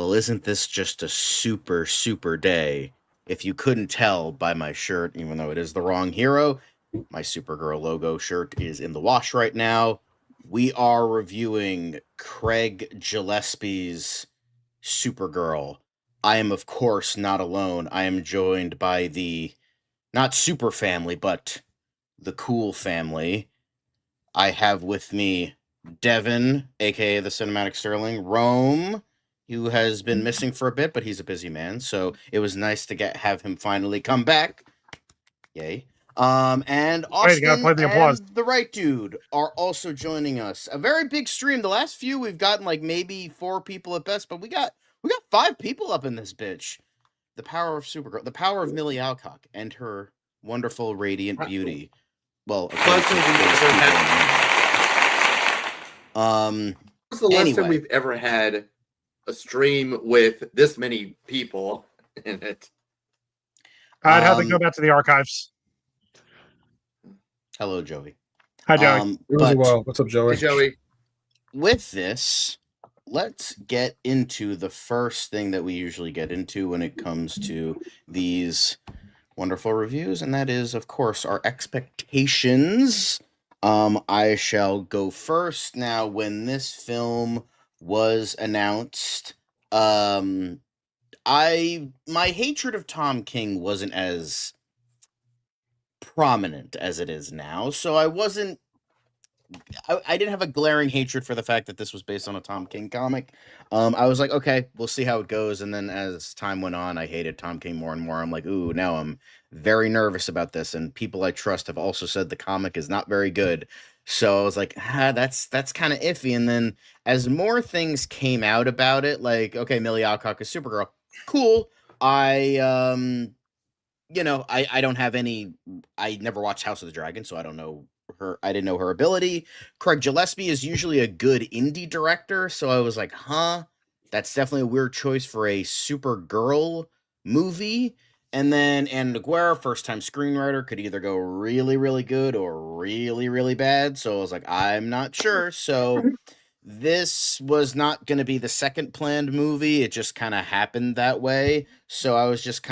Well, isn't this just a super, super day? If you couldn't tell by my shirt, even though it is the wrong hero, my Supergirl logo shirt is in the wash right now. We are reviewing Craig Gillespie's Supergirl. I am, of course, not alone. I am joined by the not super family, but the cool family. I have with me Devin, aka the Cinematic Sterling, Rome, who has been missing for a bit, but he's a busy man, so it was nice to have him finally come back. Yay. And Wait, you gotta Austin play the applause. and the right dude are also joining us. A very big stream. The last few we've gotten like maybe 4 people at best, but we got 5 people up in this bitch. The power of Supergirl, the power of Millie Alcock and her wonderful radiant beauty. Well, according to those people. What's the last time Anyway, we've ever had a stream with this many people in it? I'd have to go back to the archives. hello, Joey. Hi, Joey. It was a while. What's up, Joey? Hey, Joey. With this, let's get into the first thing that we usually get into when it comes to these wonderful reviews, and that is, of course, our expectations. I shall go first. Now, when this film was announced, my hatred of Tom King wasn't as prominent as it is now, so I didn't have a glaring hatred for the fact that this was based on a Tom King comic. I was like, okay, we'll see how it goes. And then as time went on, I hated Tom King more and more. I'm like, ooh, now I'm very nervous about this. And people I trust have also said the comic is not very good. So I was like, that's kind of iffy. And then as more things came out about it, like, okay, Millie Alcock is Supergirl, cool. I don't have any. I never watched House of the Dragon, so I don't know her. I didn't know her ability. Craig Gillespie is usually a good indie director, so I was like, huh, that's definitely a weird choice for a Supergirl movie. And then Anna Naguera, first time screenwriter, could either go really, really good or really, really bad. So I was like, I'm not sure. So this was not going to be the second planned movie. It just kind of happened that way. So I was just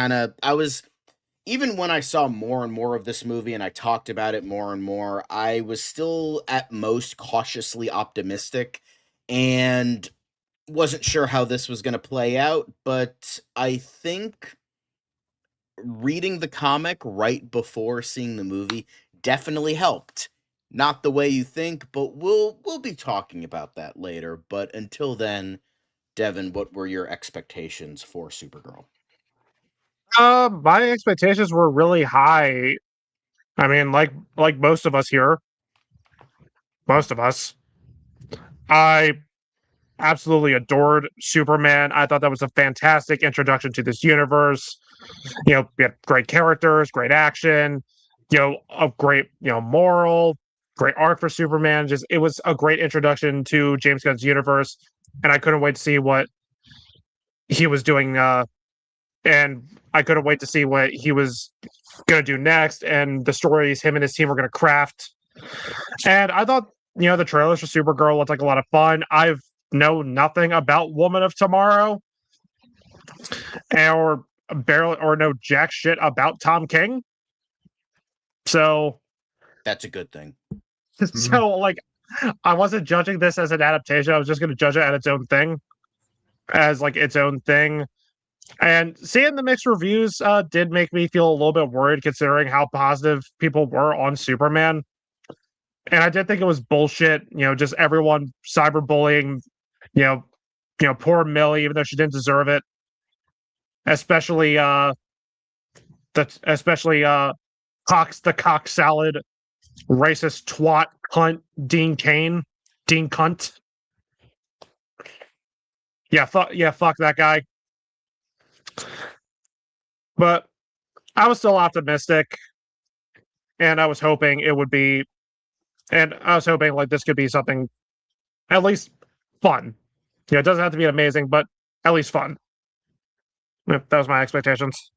even when I saw more and more of this movie and I talked about it more and more, I was still at most cautiously optimistic and wasn't sure how this was going to play out. But I think reading the comic right before seeing the movie definitely helped. Not the way you think, but we'll be talking about that later. But until then, Devin, what were your expectations for Supergirl? My expectations were really high. I mean, like most of us here, most of us, I absolutely adored Superman. I thought that was a fantastic introduction to this universe. We had great characters, great action, a great, moral, great arc for Superman. Just it was a great introduction to James Gunn's universe, and I couldn't wait to see what he was doing. And I couldn't wait to see what he was going to do next, and the stories him and his team were going to craft. And I thought, the trailers for Supergirl looked like a lot of fun. I've know nothing about Woman of Tomorrow, or barely or know jack shit about Tom King. So that's a good thing. So like, I wasn't judging this as an adaptation. I was just going to judge it as its own thing, And seeing the mixed reviews did make me feel a little bit worried, considering how positive people were on Superman. And I did think it was bullshit. Just everyone cyberbullying. Poor Millie, even though she didn't deserve it. Especially Cox the cock salad, racist twat cunt Dean Cunt. Fuck that guy. But I was still optimistic, and I was hoping like this could be something at least fun. It doesn't have to be amazing, but at least fun. That was my expectations.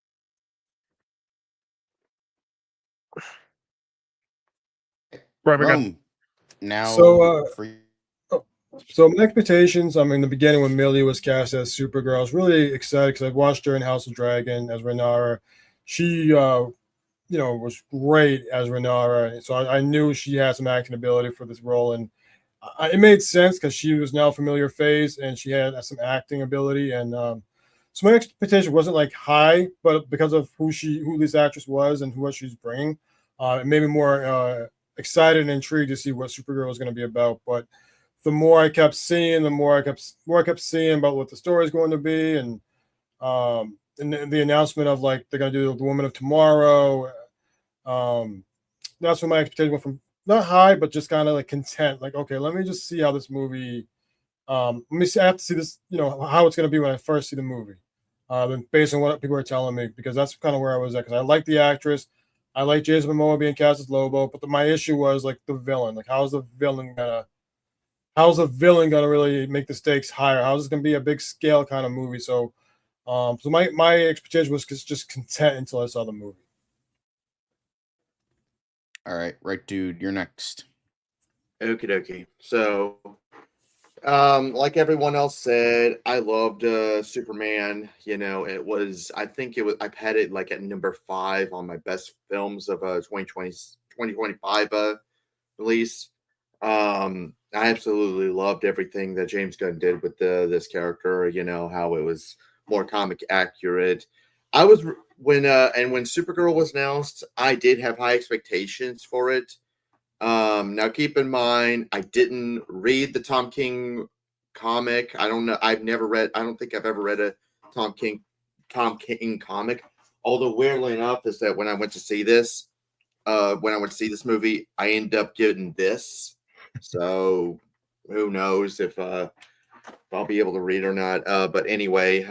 Rome. Now, So, for So my expectations, in the beginning when Millie was cast as Supergirl, I was really excited because I watched her in House of Dragon as Renara. She, was great as Renara. So I knew she had some acting ability for this role, and it made sense because she was now a familiar face and she had some acting ability. And so my expectation wasn't like high, but because of who this actress was and what she's bringing, it made me more excited and intrigued to see what Supergirl was going to be about. But the more I kept seeing, the more I kept seeing about what the story is going to be, and the announcement of like they're going to do the Woman of Tomorrow. Um, that's when my expectation went from not high, but just kind of like content. Like, okay, let me just see how this movie. Let me see. I have to see this. How it's going to be when I first see the movie, and based on what people are telling me, because that's kind of where I was at. Because I like the actress, I like Jason Momoa being cast as Lobo, but my issue was like the villain. Like, how's the villain gonna really make the stakes higher? How's this gonna be a big scale kind of movie? So my expectation was just content until I saw the movie. All right, dude, you're next. Okie dokie. So, like everyone else said, I loved Superman. I think I've had it like at number 5 on my best films of 2025 release. I absolutely loved everything that James Gunn did with this character. How it was more comic accurate. I was when Supergirl was announced, I did have high expectations for it. Now keep in mind, I didn't read the Tom King comic. I don't know. I don't think I've ever read a Tom King comic. Although weirdly enough, is that when I went to see this movie, I ended up getting this. So who knows if I'll be able to read or not. But anyway,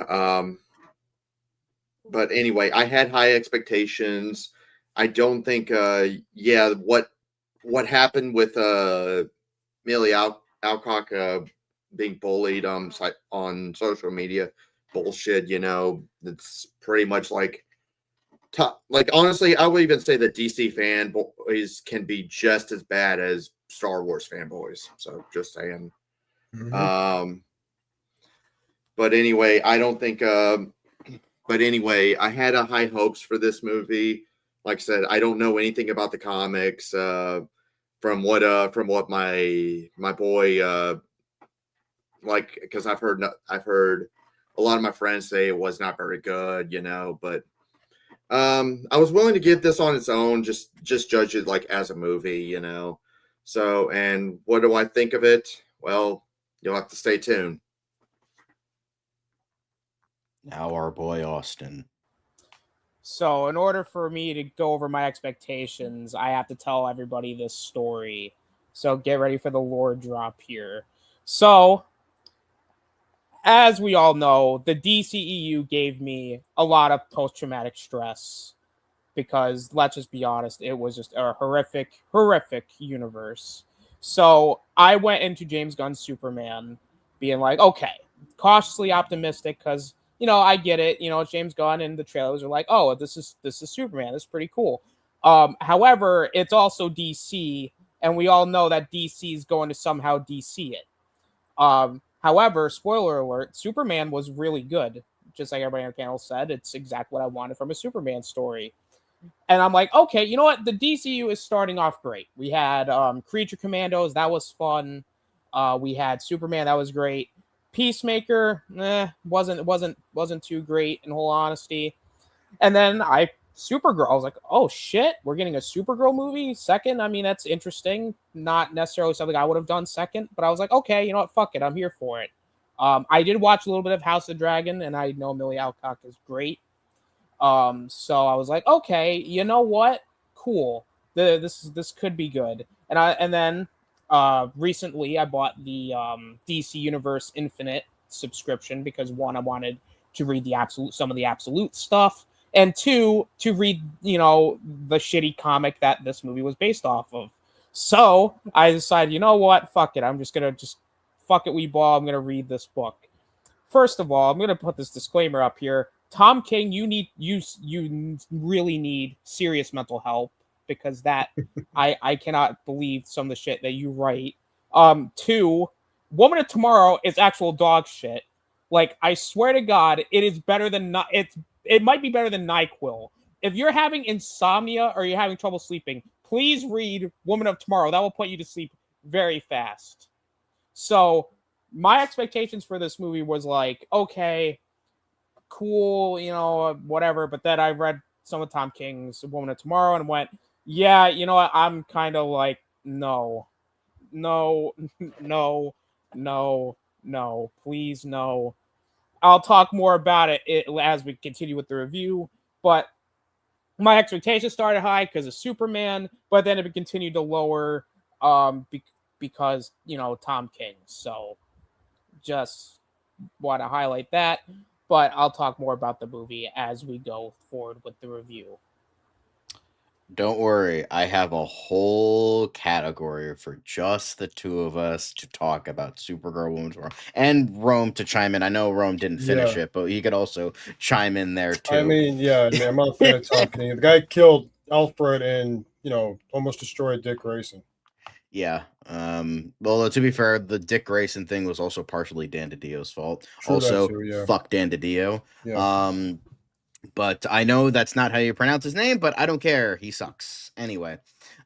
I had high expectations. I don't think what happened with Millie Alcock being bullied on social media, bullshit. It's pretty much like honestly, I would even say that DC fanboys can be just as bad as Star Wars fanboys. So just saying. Mm-hmm. But anyway, I don't think. But anyway, I had high hopes for this movie. Like I said, I don't know anything about the comics. From what my boy like, because I've heard a lot of my friends say it was not very good. But I was willing to give this on its own, just judge it like as a movie. So, and what do I think of it? Well, you'll have to stay tuned. Now our boy Austin. So, in order for me to go over my expectations, I have to tell everybody this story. So, get ready for the lore drop here. So, as we all know, the DCEU gave me a lot of post-traumatic stress because, let's just be honest, it was just a horrific universe. So, I went into James Gunn's Superman being like, okay, cautiously optimistic because I get it. It's James Gunn, and the trailers are like, oh, this is Superman. This is pretty cool. However, it's also DC, and we all know that DC is going to somehow DC it. However, spoiler alert, Superman was really good. Just like everybody on the panel said, it's exactly what I wanted from a Superman story. And I'm like, okay, you know what? The DCU is starting off great. We had Creature Commandos, that was fun. We had Superman, that was great. Peacemaker, wasn't too great in whole honesty. And then Supergirl, I was like, oh shit, we're getting a Supergirl movie second. I mean, that's interesting. Not necessarily something I would have done second, but I was like, okay, you know what, fuck it, I'm here for it. I did watch a little bit of House of Dragon, and I know Millie Alcock is great. So I was like, okay, you know what, cool. This could be good. And then recently I bought the DC Universe Infinite subscription because one, I wanted to read some of the absolute stuff, and two, to read the shitty comic that this movie was based off of. So I decided, you know what, fuck it, I'm just gonna fuck it, we ball. I'm gonna read this book. First of all, I'm gonna put this disclaimer up here. Tom King, you really need serious mental help because that I cannot believe some of the shit that you write. Two, Woman of Tomorrow is actual dog shit. Like, I swear to God, it is better than it might be better than NyQuil. If you're having insomnia or you're having trouble sleeping, please read Woman of Tomorrow. That will put you to sleep very fast. So my expectations for this movie was like, okay, cool, you know, whatever. But then I read some of Tom King's Woman of Tomorrow and went, yeah, you know what? I'm kind of like, no, no, no, no, no, please, no. I'll talk more about it as we continue with the review. But my expectations started high because of Superman, but then it continued to lower because, you know, Tom King. So just want to highlight that. But I'll talk more about the movie as we go forward with the review. Don't worry, I have a whole category for just the two of us to talk about Supergirl, Woman's World, and Rome to chime in. I know Rome didn't finish Yeah. it, but he could also chime in there too. I mean, yeah, man, I'm not a fan of Tom King. The guy killed Alfred and, you know, almost destroyed Dick Grayson. Yeah. Well, to be fair, the Dick Grayson thing was also partially Dan DiDio's fault. True that Also, too, yeah. fuck Dan DiDio. Yeah. But I know that's not how you pronounce his name, but I don't care. He sucks. Anyway.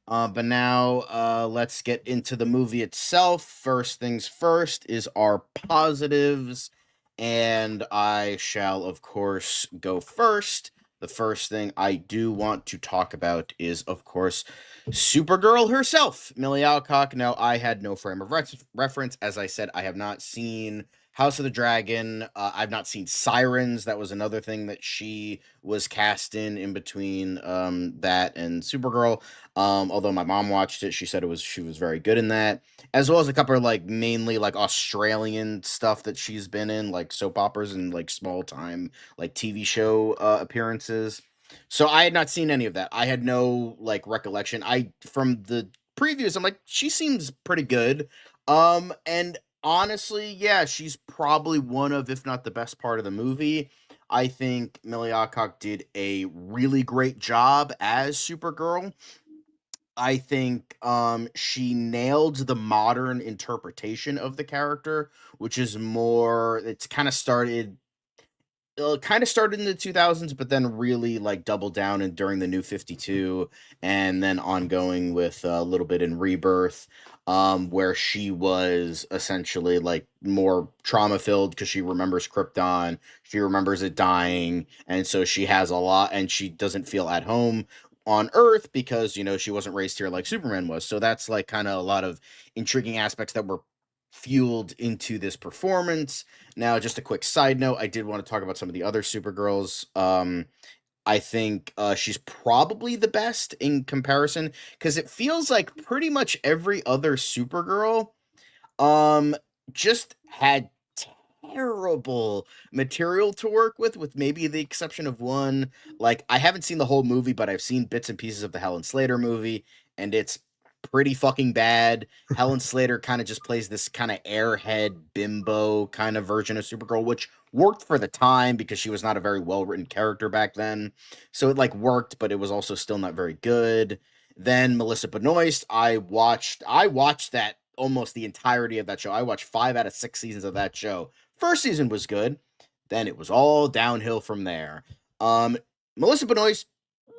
But now let's get into the movie itself. First things first is our positives, and I shall, of course, go first. The first thing I do want to talk about is, of course, Supergirl herself, Millie Alcock. Now, I had no frame of reference. As I said, I have not seen House of the Dragon. I've not seen Sirens. That was another thing that she was cast in between that and Supergirl. Although my mom watched it, she said she was very good in that, as well as a couple of like mainly like Australian stuff that she's been in, like soap operas and like small time like TV show appearances. So I had not seen any of that. I had no like recollection. I from the previews, I'm like, she seems pretty good. And honestly, yeah, she's probably one of, if not the best part of the movie. I think Millie Alcock did a really great job as Supergirl. I think she nailed the modern interpretation of the character, which is more. It's kind of started in the 2000s, but then really like doubled down and during the New 52, and then ongoing with a little bit in Rebirth, where she was essentially like more trauma filled because she remembers Krypton, she remembers it dying, and so she has a lot, and she doesn't feel at home on Earth because, you know, she wasn't raised here like Superman was. So that's like kind of a lot of intriguing aspects that were fueled into this performance. Now, just a quick side note, I did want to talk about some of the other Supergirls. I think she's probably the best in comparison because it feels like pretty much every other Supergirl just had terrible material to work with maybe the exception of one. Like, I haven't seen the whole movie, but I've seen bits and pieces of the Helen Slater movie, and it's pretty fucking bad. Helen Slater kind of just plays this kind of airhead bimbo kind of version of Supergirl, which worked for the time because she was not a very well written character back then. So it like worked, but it was also still not very good. Then Melissa Benoist, I watched that almost the entirety of that show. I watched 5 out of 6 seasons of that show. First season was good, then it was all downhill from there. Melissa Benoist,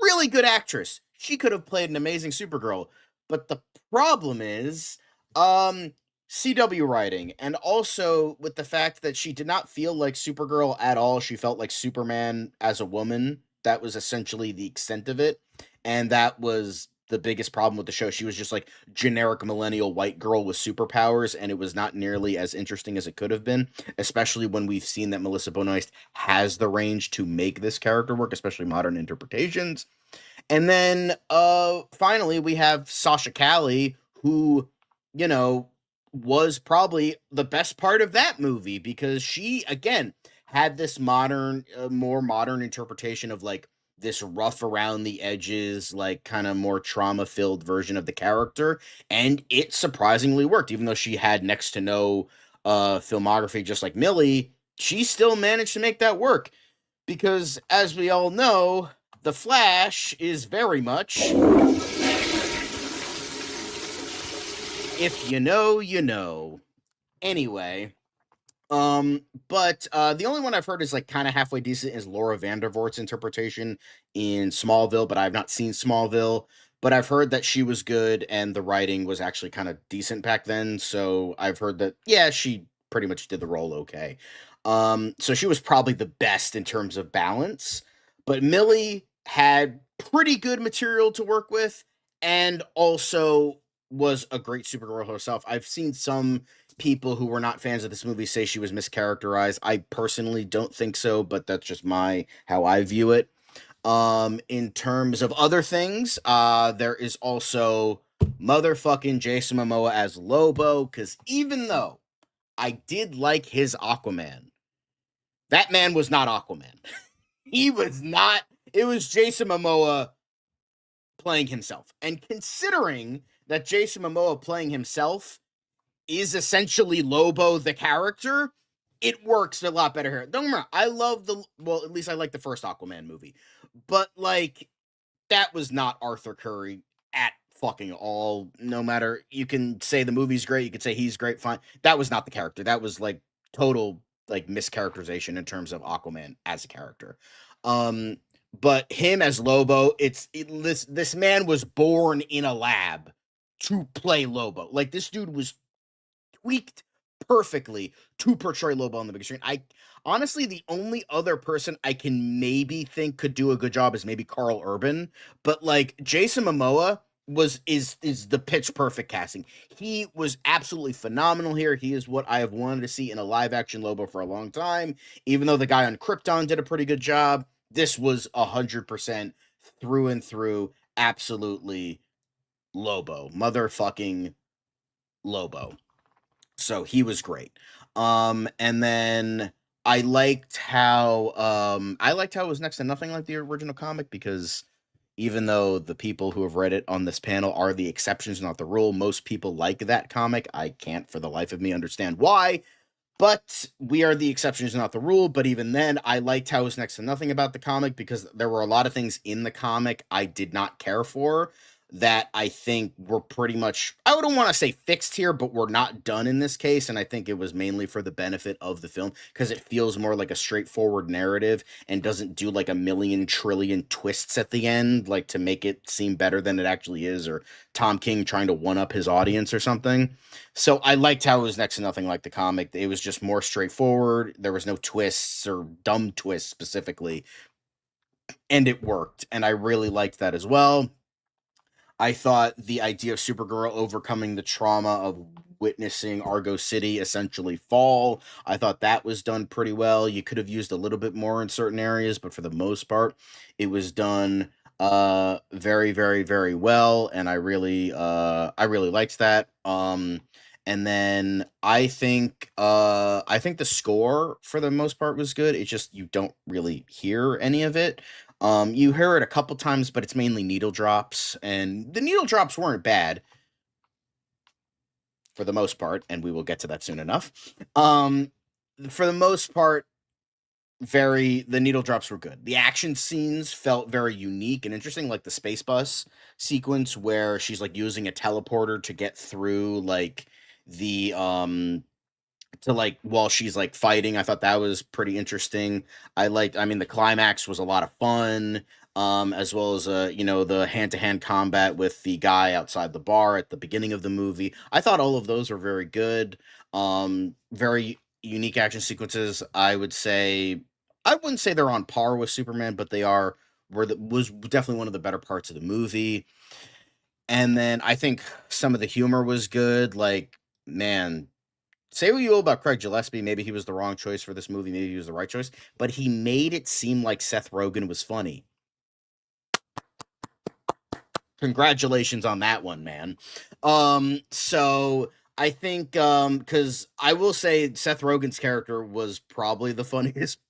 really good actress. She could have played an amazing Supergirl, but the problem is CW writing, and also with the fact that she did not feel like Supergirl at all. She felt like Superman as a woman. That was essentially the extent of it, and that was the biggest problem with the show. She was just like generic millennial white girl with superpowers, and it was not nearly as interesting as it could have been, especially when we've seen that Melissa Benoist has the range to make this character work, especially modern interpretations. And then finally we have Sasha Calley, who, you know, was probably the best part of that movie because she again had this modern more modern interpretation of like this rough around the edges, like kind of more trauma filled version of the character, and it surprisingly worked. Even though she had next to no filmography just like Millie, she still managed to make that work because, as we all know, the Flash is very much, if you know, you know. Anyway, but the only one I've heard is like kind of halfway decent is Laura Vandervoort's interpretation in Smallville, but I've not seen Smallville. But I've heard that she was good and the writing was actually kind of decent back then. So I've heard that, yeah, she pretty much did the role okay. So she was probably the best in terms of balance. But Millie had pretty good material to work with and also was a great Supergirl herself. I've seen some people who were not fans of this movie say she was mischaracterized. I personally don't think so, but that's just how I view it. In terms of other things, there is also motherfucking Jason Momoa as Lobo, because even though I did like his Aquaman, that man was not Aquaman. He was not. It was Jason Momoa playing himself. And considering that Jason Momoa playing himself is essentially Lobo the character, it works a lot better here. Don't get me wrong, I love at least I like the first Aquaman movie. But like that was not Arthur Curry at fucking all. No matter, you can say the movie's great, you could say he's great, fine. That was not the character. That was like total like mischaracterization in terms of Aquaman as a character. But him as Lobo, this man was born in a lab to play Lobo. Like this dude was tweaked perfectly to portray Lobo on the big screen. I honestly, the only other person I can maybe think could do a good job is maybe Carl Urban, but like Jason Momoa is the pitch perfect casting. He was absolutely phenomenal here. He is what I have wanted to see in a live action Lobo for a long time. Even though the guy on Krypton did a pretty good job, this was 100% through and through absolutely Lobo, motherfucking Lobo. So he was great. And then I liked how it was next to nothing like the original comic, because even though the people who have read it on this panel are the exceptions, not the rule, most people like that comic. I can't for the life of me understand why. But we are the exceptions, not the rule. But even then, I liked how it was next to nothing about the comic, because there were a lot of things in the comic I did not care for that I think were pretty much, I wouldn't want to say fixed here, but were not done in this case. And I think it was mainly for the benefit of the film, because it feels more like a straightforward narrative and doesn't do like a million trillion twists at the end, like to make it seem better than it actually is, or Tom King trying to one up his audience or something. So I liked how it was next to nothing like the comic. It was just more straightforward. There was no twists or dumb twists specifically, and it worked. And I really liked that as well. I thought the idea of Supergirl overcoming the trauma of witnessing Argo City essentially fall, I thought that was done pretty well. You could have used a little bit more in certain areas, but for the most part, it was done very, very, very well, and I really liked that. And then I think the score for the most part was good. It's just you don't really hear any of it. You hear it a couple times, but it's mainly needle drops, and the needle drops weren't bad for the most part, and we will get to that soon enough. For the most part, the needle drops were good. The action scenes felt very unique and interesting, like the space bus sequence where she's like using a teleporter to get through like the to like while she's like fighting. I thought that was pretty interesting. I mean the climax was a lot of fun. As well as the hand-to-hand combat with the guy outside the bar at the beginning of the movie. I thought all of those were very good. Very unique action sequences. I wouldn't say they're on par with Superman, but they was definitely one of the better parts of the movie. And then I think some of the humor was good. Like, man, say what you will about Craig Gillespie, maybe he was the wrong choice for this movie, maybe he was the right choice, but he made it seem like Seth Rogen was funny. Congratulations on that one, man. So I think because I will say Seth Rogen's character was probably the funniest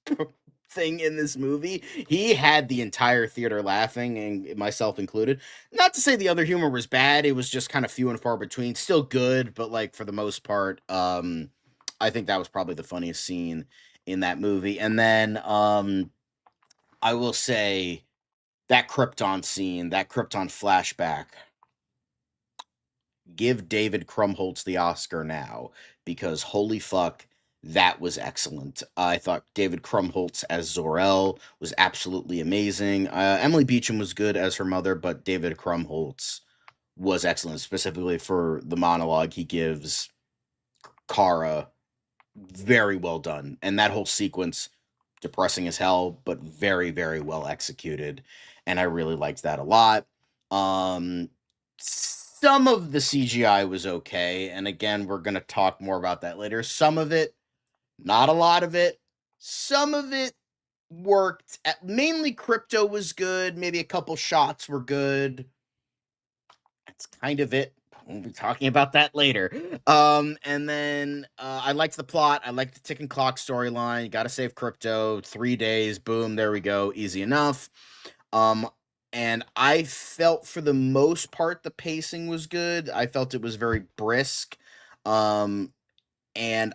thing in this movie. He had the entire theater laughing, and myself included. Not to say the other humor was bad, it was just kind of few and far between. Still good, but like for the most part, I think that was probably the funniest scene in that movie. And then I will say that Krypton scene, that Krypton flashback, give David Krumholtz the Oscar now, because holy fuck, that was excellent. I thought David Krumholtz as Zor-El was absolutely amazing. Emily Beecham was good as her mother, but David Krumholtz was excellent, specifically for the monologue he gives Kara. Very well done. And that whole sequence, depressing as hell, but very, very well executed. And I really liked that a lot. Some of the CGI was okay. And again, we're going to talk more about that later. Some of it, not a lot of it. Some of it worked. Mainly Crypto was good. Maybe a couple shots were good. That's kind of it. We'll be talking about that later. And then I liked the plot. I liked the ticking clock storyline. You got to save Crypto. 3 days. Boom. There we go. Easy enough. And I felt for the most part the pacing was good. I felt it was very brisk. And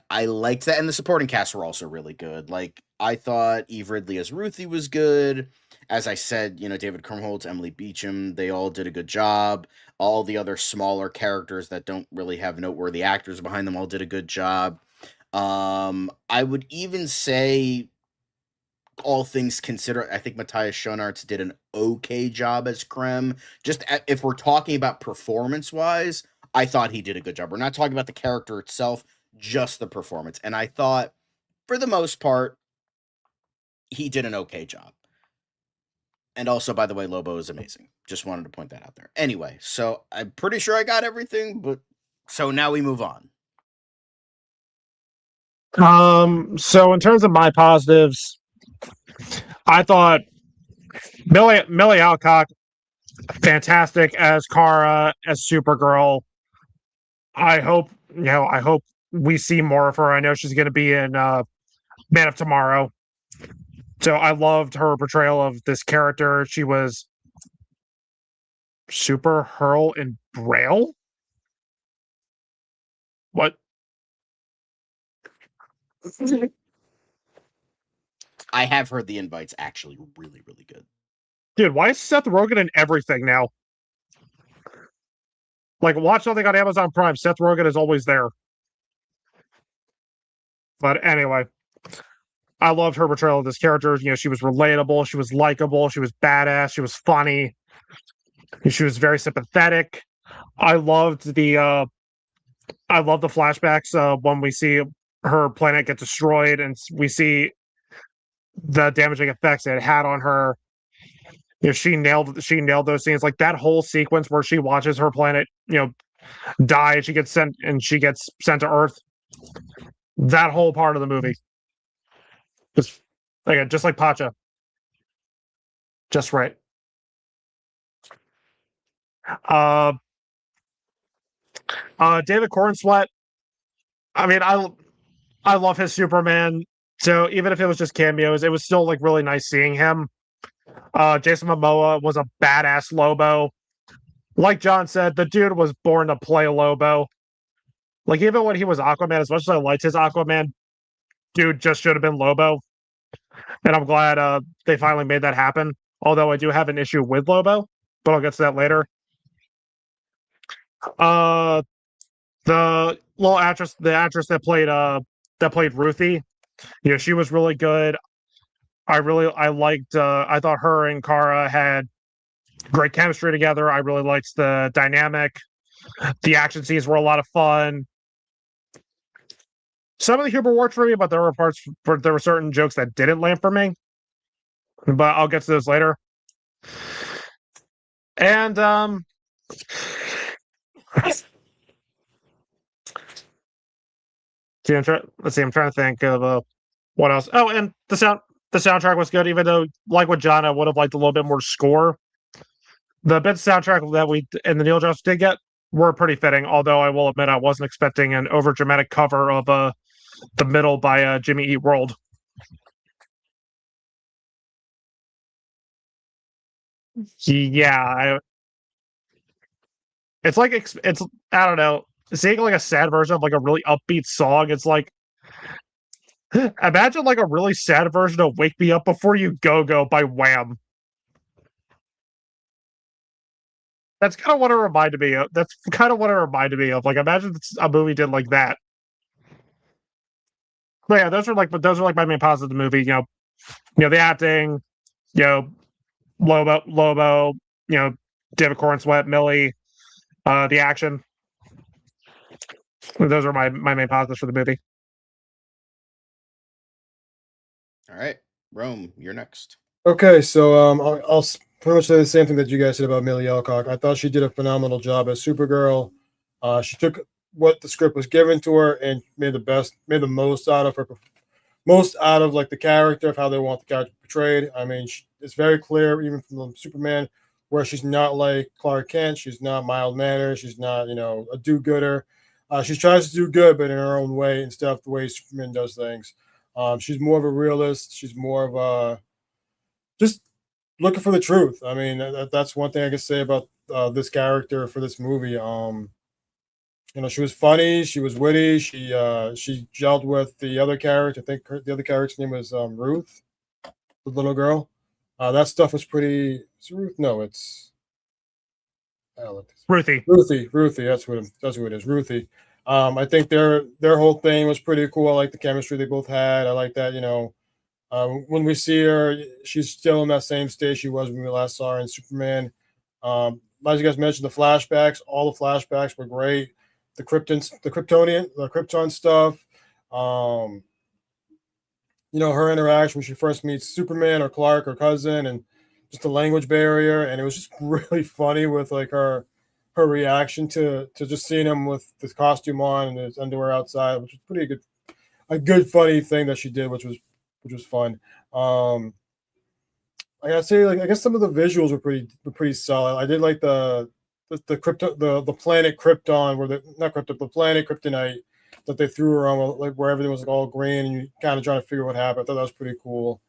I liked that. And the supporting cast were also really good. Like, I thought Eve Ridley as Ruthie was good. As I said, David Krumholtz, Emily Beecham, they all did a good job. All the other smaller characters that don't really have noteworthy actors behind them all did a good job. I would even say, all things considered, I think Matthias Schoenaerts did an okay job as Krem. Just if we're talking about performance-wise, I thought he did a good job. We're not talking about the character itself, just the performance. And I thought, for the most part, he did an okay job. And also, by the way, Lobo is amazing. Just wanted to point that out there. Anyway, so I'm pretty sure I got everything, but so now we move on. So in terms of my positives, I thought Millie Alcock, fantastic as Kara, as Supergirl. I hope we see more of her. I know she's going to be in Man of Tomorrow. So I loved her portrayal of this character. She was Super Hurl in Braille. What? I have heard the invite's actually really, really good. Dude, why is Seth Rogen in everything now? Like, watch something on Amazon Prime. Seth Rogen is always there. But anyway, I loved her portrayal of this character. She was relatable. She was likable. She was badass. She was funny. She was very sympathetic. I loved the flashbacks when we see her planet get destroyed and we see the damaging effects it had on her. She nailed those scenes. Like that whole sequence where she watches her planet, die, and she gets sent to Earth. That whole part of the movie, just like Pacha, just right. David Cornsweet. I mean, I love his Superman. So even if it was just cameos, it was still like really nice seeing him. Jason Momoa was a badass Lobo. Like John said, the dude was born to play Lobo. Like, even when he was Aquaman, as much as I liked his Aquaman, dude just should have been Lobo. And I'm glad they finally made that happen. Although I do have an issue with Lobo, but I'll get to that later. The little actress, that played Ruthie, she was really good. I thought her and Kara had great chemistry together. I really liked the dynamic. The action scenes were a lot of fun. Some of the humor worked for me, but there were certain jokes that didn't land for me. But I'll get to those later. And let's see. I'm trying to think of what else. Oh, and the soundtrack was good, even though, like with John, I would have liked a little bit more score. The bits of soundtrack that we and the Neil Jones did get were pretty fitting, although I will admit I wasn't expecting an over-dramatic cover of The Middle by Jimmy Eat World. Yeah, it's like it's I don't know, seeing like a sad version of like a really upbeat song. It's like, imagine like a really sad version of "Wake Me Up Before You Go Go" by Wham. That's kind of what it reminded me of. That's kind of what it reminded me of. Like, imagine a movie did like that. But yeah, those are like my main positives of the movie. The acting, you know, Lobo, David Corn Sweat, Millie, the action. Those are my main positives for the movie. All right, Rome, you're next. Okay, so I'll pretty much say the same thing that you guys said about Millie Alcock. I thought she did a phenomenal job as Supergirl. She took what the script was given to her and made the most out of her, most out of like the character of how they want the character portrayed. I mean, it's very clear even from the Superman where she's not like Clark Kent. She's not mild mannered. She's not a do-gooder. She tries to do good, but in her own way instead of the way Superman does things. She's more of a realist. She's more of a just looking for the truth. I mean, that's one thing I can say about this character for this movie. She was funny, she was witty, she gelled with the other character. I think the other character's name was Ruth, the little girl. That stuff was pretty. It's Ruth. No, it's Ruthie. Ruthie. That's who it is. Ruthie. I think their whole thing was pretty cool. I like the chemistry they both had. I like that. When we see her, she's still in that same state she was when we last saw her in Superman. As you guys mentioned, the flashbacks, all the flashbacks were great. The Krypton stuff. Her interaction when she first meets Superman or Clark or cousin, and just the language barrier, and it was just really funny with like her reaction to just seeing him with this costume on and his underwear outside, which was pretty good, a good funny thing that she did, which was fun. I gotta say, like, I guess some of the visuals were pretty solid. I did like the planet Krypton, the planet Kryptonite that they threw around, like where everything was like all green, and you kind of trying to figure what happened. I thought that was pretty cool.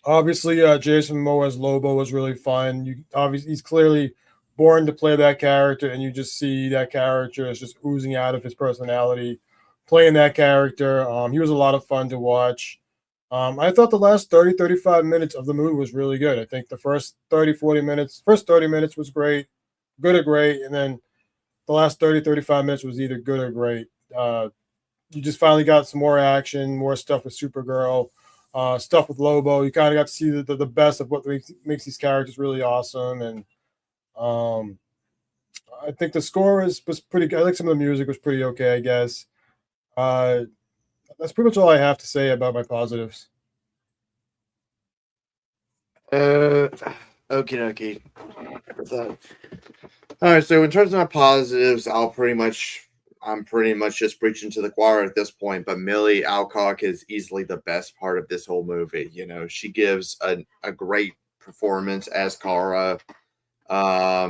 Obviously, Jason Momoa as Lobo was really fun. He's clearly born to play that character, and you just see that character is just oozing out of his personality, playing that character. He was a lot of fun to watch. I thought the last 30, 35 minutes of the movie was really good. I think the first 30 minutes was great, good or great. And then the last 30, 35 minutes was either good or great. You just finally got some more action, more stuff with Supergirl, stuff with Lobo. You kind of got to see the best of what makes these characters really awesome. And I think the score was pretty good. I think some of the music was pretty okay, I guess. That's pretty much all I have to say about my positives. Okay. All right, so in terms of my positives, I'm pretty much just preaching to the choir at this point. But Millie Alcock is easily the best part of this whole movie. She gives a great performance as Kara. I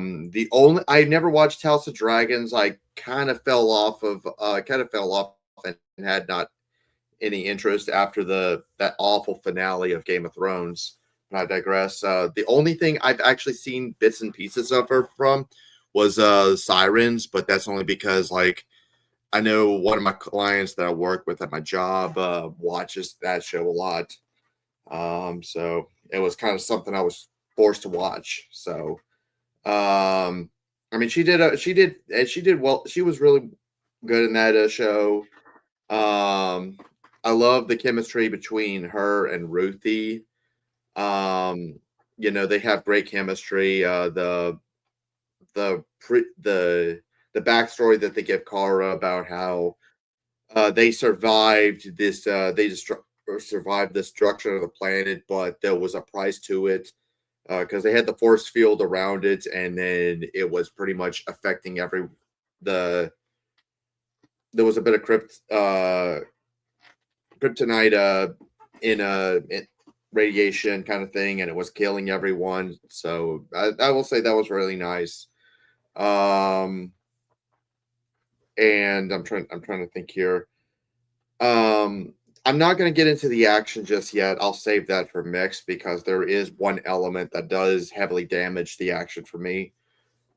never watched House of Dragons. I kind of fell off and had not any interest after that awful finale of Game of Thrones. But I digress. The only thing I've actually seen bits and pieces of her from was Sirens, but that's only because like I know one of my clients that I work with at my job watches that show a lot. So it was kind of something I was forced to watch. So I mean she did well. She was really good in that show. I love the chemistry between her and Ruthie. They have great chemistry. The backstory that they give Kara about how they survived this, survived the destruction of the planet, but there was a price to it because they had the force field around it, and then it was pretty much affecting there was a bit of kryptonite in radiation kind of thing, and it was killing everyone. So I will say that was really nice. And I'm trying to think here. I'm not going to get into the action just yet. I'll save that for mix because there is one element that does heavily damage the action for me.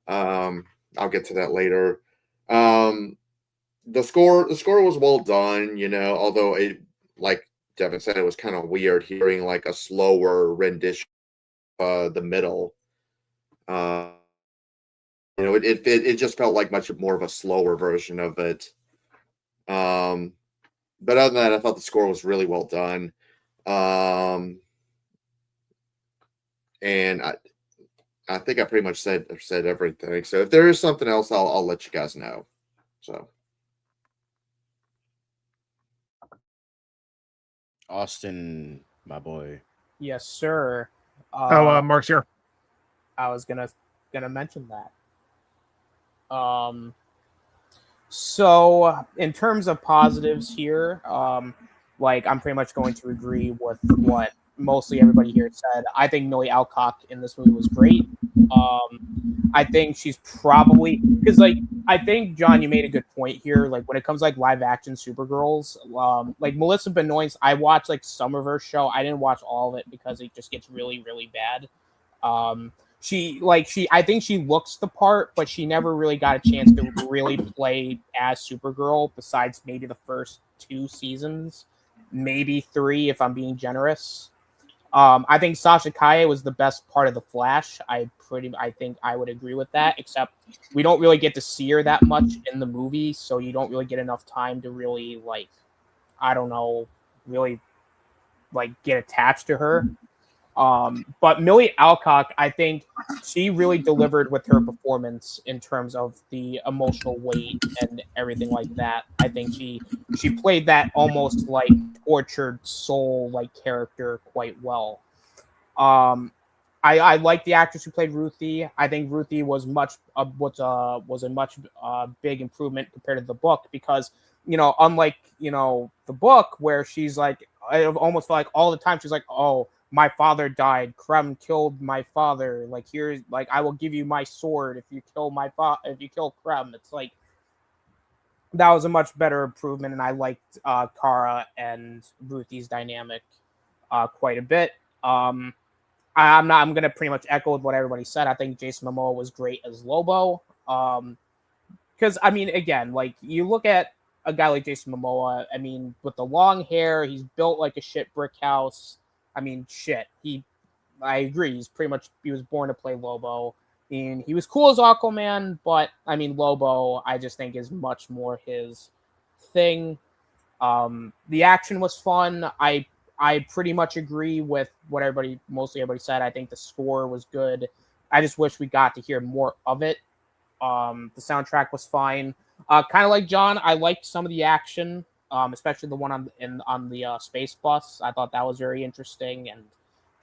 I'll get to that later. The score was well done, although it, like Devin said, it was kind of weird hearing like a slower rendition of the middle. It just felt like much more of a slower version of it. But other than that, I thought the score was really well done. And I think I pretty much said everything. So if there is something else, I'll let you guys know. So Austin, my boy. Yes, sir. Mark's here. I was gonna mention that. So in terms of positives here, like I'm pretty much going to agree with what mostly everybody here said. I think Millie Alcock in this movie was great. I think she's probably because like I think John, you made a good point here. Like when it comes like live action Supergirls, like Melissa Benoist, I watched like some of her show. I didn't watch all of it because it just gets really really bad. I think she looks the part, but she never really got a chance to really play as Supergirl besides maybe the first 2 seasons, maybe 3 if I'm being generous. I think Sasha Kaye was the best part of the Flash. I think I would agree with that, except we don't really get to see her that much in the movie, so you don't really get enough time to really really get attached to her. But Millie Alcock, I think she really delivered with her performance in terms of the emotional weight and everything like that. I think she played that almost like tortured soul like character quite well. I like the actress who played Ruthie. I think Ruthie was was a much big improvement compared to the book because unlike the book where she's like I almost felt like all the time she's like, oh, my father died. Krem killed my father. Like here's like I will give you my sword if you kill if you kill Krem. It's like that was a much better improvement, and I liked Kara and Ruthie's dynamic quite a bit. I'm gonna pretty much echo what everybody said. I think Jason Momoa was great as Lobo. Because I mean, again, like you look at a guy like Jason Momoa. I mean, with the long hair, he's built like a shit brick house. I mean, shit. I agree. He was born to play Lobo. And he was cool as Aquaman, but I mean, Lobo, I just think is much more his thing. The action was fun. I pretty much agree with what mostly everybody said. I think the score was good. I just wish we got to hear more of it. The soundtrack was fine. Kind of like John, I liked some of the action, especially the one on the space bus. I thought that was very interesting and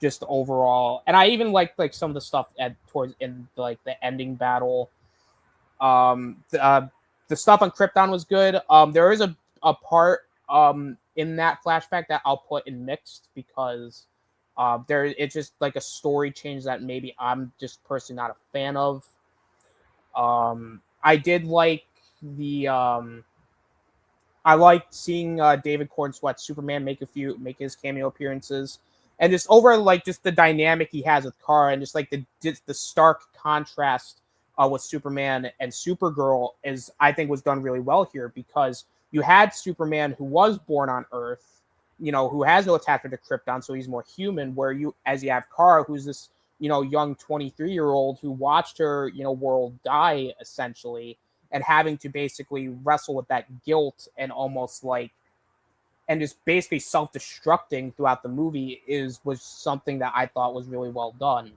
just overall. And I even liked like some of the stuff towards in like the ending battle. The stuff on Krypton was good. There is a part in that flashback that I'll put in mixed because it's just like a story change that maybe I'm just personally not a fan of. I did like I liked seeing David Cornsweet's Superman make his cameo appearances, and just over like just the dynamic he has with Kara, and just like the stark contrast with Superman and Supergirl I think was done really well here because you had Superman who was born on Earth, who has no attachment to Krypton, so he's more human. Where you have Kara, who's this young 23-year-old who watched her world die essentially, and having to basically wrestle with that guilt and almost and just basically self-destructing throughout the movie was something that I thought was really well done.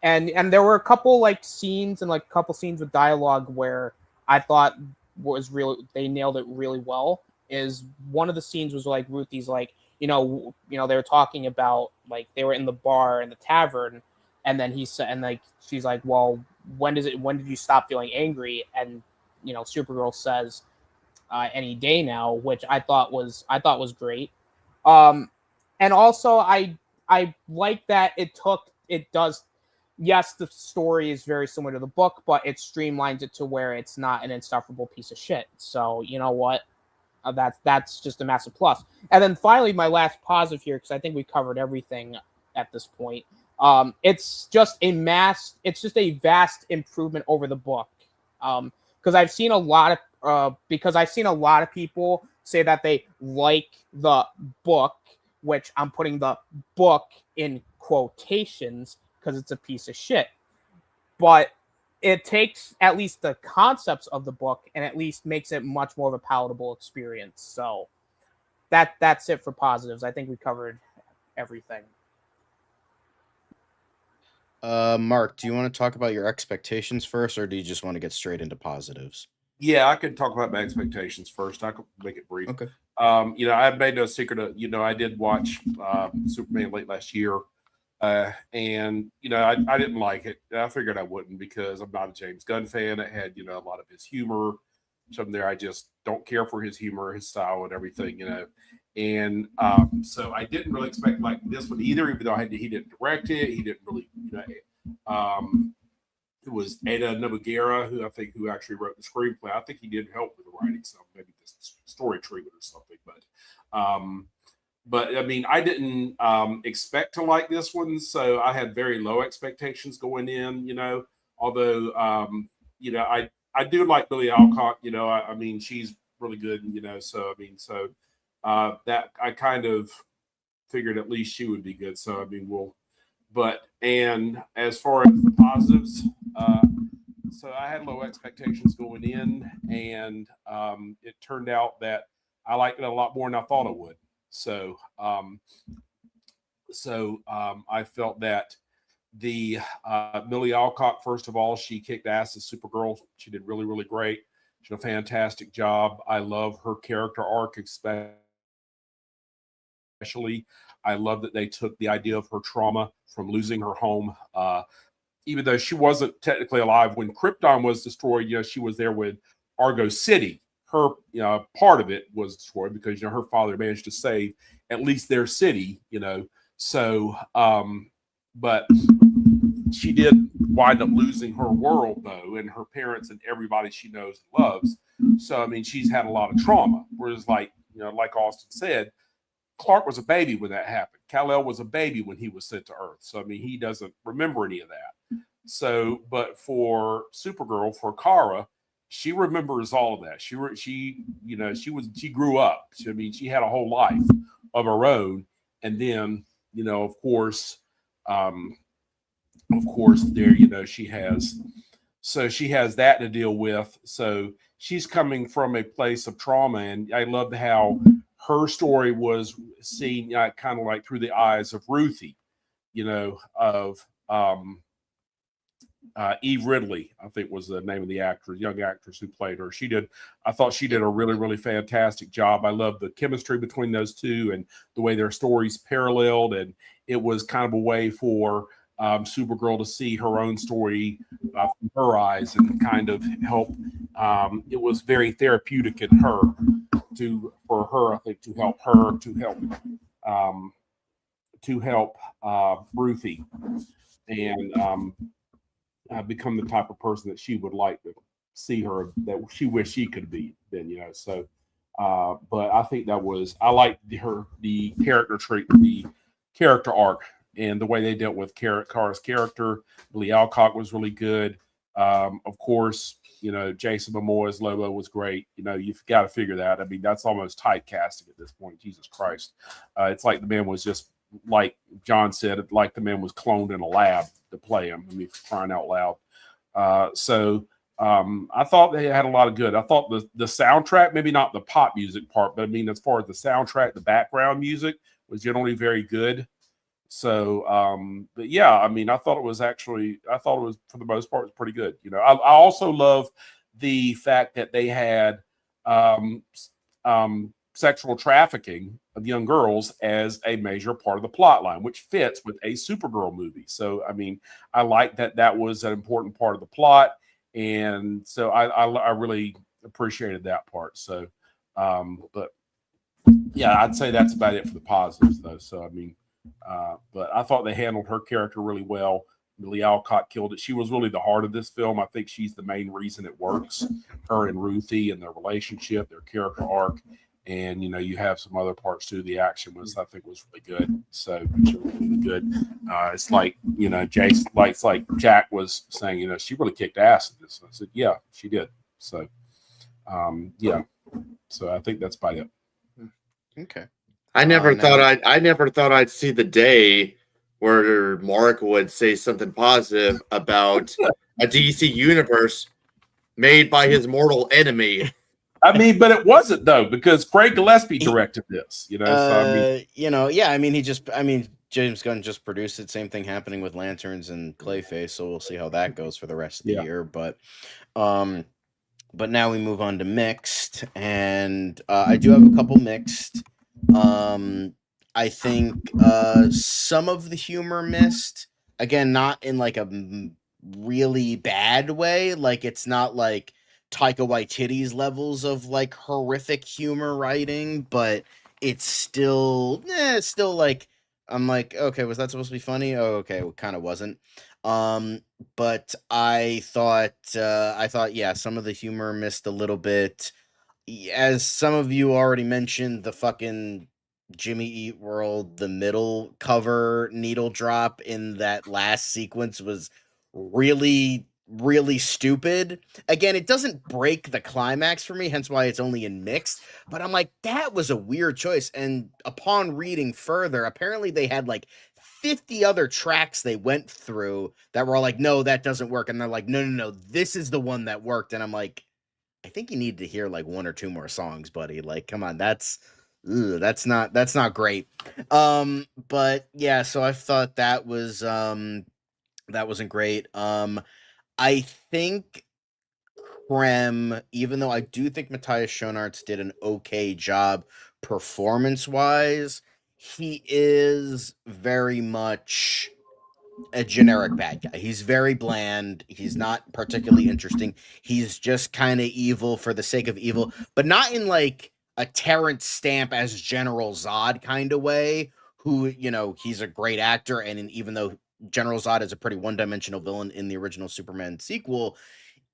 And there were a couple scenes and a couple scenes with dialogue where I thought they nailed it really well. Is one of the scenes was like Ruthie's they were talking about they were in the bar in the tavern, and then he said, and she's like, well, when did you stop feeling angry? And Supergirl says, any day now, which I thought was great. And also I like that it does. Yes, the story is very similar to the book, but it streamlines it to where it's not an insufferable piece of shit. So you know what? That's just a massive plus. And then finally, my last positive here, because I think we covered everything at this point. It's just a vast improvement over the book. Because I've seen a lot of people say that they like the book, which I'm putting the book in quotations because it's a piece of shit. But it takes at least the concepts of the book and at least makes it much more of a palatable experience. So that's it for positives. I think we covered everything. Mark, do you want to talk about your expectations first, or do you just want to get straight into positives? Yeah, I could talk about my expectations first. I could make it brief. Okay. I made no secret of, I did watch Superman late last year. And I didn't like it. I figured I wouldn't because I'm not a James Gunn fan. It had, a lot of his humor. Some there I just don't care for his humor, his style, and everything, And so I didn't really expect like this one either, even though he didn't direct it. He didn't really, it was Ada Nobunaga, who actually wrote the screenplay. I think he did help with the writing, so maybe the story treatment or something. But I mean, I didn't expect to like this one, so I had very low expectations going in. Although I do like Billie Alcott. I mean, she's really good. So I mean, that I kind of figured at least she would be good. So I mean, and as far as the positives, so I had low expectations going in, and it turned out that I liked it a lot more than I thought it would. So I felt that the Millie Alcock, first of all, she kicked ass as Supergirl. She did really, really great. She did a fantastic job. I love her character arc, especially. I love that they took the idea of her trauma from losing her home. Even though she wasn't technically alive when Krypton was destroyed, she was there with Argo City. Her part of it was destroyed because her father managed to save at least their city, So, but she did wind up losing her world though, and her parents and everybody she knows and loves. So, I mean, she's had a lot of trauma. Whereas, like Austin said, Clark was a baby when that happened. Kal-El was a baby when he was sent to Earth. So, I mean, he doesn't remember any of that. So, but for Supergirl, for Kara, she remembers all of that. She grew up. She had a whole life of her own, and then of course there she has that to deal with. So she's coming from a place of trauma, and I loved how her story was seen kind of like through the eyes of Ruthie, of Eve Ridley, I think was the name of the young actress who played her. I thought she did a really, really fantastic job. I love the chemistry between those two and the way their stories paralleled. And it was kind of a way for Supergirl to see her own story from her eyes and kind of help. It was very therapeutic in her to help Ruthie and become the type of person that she would like to see her, that she wished she could be then, So, but I think I liked the character arc and the way they dealt with Kara's character. Billie Alcock was really good. Of course, Jason Momoa's Lobo was great. You've got to figure that. I mean, that's almost typecasting at this point. Jesus Christ. It's like the man was just, like John said, like the man was cloned in a lab to play him. I mean, for crying out loud. I thought they had a lot of good. I thought the soundtrack, maybe not the pop music part, but I mean, as far as the soundtrack, the background music was generally very good. So, but yeah, I mean, I thought it was for the most part, it was pretty good. I also love the fact that they had sexual trafficking of young girls as a major part of the plot line, which fits with a Supergirl movie. So, I mean, I like that was an important part of the plot. And so I really appreciated that part. So, but yeah, I'd say that's about it for the positives though. So, I mean, but I thought they handled her character really well. Millie Alcott killed it. She was really the heart of this film. I think she's the main reason it works. Her and Ruthie and their relationship, their character arc. And you have some other parts too. The action I think was really good. So really good. It's like Jace, it's like Jack was saying. She really kicked ass at this. I said, yeah, she did. So, yeah. So I think that's about it. Okay. I never thought I'd see the day where Mark would say something positive about a DC universe made by his mortal enemy. I mean, but it wasn't though, because Craig Gillespie directed this, So I mean, yeah, I mean, James Gunn just produced it. Same thing happening with Lanterns and Clayface, so we'll see how that goes for the rest of the year. But now we move on to mixed, and I do have a couple mixed. I think some of the humor missed. Again, not in like a really bad way. Like it's not like Taika Waititi's levels of like horrific humor writing, but it's still like I'm like, okay, was that supposed to be funny? Oh, okay, it kind of wasn't. But I thought yeah, some of the humor missed a little bit. As some of you already mentioned, the fucking Jimmy Eat World, the middle cover needle drop in that last sequence was really, really stupid. Again, it doesn't break the climax for me, hence why it's only in mixed. But I'm like, that was a weird choice. And upon reading further, apparently they had like 50 other tracks they went through that were all like, no, that doesn't work. And they're like, no, this is the one that worked. And I'm like, I think you need to hear like one or two more songs, buddy. Like, come on, that's not great. But yeah, so I thought that wasn't great. I think Krem, even though I do think Matthias Schoenaerts did an okay job performance-wise, he is very much a generic bad guy. He's very bland. He's not particularly interesting. He's just kind of evil for the sake of evil, but not in like a Terrence Stamp as General Zod kind of way, who, he's a great actor. And even though General Zod is a pretty one-dimensional villain in the original Superman sequel,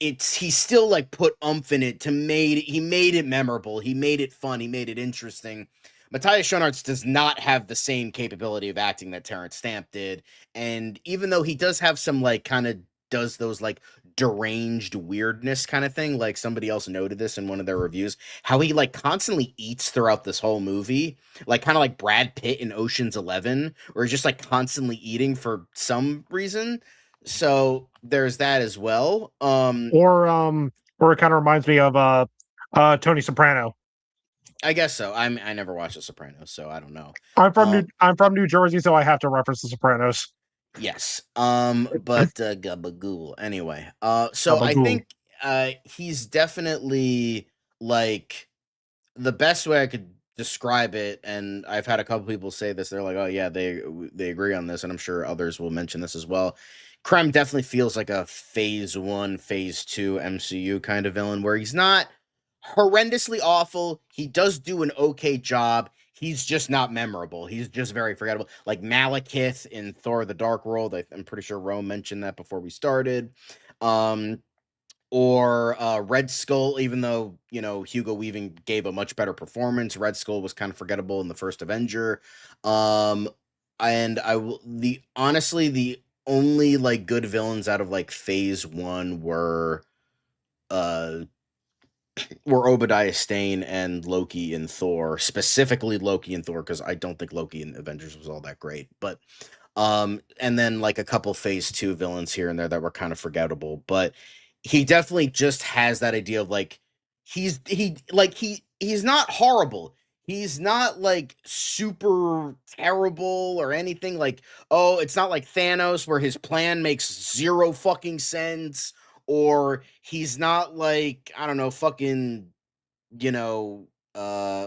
he still like put oomph in it he made it memorable. He made it fun. He made it interesting. Matthias Schoenaerts does not have the same capability of acting that Terrence Stamp did. And even though he does have some like kind of does those like deranged weirdness kind of thing, like somebody else noted this in one of their reviews, how he like constantly eats throughout this whole movie, like kind of like Brad Pitt in Ocean's 11, where he's just like constantly eating for some reason. So there's that as well. Or it kind of reminds me of Tony Soprano. I guess so. I never watched The Sopranos, so I don't know. I'm from New Jersey, so I have to reference The Sopranos. Yes. But gabagool. Anyway. So I Gabagool. think he's definitely like the best way I could describe it, and I've had a couple people say this. They're like, "Oh yeah, they agree on this," and I'm sure others will mention this as well. Crime definitely feels like a phase 1, phase 2 MCU kind of villain where he's not horrendously awful. He does do an okay job. He's just not memorable. He's just very forgettable. Like Malekith in Thor: The Dark World. I'm pretty sure Rome mentioned that before we started. Or Red Skull, even though, Hugo Weaving gave a much better performance, Red Skull was kind of forgettable in the first Avenger. And honestly, the only like good villains out of like phase 1 were Obadiah Stane and Loki in Thor, specifically Loki in Thor, because I don't think Loki in Avengers was all that great. But and then like a couple phase 2 villains here and there that were kind of forgettable. But he definitely just has that idea of like he's not horrible. He's not like super terrible or anything. Like, oh, it's not like Thanos where his plan makes zero fucking sense, or he's not like, I don't know, fucking,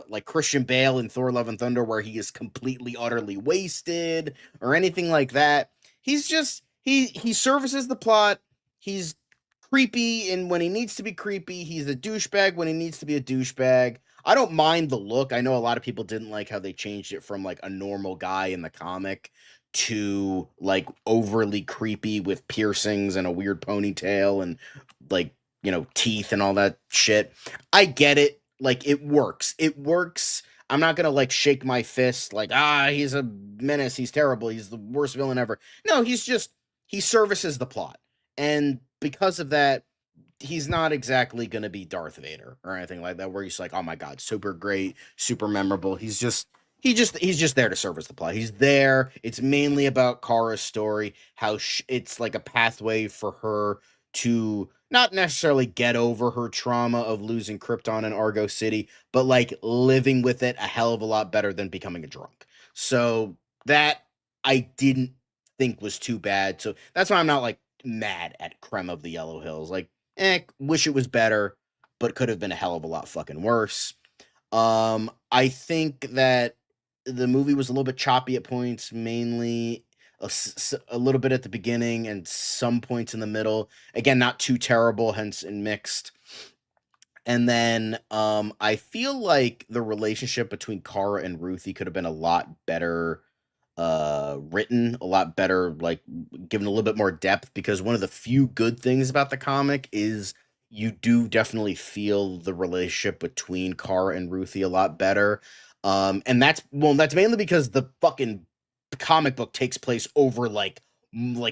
like Christian Bale in Thor: Love and Thunder where he is completely utterly wasted or anything like that. He's just he services the plot. He's creepy and when he needs to be creepy. He's a douchebag when he needs to be a douchebag. I don't mind the look. I know a lot of people didn't like how they changed it from like a normal guy in the comic to like overly creepy with piercings and a weird ponytail and like, teeth and all that shit. I get it. Like it works. It works. I'm not gonna like shake my fist like, he's a menace, he's terrible, he's the worst villain ever. No, he services the plot. And because of that, he's not exactly gonna be Darth Vader or anything like that, where he's like, oh my god, super great, super memorable. He's just he's just there to service the plot. He's there. It's mainly about Kara's story, how it's like a pathway for her to not necessarily get over her trauma of losing Krypton and Argo City, but like living with it a hell of a lot better than becoming a drunk. So that I didn't think was too bad. So that's why I'm not like mad at Creme of the Yellow Hills. Like, wish it was better, but could have been a hell of a lot fucking worse. I think that the movie was a little bit choppy at points, mainly a little bit at the beginning and some points in the middle. Again, not too terrible, hence in mixed. And then I feel like the relationship between Kara and Ruthie could have been a lot better written, a lot better, like given a little bit more depth, because one of the few good things about the comic is you do definitely feel the relationship between Kara and Ruthie a lot better. And that's mainly because the fucking comic book takes place over like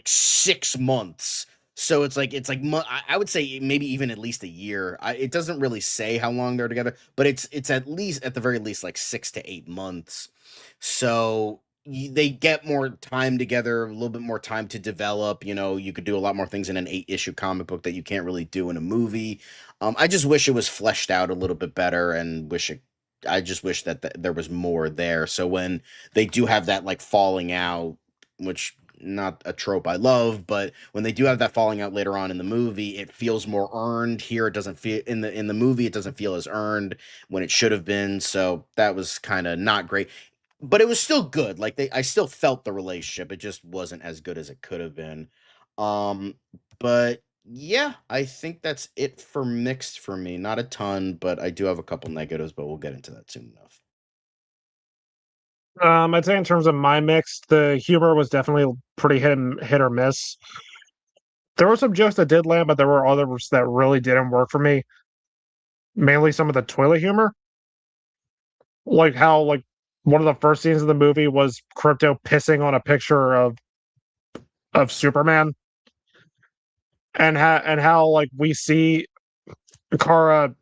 6 months. So it's like I would say maybe even at least a year. It doesn't really say how long they're together, but it's at least at the very least like 6 to 8 months. So they get more time together, a little bit more time to develop. You could do a lot more things in an 8-issue comic book that you can't really do in a movie. I just wish it was fleshed out a little bit better, and I just wish that there was more there. So when they do have that like falling out, which not a trope I love, but when they do have that falling out later on in the movie, it feels more earned. Here, it doesn't feel in the movie. It doesn't feel as earned when it should have been. So that was kind of not great, but it was still good. Like I still felt the relationship. It just wasn't as good as it could have been. But yeah, I think that's it for mixed for me. Not a ton, but I do have a couple negatives, but we'll get into that soon enough. I'd say in terms of my mix, the humor was definitely pretty hit or miss. There were some jokes that did land, but there were others that really didn't work for me. Mainly some of the toilet humor, like how one of the first scenes of the movie was Crypto pissing on a picture of Superman, and how like we see Kara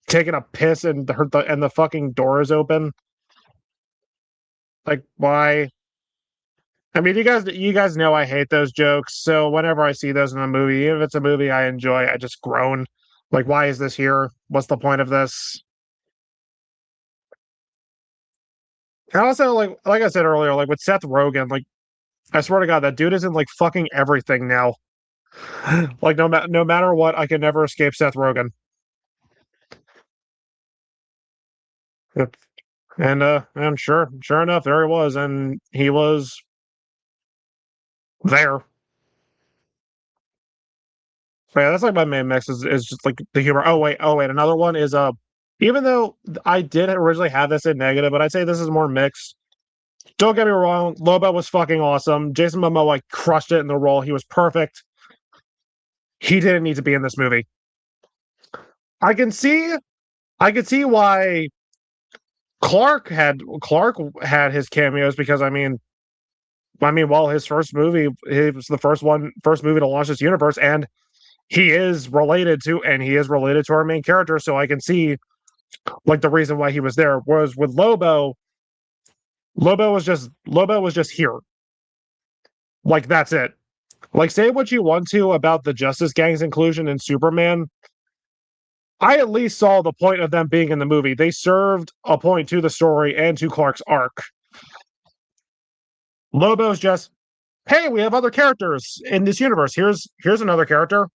taking a piss and the fucking door is open. Like, why? I mean, you guys know I hate those jokes. So whenever I see those in a movie, even if it's a movie I enjoy, I just groan. Like, why is this here? What's the point of this? And also, like I said earlier, like with Seth Rogen, like I swear to God, that dude is in like fucking everything now. Like no matter what, I can never escape Seth Rogen. Yep. And sure enough, there he was, and he was there. So yeah, that's like my main mix is just like the humor. Oh wait, another one is even though I did originally have this in negative, but I'd say this is more mixed. Don't get me wrong, Lobo was fucking awesome. Jason Momoa crushed it in the role. He was perfect. He didn't need to be in this movie. I can see why Clark had his cameos, because I mean, well, his first movie, it was the first movie to launch this universe, and he is related to our main character, so I can see like the reason why he was there. Whereas with Lobo was just here. Like, that's it. Like, say what you want to about the Justice Gang's inclusion in Superman, I at least saw the point of them being in the movie. They served a point to the story and to Clark's arc. Lobo's just, hey, we have other characters in this universe. Here's another character.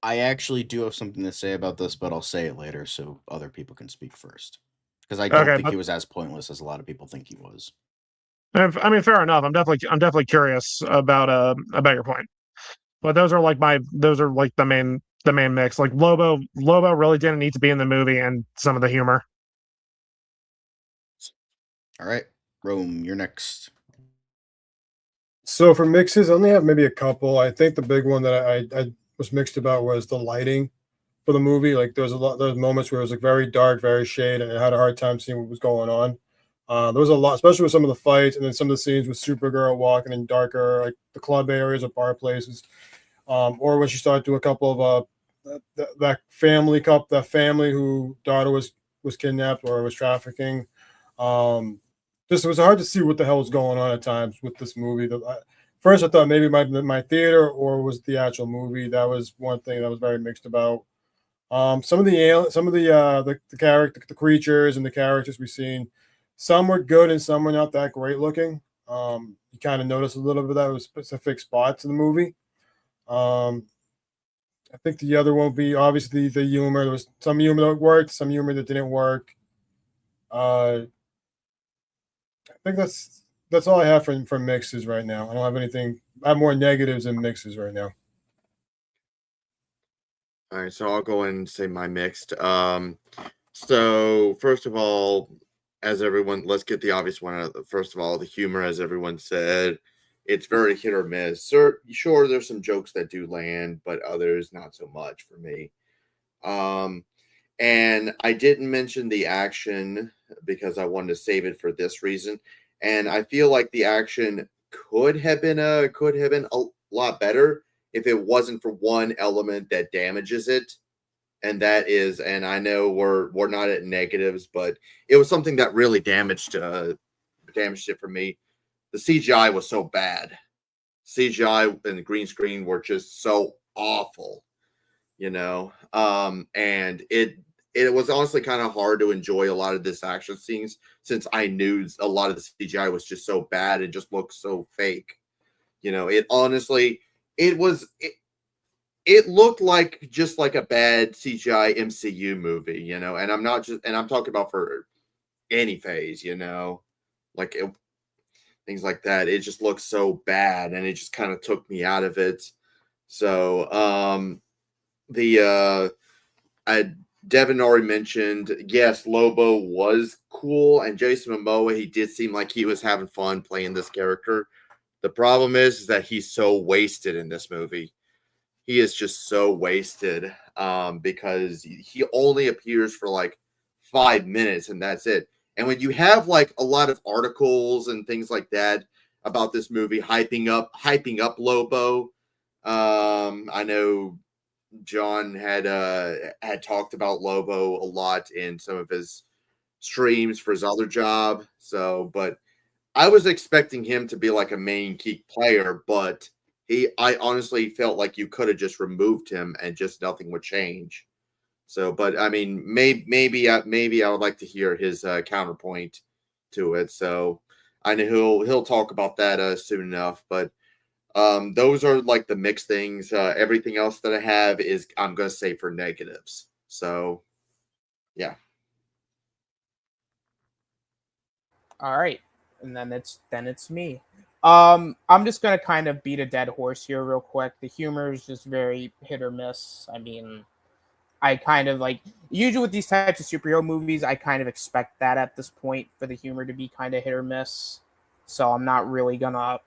I actually do have something to say about this, but I'll say it later so other people can speak first. Because I don't think he was as pointless as a lot of people think he was. I mean, fair enough. I'm definitely curious about your point. But those are like the main mix. Like Lobo really didn't need to be in the movie, and some of the humor. All right, Rome, you're next. So for mixes, I only have maybe a couple. I think the big one that I was mixed about was the lighting for the movie. Like there was moments where it was like very dark, very shade, and I had a hard time seeing what was going on. There was a lot, especially with some of the fights, and then some of the scenes with Supergirl walking in darker, like the club areas or bar places, or when she started to a couple of that family who daughter was kidnapped or was trafficking. Just it was hard to see what the hell was going on at times with this movie. First, I thought maybe my theater or was the actual movie. That was one thing that was very mixed about. Some of the character, the creatures and the characters we've seen, some were good and some were not that great looking. You kind of notice a little bit of that with specific spots in the movie. I think the other one will be obviously the humor. There was some humor that worked, some humor that didn't work. I think that's all I have for mixes right now. I don't have anything. I have more negatives than mixes right now. All right, so I'll go and say my mixed. So first of all, let's get the obvious one out. First of all, the humor, as everyone said, it's very hit or miss. Sure, there's some jokes that do land, but others not so much for me. And I didn't mention the action because I wanted to save it for this reason. And I feel like the action could have been a lot better if it wasn't for one element that damages it. And that is, and I know we're not at negatives, but it was something that really damaged it for me. The CGI was so bad. CGI and the green screen were just so awful, and it was honestly kind of hard to enjoy a lot of this action scenes since I knew a lot of the CGI was just so bad and just looked so fake. It honestly, it looked like just like a bad CGI MCU movie, and I'm talking about for any phase, like things like that. It just looked so bad and it just kind of took me out of it. So, Devin already mentioned, yes, Lobo was cool, and Jason Momoa, he did seem like he was having fun playing this character. The problem is that he's so wasted in this movie. He is just so wasted because he only appears for like 5 minutes and that's it. And when you have like a lot of articles and things like that about this movie hyping up Lobo, I know John had talked about Lobo a lot in some of his streams for his other job. So, but I was expecting him to be like a main Geek player, but I honestly felt like you could have just removed him and just nothing would change. So, but I mean, maybe I would like to hear his counterpoint to it. So I know he'll talk about that soon enough, but. Those are like the mixed things. Everything else that I have is I'm gonna say for negatives. So, yeah. All right, and then it's me. I'm just gonna kind of beat a dead horse here real quick. The humor is just very hit or miss. I mean, I kind of like usually with these types of superhero movies, I kind of expect that at this point for the humor to be kind of hit or miss. So I'm not really gonna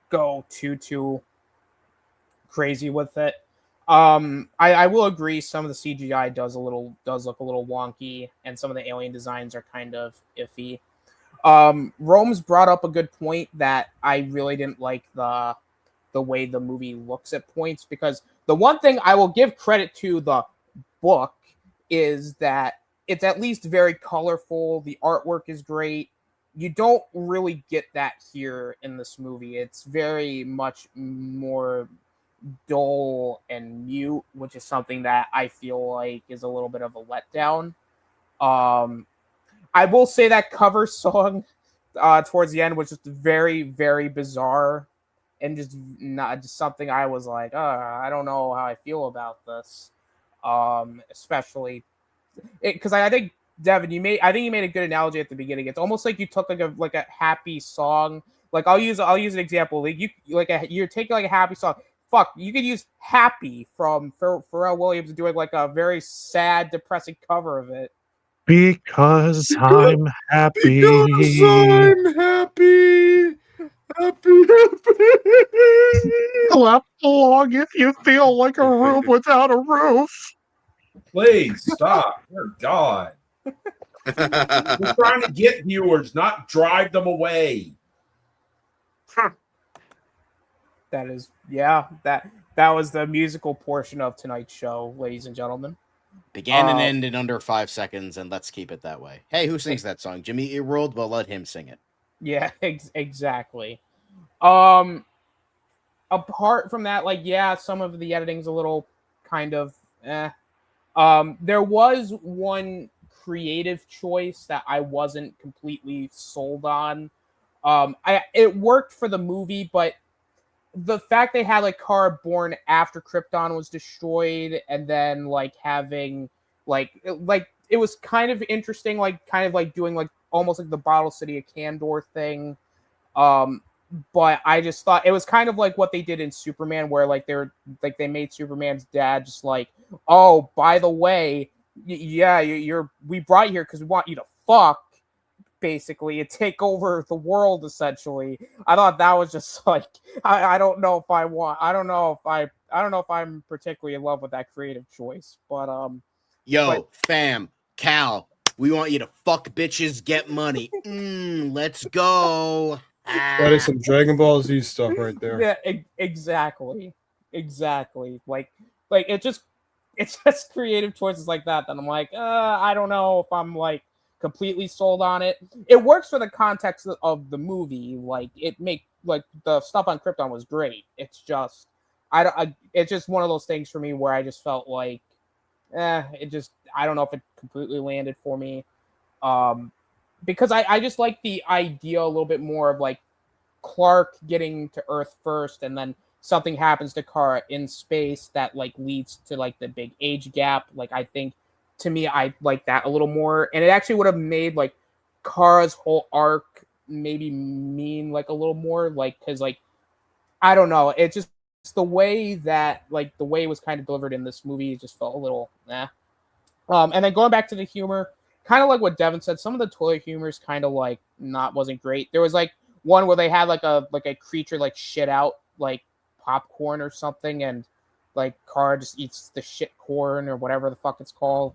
go too crazy with it. I will agree some of the CGI does look a little wonky, and some of the alien designs are kind of iffy. Rome's brought up a good point that I really didn't like the way the movie looks at points, because the one thing I will give credit to the book is that it's at least very colorful. The artwork is great. You don't really get that here in this movie. It's very much more dull and mute, which is something that I feel like is a little bit of a letdown. I will say that cover song towards the end was just very, very bizarre and just not just something I was like, I don't know how I feel about this. Especially because I think Devin, I think you made a good analogy at the beginning. It's almost like you took like a happy song. Like I'll use an example. Like you're taking like a happy song. Fuck, you could use "Happy" from Pharrell Williams doing like a very sad, depressing cover of it. Because I'm happy. Because I'm happy. Happy. Clap along if you feel like a room without a roof. Please stop. Dear God. We're trying to get viewers, not drive them away. That is, yeah, that was the musical portion of tonight's show, ladies and gentlemen. Began and end in under 5 seconds, and let's keep it that way. Hey, who sings that song? Jimmy Eat World? Well, let him sing it. Yeah, exactly. Apart from that, like, yeah, some of the editing's a little kind of there was one creative choice that I wasn't completely sold on. It worked for the movie, but the fact they had like Kara born after Krypton was destroyed, and then like having like it was kind of interesting, like kind of like doing like almost like the Bottle City of Kandor thing. But I just thought it was kind of like what they did in Superman, where like they made Superman's dad just like, oh, by the way, we brought you here because we want you to fuck, basically, and take over the world, essentially. I thought that was just like, I don't know if I don't know if I'm particularly in love with that creative choice, but fam, Cal, we want you to fuck bitches, get money. Let's go. That is some Dragon Ball Z stuff right there. Yeah, exactly. Like it's just creative choices like that I'm like, I don't know if I'm like completely sold on it. It works for the context of the movie. Like like the stuff on Krypton was great. It's just it's just one of those things for me where I just felt like I don't know if it completely landed for me. Because I just like the idea a little bit more of like Clark getting to Earth first, and then something happens to Kara in space that like leads to like the big age gap. Like, I think, to me, I like that a little more, and it actually would have made like Kara's whole arc maybe mean like a little more, like, because like I don't know, it's the way that like the way it was kind of delivered in this movie just felt a little and then going back to the humor, kind of like what Devin said, some of the toilet humor is kind of like wasn't great. There was like one where they had like a creature like shit out like popcorn or something, and like Kara just eats the shit corn or whatever the fuck it's called.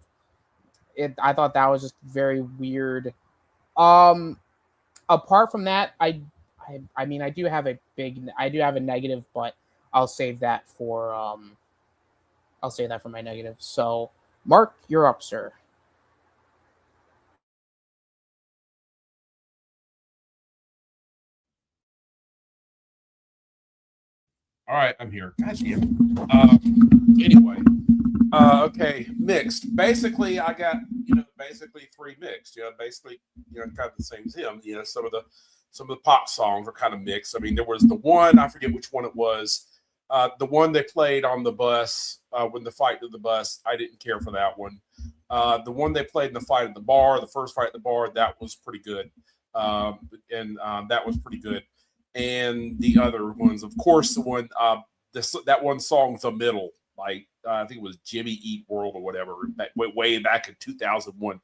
I thought that was just very weird. Apart from that, I mean, I do have a negative, but I'll save that for my negative. So, Mark, you're up, sir. All right, I'm here. God damn. Anyway, okay, mixed. Basically, I got basically three mixed. Basically, kind of the same as him. Some of the pop songs are kind of mixed. I mean, there was the one, I forget which one it was. The one they played on the bus when the fight to the bus, I didn't care for that one. The one they played in the fight at the bar, the first fight at the bar, that was pretty good, and that was pretty good. And the other ones, of course, the one that one song, "The Middle," like I think it was Jimmy Eat World or whatever, way back in 2001.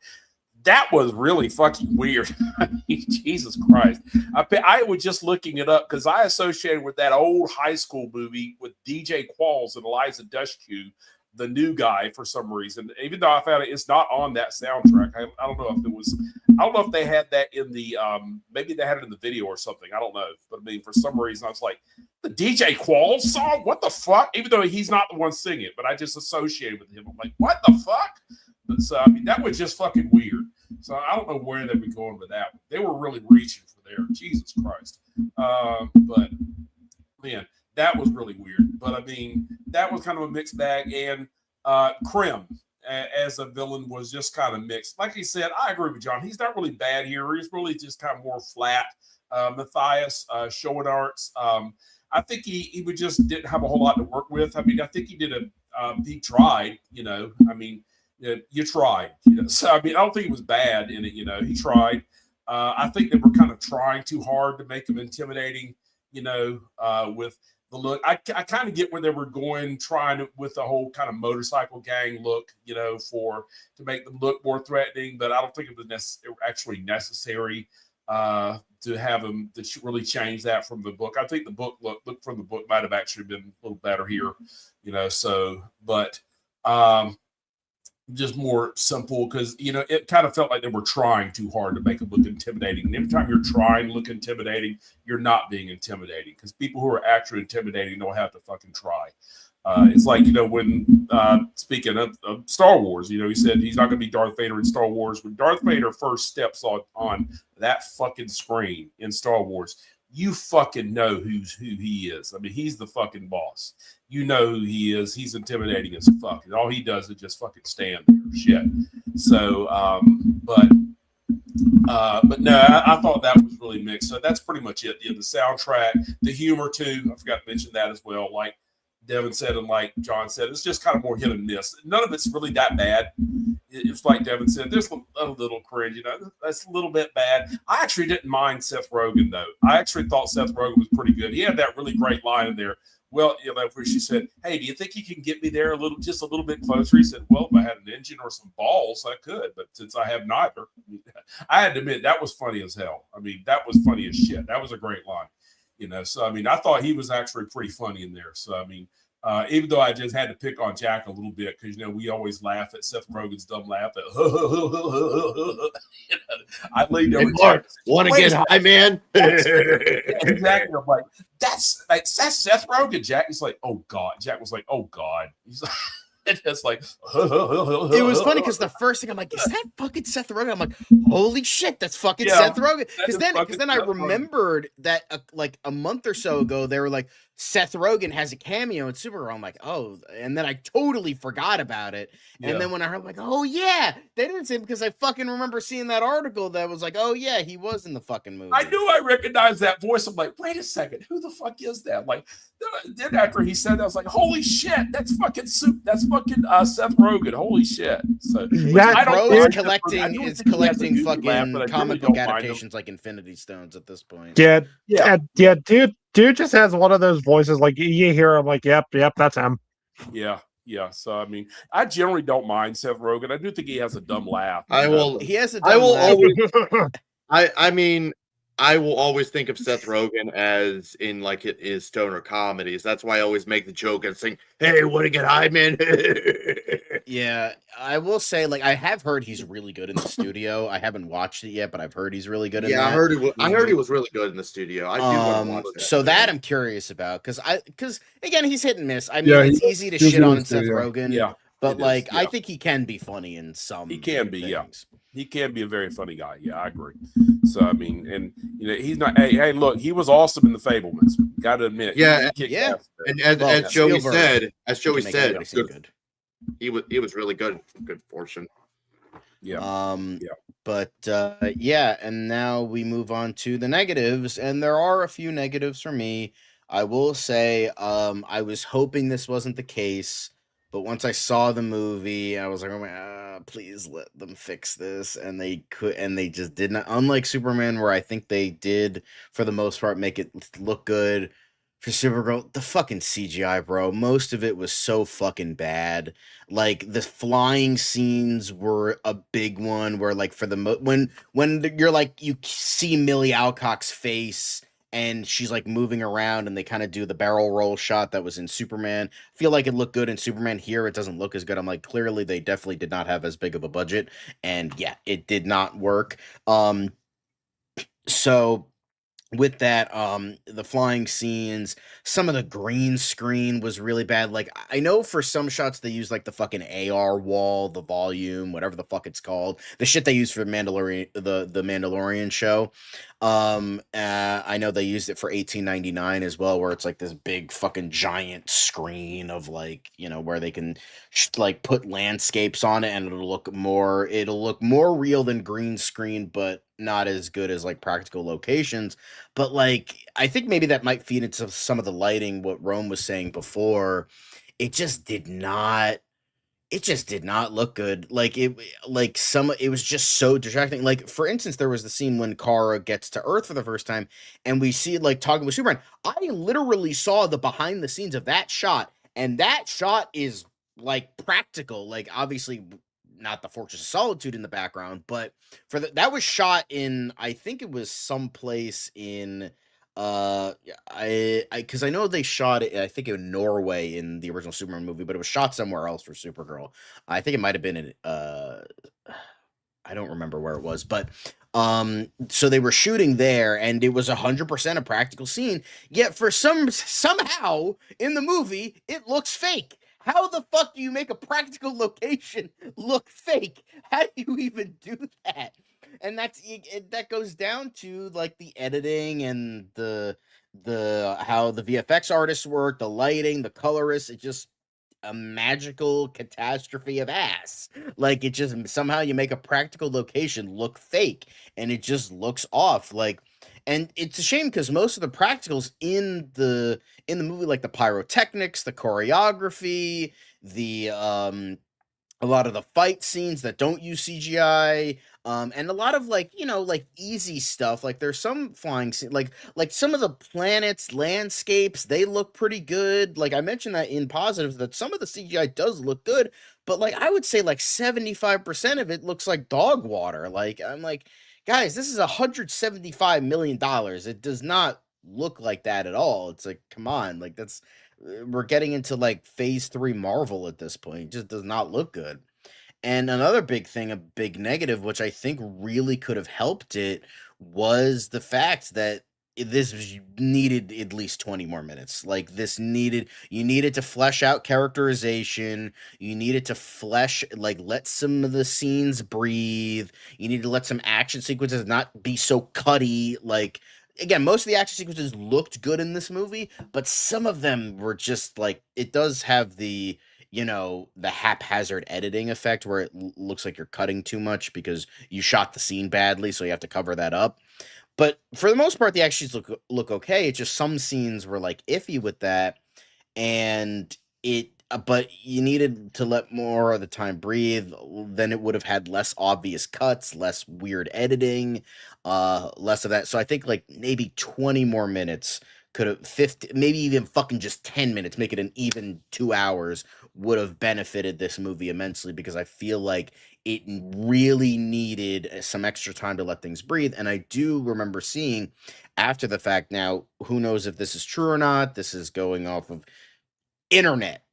That was really fucking weird. I mean, Jesus Christ. I was just looking it up because I associated with that old high school movie with DJ Qualls and Eliza Dushku, the new guy, for some reason. Even though I found it's not on that soundtrack. I don't know if it was. I don't know if they had that in the. Maybe they had it in the video or something. I don't know. But I mean, for some reason, I was like, the DJ Qualls song? What the fuck? Even though he's not the one singing it, but I just associated with him. I'm like, what the fuck? But so I mean, that was just fucking weird. So I don't know where they were going with that. They were really reaching for there. Jesus Christ. But man, that was really weird. But I mean, that was kind of a mixed bag. And Krim as a villain was just kind of mixed. Like he said, I agree with John. He's not really bad here. He's really just kind of more flat. Matthias, showing arts. I think he would just didn't have a whole lot to work with. I mean, I think he did he tried, I mean, you tried. So, I mean, I don't think he was bad in it. He tried. I think they were kind of trying too hard to make him intimidating, with the look. I kind of get where they were going, with the whole kind of motorcycle gang look, to make them look more threatening. But I don't think it was actually necessary to have him to really change that from the book. I think the book look from the book might have actually been a little better here, but just more simple because it kind of felt like they were trying too hard to make it look intimidating. And every time you're trying to look intimidating, you're not being intimidating because people who are actually intimidating don't have to fucking try. It's like, when speaking of Star Wars, he said he's not going to be Darth Vader in Star Wars. When Darth Vader first steps on that fucking screen in Star Wars, you fucking know who he is. I mean, he's the fucking boss. You know who he is. He's intimidating as fuck. And all he does is just fucking stand there. Shit. So, but no, I thought that was really mixed. So that's pretty much it. The soundtrack, the humor too. I forgot to mention that as well. Like Devin said, and like John said, it's just kind of more hit and miss. None of it's really that bad. It's like Devin said, there's a little cringe, that's a little bit bad. I actually didn't mind Seth Rogen though. I actually thought Seth Rogen was pretty good. He had that really great line in there. Well, where she said, "Hey, do you think you can get me there just a little bit closer?" He said, "Well, if I had an engine or some balls, I could, but since I have neither," I had to admit that was funny as hell. I mean, that was funny as shit. That was a great line, So I mean, I thought he was actually pretty funny in there. So I mean, even though I just had to pick on Jack a little bit because we always laugh at Seth Rogen's dumb laugh. I leaned over. Mark, want to get high, man? Exactly. I'm like, that's Seth Rogen. Jack is like, oh god. Jack was like, oh god. He's like, it's like it was funny because the first thing I'm like, is that fucking Seth Rogen? I'm like, holy shit, that's fucking Seth Rogen. Because then I remembered that like a month or so ago they were like, Seth Rogen has a cameo in Supergirl. I'm like, oh, and then I totally forgot about it. And then when I heard, like, oh yeah, they didn't say it because I fucking remember seeing that article that was like, oh yeah, he was in the fucking movie. I knew I recognized that voice. I'm like, wait a second, who the fuck is that? Like, then after he said that, I was like, holy shit, that's fucking Seth Rogen. Holy shit. So That Rose is collecting fucking comic book adaptations like Infinity Stones at this point. Yeah. Dude just has one of those voices. Like you hear him, like, yep, that's him. Yeah. So I mean, I generally don't mind Seth Rogen. I do think he has a dumb laugh. He has a dumb laugh. I mean, I will always think of Seth Rogen as in like his stoner comedies. That's why I always make the joke and sing, "Hey, want to get high, man?" Yeah, I will say, like, I have heard he's really good in the studio. I haven't watched it yet, but I've heard he's really good in that. I heard he was really good in the studio. I do want to watch that. So that I'm curious about because again, he's hit and miss. I mean, it's easy to shit on Seth Rogen, but like, I think he can be funny in some. He can be, things. He can be a very funny guy. Yeah, I agree. So I mean, and he's not. Hey, look, he was awesome in the Fablemans. Got to admit. Yeah. And as Joey said, good. He was really good. Good fortune. Yeah. But and now we move on to the negatives, and there are a few negatives for me. I will say, I was hoping this wasn't the case. But once I saw the movie, I was like, "Oh please let them fix this." And they could, and they just did not. Unlike Superman, where I think they did, for the most part, make it look good. For Supergirl, the fucking CGI, bro, most of it was so fucking bad. Like, the flying scenes were a big one, where, like, for the when you're like, you see Millie Alcock's face, and she's like moving around, and they kind of do the barrel roll shot that was in Superman. I feel like it looked good in Superman. Here it doesn't look as good. I'm like, clearly they definitely did not have as big of a budget, and yeah, it did not work. So with that, the flying scenes, some of the green screen was really bad. Like, I know for some shots they use like the fucking AR wall, the volume, whatever the fuck it's called, the shit they use for Mandalorian, the Mandalorian show. I know they used it for 1899 as well, where it's like this big fucking giant screen of like, where they can like put landscapes on it, and it'll look more real than green screen, but not as good as like practical locations. But like, I think maybe that might feed into some of the lighting, what Rome was saying before. It just did not look good. Like, it was just so distracting. Like, for instance, there was the scene when Kara gets to Earth for the first time, and we see it like talking with Superman. I literally saw the behind the scenes of that shot, and that shot is like practical. Like, obviously not the Fortress of Solitude in the background, but that was shot in, I think it was someplace in because I know they shot it, I think, in Norway in the original Superman movie, but it was shot somewhere else for Supergirl. I think it might have been in I don't remember where it was, but So they were shooting there, and it was 100% a practical scene. Yet for somehow in the movie, it looks fake. How the fuck do you make a practical location look fake? How do you even do that? And that goes down to like the editing and the how the VFX artists work, the lighting, the colorists. It just a magical catastrophe of ass. Like it just somehow you make a practical location look fake and it just looks off. Like and it's a shame because most of the practicals in the movie, like the pyrotechnics, the choreography, the a lot of the fight scenes that don't use CGI, and a lot of like like easy stuff. Like there's some flying scene, like some of the planets, landscapes, they look pretty good. Like I mentioned that in positives that some of the CGI does look good, but like I would say like 75% of it looks like dog water. Like I'm like, guys, this is $175 million. It does not look like that at all. It's like, come on, like that's we're getting into like phase 3 Marvel at this point. It just does not look good. And another big thing, a big negative, which I think really could have helped it, was the fact that needed at least 20 more minutes. Like you needed to flesh out characterization. You needed to let some of the scenes breathe. You need to let some action sequences not be so cutty. Like, again, most of the action sequences looked good in this movie, but some of them were just like, it does have the the haphazard editing effect where it looks like you're cutting too much because you shot the scene badly, so you have to cover that up. But for the most part, the actions look okay. It's just some scenes were like iffy with that, and but you needed to let more of the time breathe. Then it would have had less obvious cuts, less weird editing, less of that. So I think like maybe 20 more minutes could have 50, maybe even fucking just 10 minutes, make it an even 2 hours would have benefited this movie immensely because I feel like it really needed some extra time to let things breathe. And I do remember seeing after the fact, now who knows if this is true or not, this is going off of internet,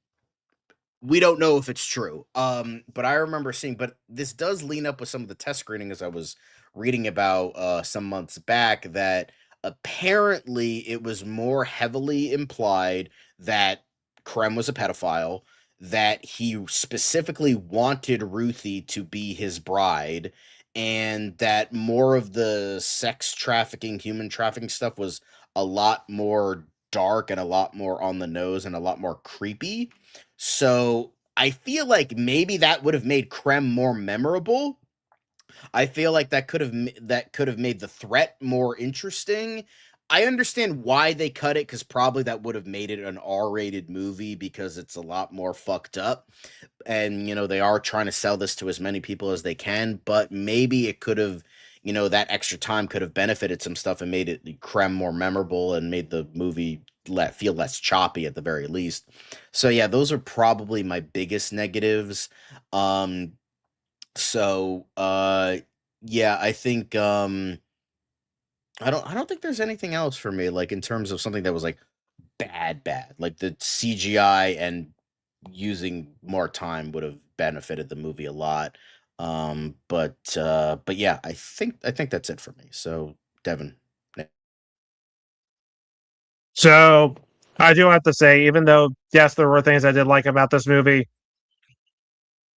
we don't know if it's true. But I remember seeing, but this does lean up with some of the test screening as I was reading about some months back that apparently it was more heavily implied that Krem was a pedophile, that he specifically wanted Ruthie to be his bride, and that more of the sex trafficking, human trafficking stuff was a lot more dark and a lot more on the nose and a lot more creepy. So I feel like maybe that would have made Krem more memorable. I feel like that could have made the threat more interesting. I understand why they cut it because probably that would have made it an R-rated movie because it's a lot more fucked up, and they are trying to sell this to as many people as they can. But maybe it could have, that extra time could have benefited some stuff and made it Krem more memorable and made the movie feel less choppy at the very least. So yeah, those are probably my biggest negatives. Um, so yeah, I think I don't think there's anything else for me like in terms of something that was like bad. Like the CGI and using more time would have benefited the movie a lot. But yeah, I think that's it for me. So Devin. So I do have to say, even though yes, there were things I did like about this movie,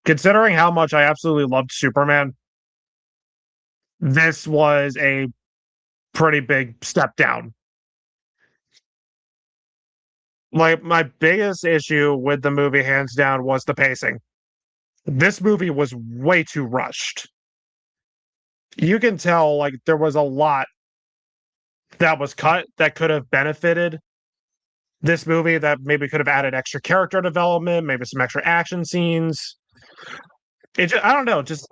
considering how much I absolutely loved Superman, this was a pretty big step down. Like my biggest issue with the movie, hands down, was the pacing. This movie was way too rushed. You can tell like there was a lot that was cut that could have benefited this movie, that maybe could have added extra character development, maybe some extra action scenes. I don't know, just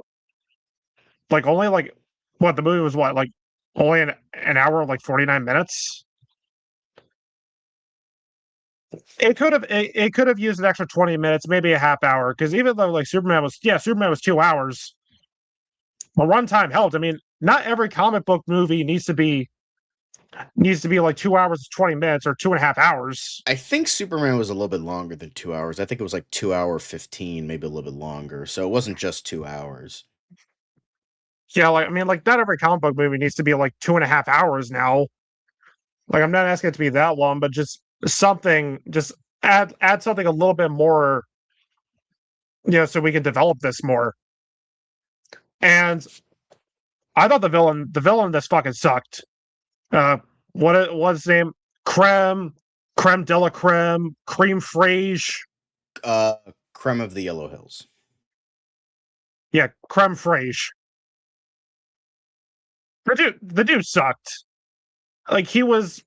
like only like what the movie was, what, like only an hour, like 49 minutes. It could have used an extra 20 minutes, maybe a half hour, because even though like Superman was 2 hours, the runtime helped. I mean, not every comic book movie needs to be like 2 hours 20 minutes or 2.5 hours. I think Superman was a little bit longer than 2 hours. I think it was like 2 hour 15, maybe a little bit longer. So it wasn't just 2 hours. Yeah, like I mean, like not every comic book movie needs to be like 2.5 hours now. Like I'm not asking it to be that long, but just something, just add something a little bit more, so we can develop this more. And I thought the villain in this fucking sucked. What was his name? Creme de la creme, cream fraiche. Creme of the Yellow Hills. Yeah, creme fraiche. The dude sucked. Like he was,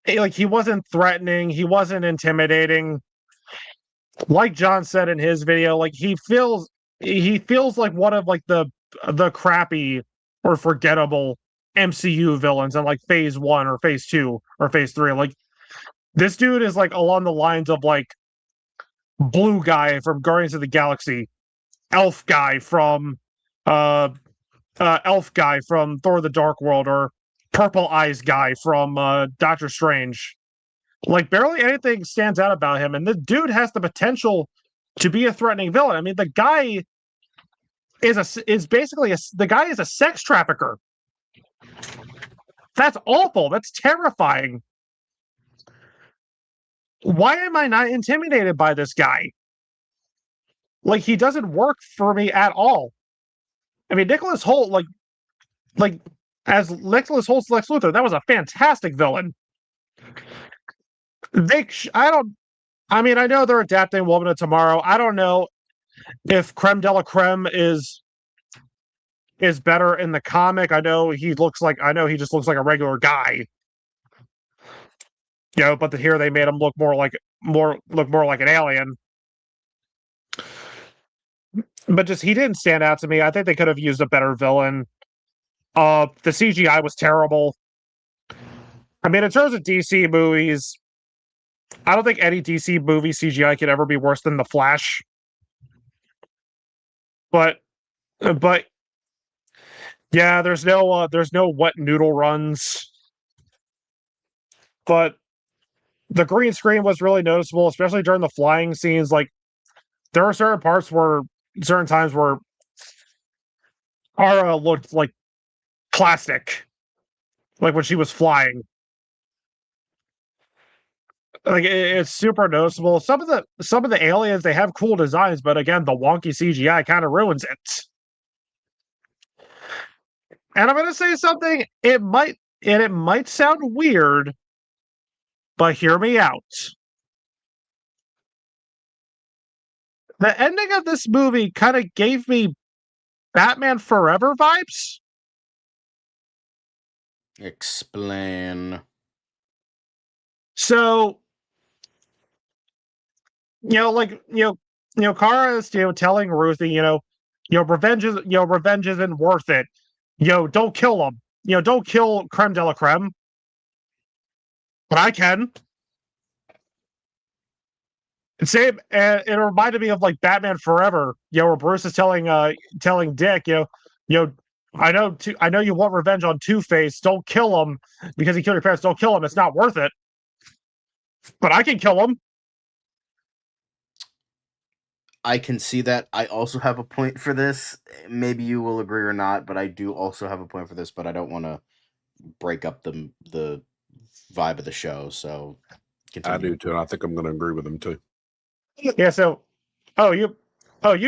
like he wasn't threatening. He wasn't intimidating. Like John said in his video, like he feels like one of like the crappy or forgettable MCU villains in like phase 1 or phase 2 or phase 3. Like this dude is like along the lines of like blue guy from Guardians of the Galaxy, elf guy from Thor: The Dark World, or purple eyes guy from Doctor Strange. Like barely anything stands out about him, and the dude has the potential to be a threatening villain. I mean, the guy is basically the guy is a sex trafficker. That's awful. That's terrifying. Why am I not intimidated by this guy? Like he doesn't work for me at all. I mean, Nicholas Hoult, like as Nicholas Holt's Lex Luthor, that was a fantastic villain. I don't. I mean, I know they're adapting Woman of Tomorrow. I don't know if Creme de la Creme is better in the comic. I know he just looks like a regular guy. But here they made him look more like an alien. But just he didn't stand out to me. I think they could have used a better villain. The CGI was terrible. I mean, in terms of DC movies, I don't think any DC movie CGI could ever be worse than The Flash. But yeah, there's no wet noodle runs. But the green screen was really noticeable, especially during the flying scenes. Like there are certain times where Kara looked like plastic, like when she was flying. Like it's super noticeable. Some of the aliens, they have cool designs, but again, the wonky CGI kind of ruins it. And I'm gonna say something. It might sound weird, but hear me out. The ending of this movie kind of gave me Batman Forever vibes. Explain. So, Kara is telling Ruthie, revenge isn't worth it. Don't kill him. Don't kill Creme de la Creme. But I can. Same. It reminded me of like Batman Forever. Where Bruce is telling Dick, I know you want revenge on Two-Face. Don't kill him because he killed your parents. Don't kill him. It's not worth it. But I can kill him. I can see that. I also have a point for this. Maybe you will agree or not, but I do also have a point for this. But I don't want to break up the vibe of the show. So continue. I do too, and I think I'm going to agree with him too. Yeah. So, you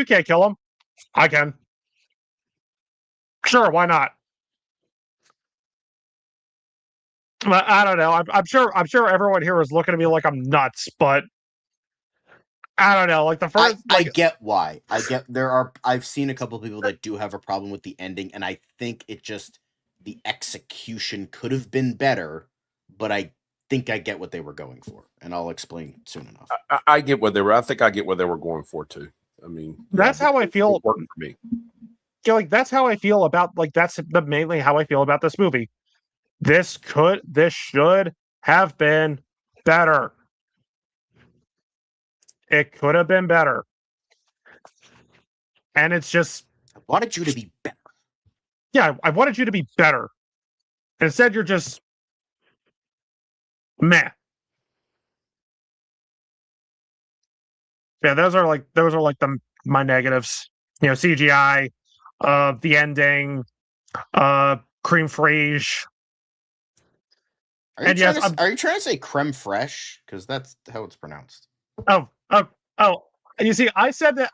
can't kill him. I can. Sure, why not? I don't know. I'm sure everyone here is looking at me like I'm nuts, but I don't know. Like the first, I get why. I've seen a couple of people that do have a problem with the ending, and I think the execution could have been better, but I think I get what they were going for, and I'll explain soon enough. I get what they were. I think I get what they were going for too. I mean, that's how I feel. It worked for me. Like that's how I feel about that's mainly how I feel about this movie. This should have been better. It could have been better. And it's just I wanted you to be better. Yeah, I wanted you to be better. Instead, you're just meh. Yeah, those are like my negatives. CGI, the ending, cream fraiche. Are you And trying yes, to are you trying to say creme fraiche? Because that's how it's pronounced. oh, oh, oh. You see, I said that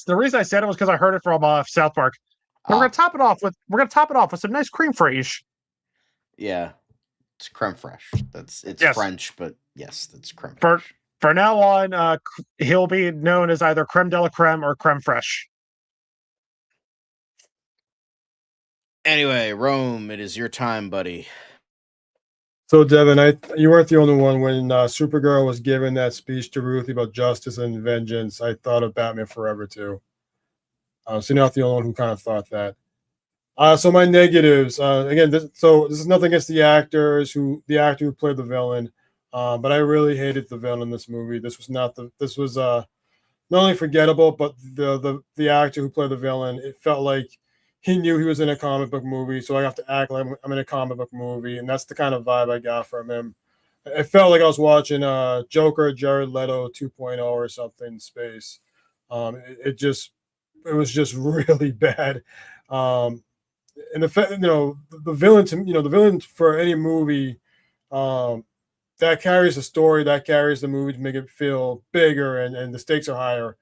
the reason I said it was because I heard it from South Park. But we're Ah, gonna top it off with some nice cream fraiche. yeah, it's creme fraiche. It's Yes. French, but yes, that's creme For fraiche. for now on, he'll be known as either creme de la creme or creme fraiche. Anyway, Rome, it is your time, buddy. So, Devin, you weren't the only one when Supergirl was giving that speech to Ruthie about justice and vengeance. I thought of Batman Forever too. So you're not the only one who kind of thought that. So my negatives, again, this is nothing against the actor who played the villain, but I really hated the villain in this movie. This was not only forgettable, but the actor who played the villain, it felt like he knew he was in a comic book movie, so I have to act like I'm in a comic book movie, and that's the kind of vibe I got from him. It felt like I was watching Joker, Jared Leto 2.0 or something in space. It was just really bad. And the villain the villain for any movie um, that carries the story, that carries the movie to make it feel bigger and the stakes are higher.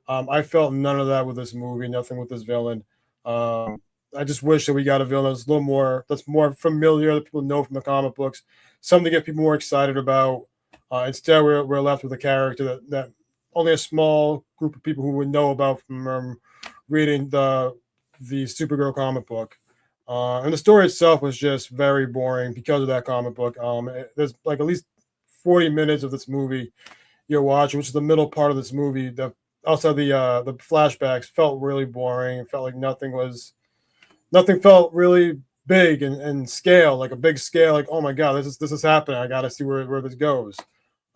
I felt none of that with this movie, nothing with this villain. I just wish that we got a villain that's a little that's more familiar, that people know from the comic books, something to get people more excited about. Instead, we're left with a character that only a small group of people who would know about from reading the Supergirl comic book. And the story itself was just very boring because of that comic book. There's like at least 40 minutes of this movie you're watching, which is the middle part of this movie. Also the flashbacks felt really boring. It felt like nothing felt really big and scale, like a big scale, like, oh my god, this is happening. I gotta see where this goes.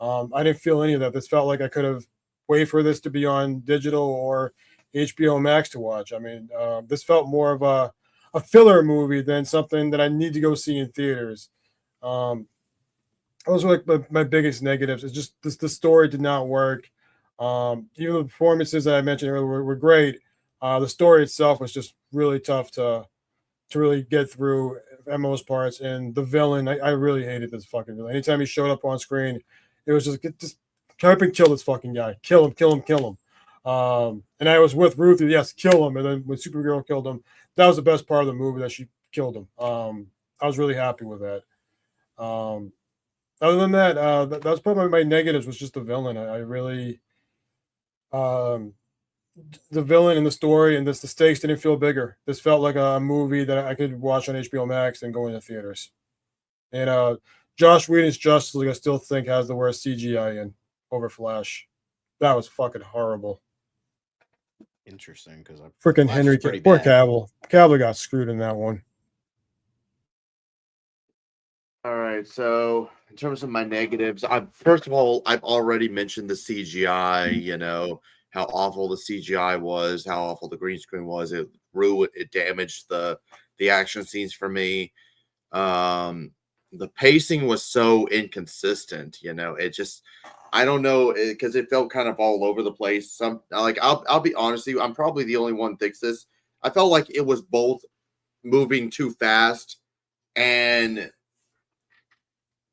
I didn't feel any of that. This felt like I could have waited for this to be on digital or HBO Max to watch. I mean, this felt more of a filler movie than something that I need to go see in theaters. Um, those were like my biggest negatives. It's just the story did not work. Even the performances that I mentioned earlier were great. The story itself was just really tough to really get through at most parts. And the villain, I really hated this fucking villain. Anytime he showed up on screen, it was just type and kill this fucking guy. Kill him, kill him, kill him. And I was with Ruthie, yes, kill him. And then when Supergirl killed him, that was the best part of the movie, that she killed him. I was really happy with that. Other than that, that was probably my negatives, was just the villain. I really um, the villain and the story and the stakes didn't feel bigger. This felt like a movie that I could watch on HBO Max and go into theaters. And Josh Whedon's Justice League, I still think, has the worst CGI in over Flash. That was fucking horrible. Interesting, because Freaking Henry, poor Cavill. Cavill got screwed in that one. All right, so in terms of my negatives, first of all, I've already mentioned the CGI, how awful the CGI was, how awful the green screen was. It damaged the action scenes for me. The pacing was so inconsistent, it just, I don't know, because it felt kind of all over the place. I'll be honest with you, I'm probably the only one thinks this. I felt like it was both moving too fast and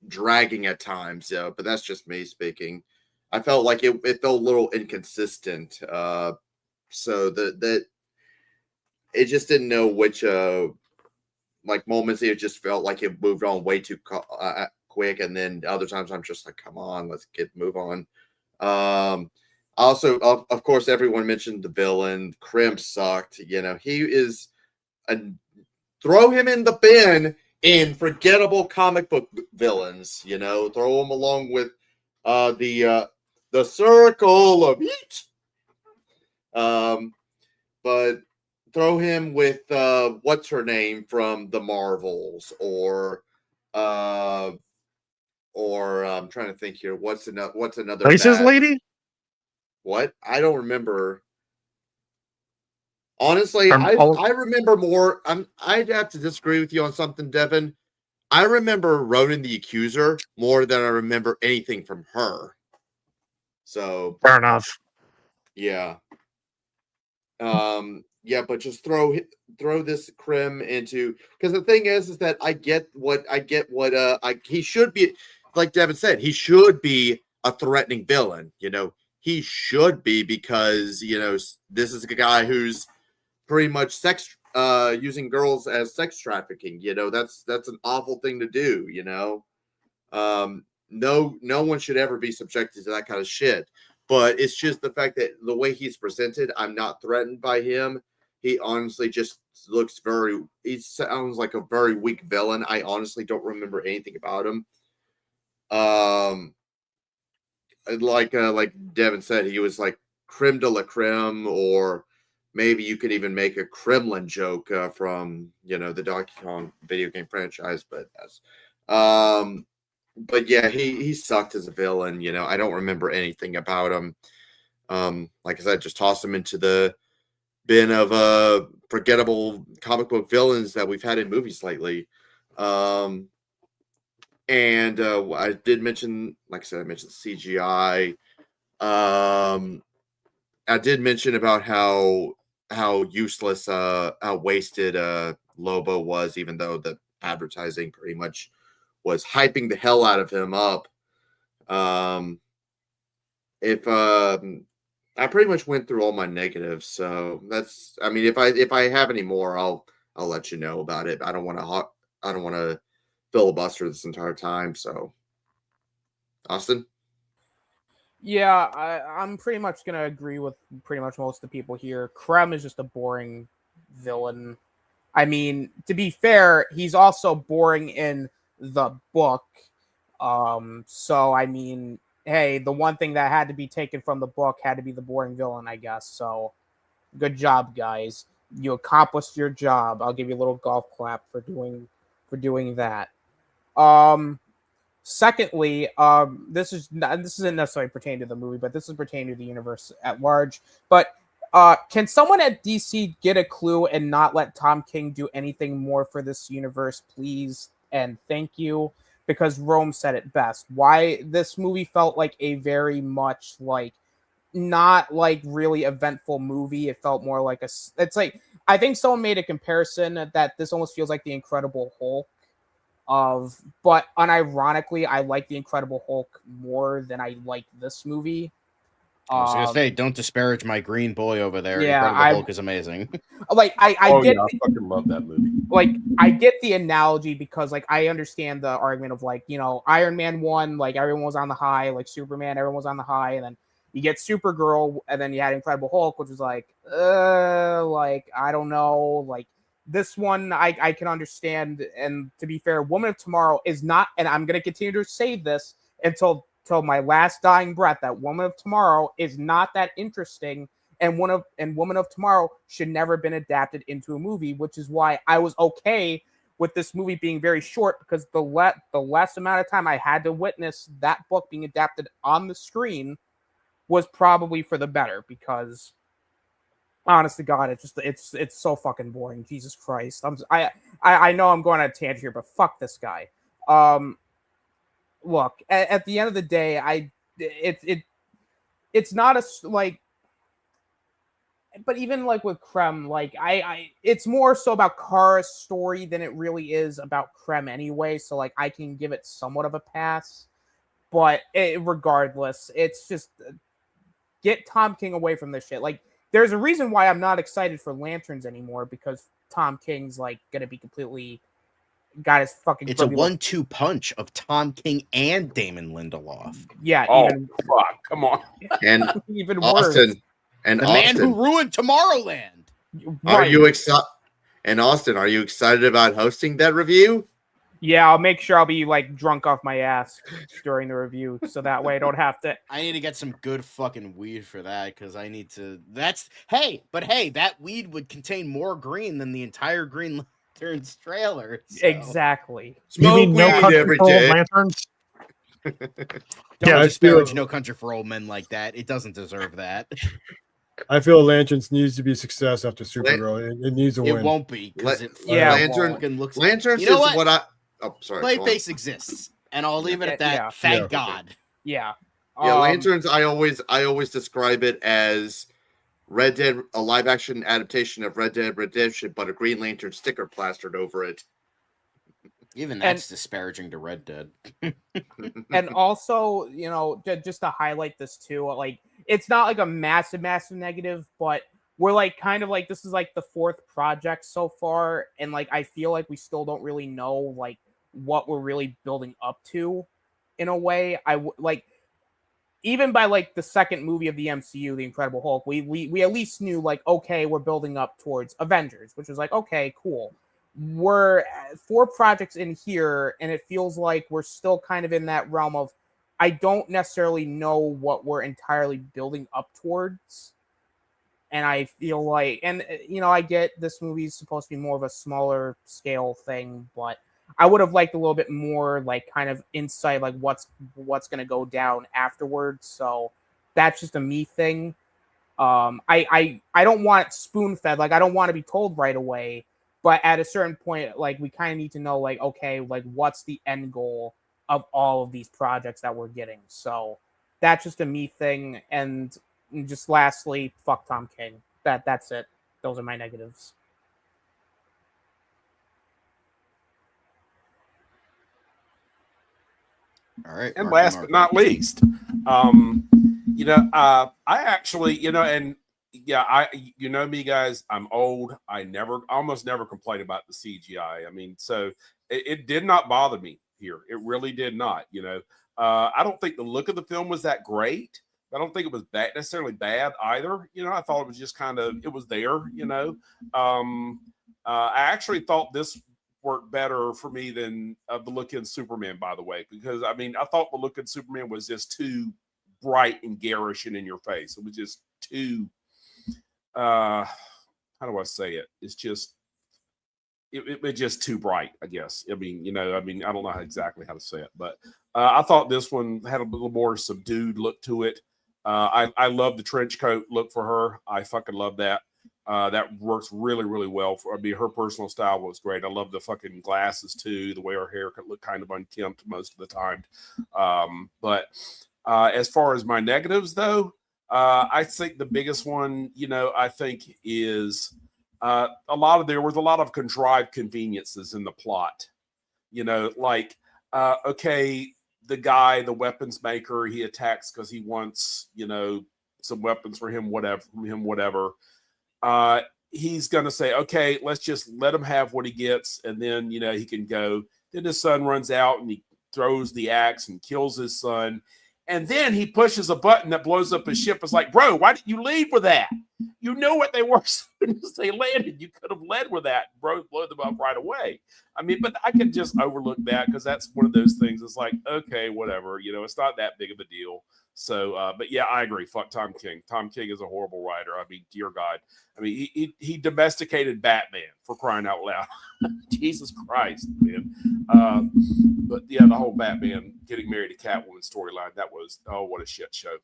dragging at times, but that's just me speaking. I felt like it felt a little inconsistent, so that it just didn't know which like moments it just felt like it moved on way too quick, and then other times I'm just like, come on, let's move on. Also, of course, everyone mentioned the villain. Krim sucked. He is throw him in the bin in forgettable comic book villains. Throw him along with the Circle of Heat. But throw him with what's her name from the Marvels, or I'm trying to think here. What's another Racist lady? What? I don't remember. Honestly, I remember more. I'd have to disagree with you on something, Devin. I remember Ronan the Accuser more than I remember anything from her. So Fair enough. yeah. but just throw this Krim into, because the thing is that I get what he should be, like Devin said, he should be a threatening villain. He should be, because this is a guy who's pretty much using girls as sex trafficking. That's an awful thing to do. No one should ever be subjected to that kind of shit. But it's just the fact that the way he's presented, I'm not threatened by him. He honestly just looks he sounds like a very weak villain. I honestly don't remember anything about him. Like Devin said, he was like creme de la creme, or maybe you could even make a Kremlin joke from the Donkey Kong video game franchise. But yeah, he sucked as a villain. I don't remember anything about him. Like I said, just toss him into the bin of forgettable comic book villains that we've had in movies lately. And I did mention, like I said, I mentioned CGI. I did mention about how useless, how wasted Lobo was, even though the advertising pretty much was hyping the hell out of him up. I pretty much went through all my negatives, so that's. I mean, if I have any more, I'll let you know about it. I don't want to filibuster this entire time. So, Austin. Yeah, I'm pretty much gonna agree with pretty much most of the people here. Krem is just a boring villain. I mean, to be fair, he's also boring in the book. So I mean, hey, the one thing that had to be taken from the book had to be the boring villain, I guess. So good job, guys. You accomplished your job. I'll give you a little golf clap for doing that. Secondly, this isn't necessarily pertaining to the movie, but this is pertaining to the universe at large. But can someone at DC get a clue and not let Tom King do anything more for this universe, please? And thank you, because Rome said it best. Why this movie felt like a very much like not like really eventful movie. It felt more like it's like, I think someone made a comparison that this almost feels like the Incredible Hulk. But unironically, I like the Incredible Hulk more than I like this movie. I was gonna say, don't disparage my green boy over there. Yeah, Incredible Hulk is amazing. Like I get, I fucking love that movie. like I get the analogy, because like I understand the argument of like, Iron Man 1, like everyone was on the high, like Superman, everyone was on the high, and then you get Supergirl, and then you had Incredible Hulk, which was like I don't know, like this one I can understand. And to be fair, Woman of Tomorrow is not, and I'm gonna continue to say this until my last dying breath, that Woman of Tomorrow is not that interesting, and Woman of Tomorrow should never have been adapted into a movie, which is why I was okay with this movie being very short, because the less amount of time I had to witness that book being adapted on the screen was probably for the better, because honest to God, it's so fucking boring. Jesus Christ. I know I'm going on a tangent here, but fuck this guy. Look, at the end of the day, it's not a like, but even like with Krem, like it's more so about Kara's story than it really is about Krem anyway. So like I can give it somewhat of a pass, but regardless, it's just get Tom King away from this shit. Like there's a reason why I'm not excited for Lanterns anymore, because Tom King's like gonna be completely got his fucking. It's a 1-2 punch of Tom King and Damon Lindelof. Yeah. Oh, fuck. Come on. And even Austin. worse. And the Austin, man who ruined Tomorrowland. Are you excited? And Austin, are you excited about hosting that review? Yeah, I'll make sure I'll be like drunk off my ass during the review, so that way I don't have to. I need to get some good fucking weed for that, because I need to. Hey, that weed would contain more green than the entire Green Lanterns trailer. So. Exactly. You mean No Country every for Old day. Lanterns? Don't disparage feel- No Country for Old Men like that. It doesn't deserve that. I feel Lanterns needs to be a success after Supergirl. It needs a It win. won't be, because Lantern looks. Lanterns You know is what I. Oh, sorry. Clayface exists, and I'll leave it at that. Yeah. Thank Yeah. God. Yeah. Yeah, Lanterns. I always describe it as Red Dead, a live action adaptation of Red Dead Redemption, but a Green Lantern sticker plastered over it. Even that's disparaging to Red Dead. And also, just to highlight this too, like it's not like a massive negative, but we're like kind of like this is like the fourth project so far, and like I feel like we still don't really know like what we're really building up to in a way. Like even by like the second movie of the MCU, The Incredible Hulk, we at least knew like, okay, we're building up towards Avengers, which was like, okay, cool. We're 4 projects in here, and it feels like we're still kind of in that realm of I don't necessarily know what we're entirely building up towards. And I feel like, and I get this movie is supposed to be more of a smaller scale thing, but I would have liked a little bit more like kind of insight, like what's going to go down afterwards. So that's just a me thing. I don't want it spoon fed. Like I don't want to be told right away, but at a certain point, like we kind of need to know, like, okay, like what's the end goal of all of these projects that we're getting. So that's just a me thing. And just lastly, fuck Tom King. That's it. Those are my negatives. All right. And Marky last Mark. but not least, I actually, and yeah, me guys, I'm old. I almost never complain about the CGI. I mean, so it did not bother me here. It really did not. I don't think the look of the film was that great. I don't think it was necessarily bad either. I thought it was just kind of, it was there, I actually thought this worked better for me than the look in Superman, by the way, because I mean, I thought the look in Superman was just too bright and garish and in your face. It was just too, how do I say it? It's just, it's just too bright, I guess. I mean, I don't know exactly how to say it, but I thought this one had a little more subdued look to it. I love the trench coat look for her. I fucking love that. That works really, really well. Her personal style was great. I love the fucking glasses too. The way her hair could look kind of unkempt most of the time. But as far as my negatives, though, I think the biggest one, I think is there was a lot of contrived conveniences in the plot. Okay, the guy, the weapons maker, he attacks because he wants, some weapons for him, whatever. He's going to say, okay, let's just let him have what he gets. And then, he can go. Then his son runs out and he throws the axe and kills his son. And then he pushes a button that blows up his ship. It's like, bro, why didn't you lead with that? You know what they were as soon as they landed. You could have led with that, bro, blow them up right away. I mean, but I can just overlook that because that's one of those things. It's like, okay, whatever. It's not that big of a deal. So, but yeah, I agree. Fuck Tom King. Tom King is a horrible writer. I mean, dear God. I mean, he domesticated Batman, for crying out loud. Jesus Christ, man. But yeah, the whole Batman getting married to Catwoman storyline, that was, oh, what a shit show.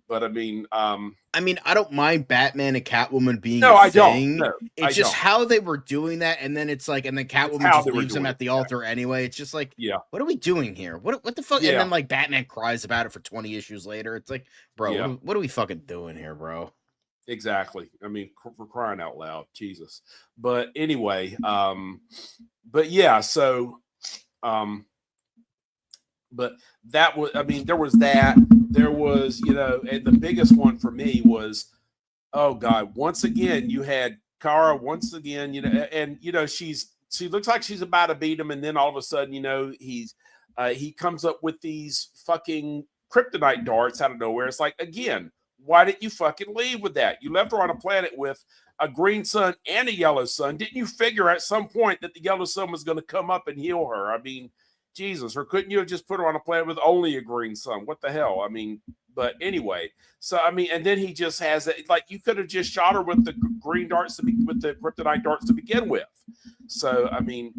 But I mean, I don't mind Batman and Catwoman being I thing. don't. No, it's just how they were doing that, and then it's like, and then Catwoman just leaves him at the altar anyway. It's just like, yeah, what are we doing here? What the fuck? Yeah. And then like Batman cries about it for 20 issues later. It's like, bro, what are we fucking doing here, bro? Exactly. I mean, for crying out loud, Jesus. But anyway, but yeah, so, but that was, I mean, there was that. There was, and the biggest one for me was, oh God, once again, you had Kara once again, and she looks like she's about to beat him, and then all of a sudden, he comes up with these fucking kryptonite darts out of nowhere. It's like, again, why didn't you fucking leave with that? You left her on a planet with a green sun and a yellow sun. Didn't you figure at some point that the yellow sun was going to come up and heal her? I mean, Jesus, or couldn't you have just put her on a planet with only a green sun? What the hell? I mean, but anyway, so I mean, and then he just has it. Like, you could have just shot her with the green darts with the kryptonite darts to begin with. So I mean,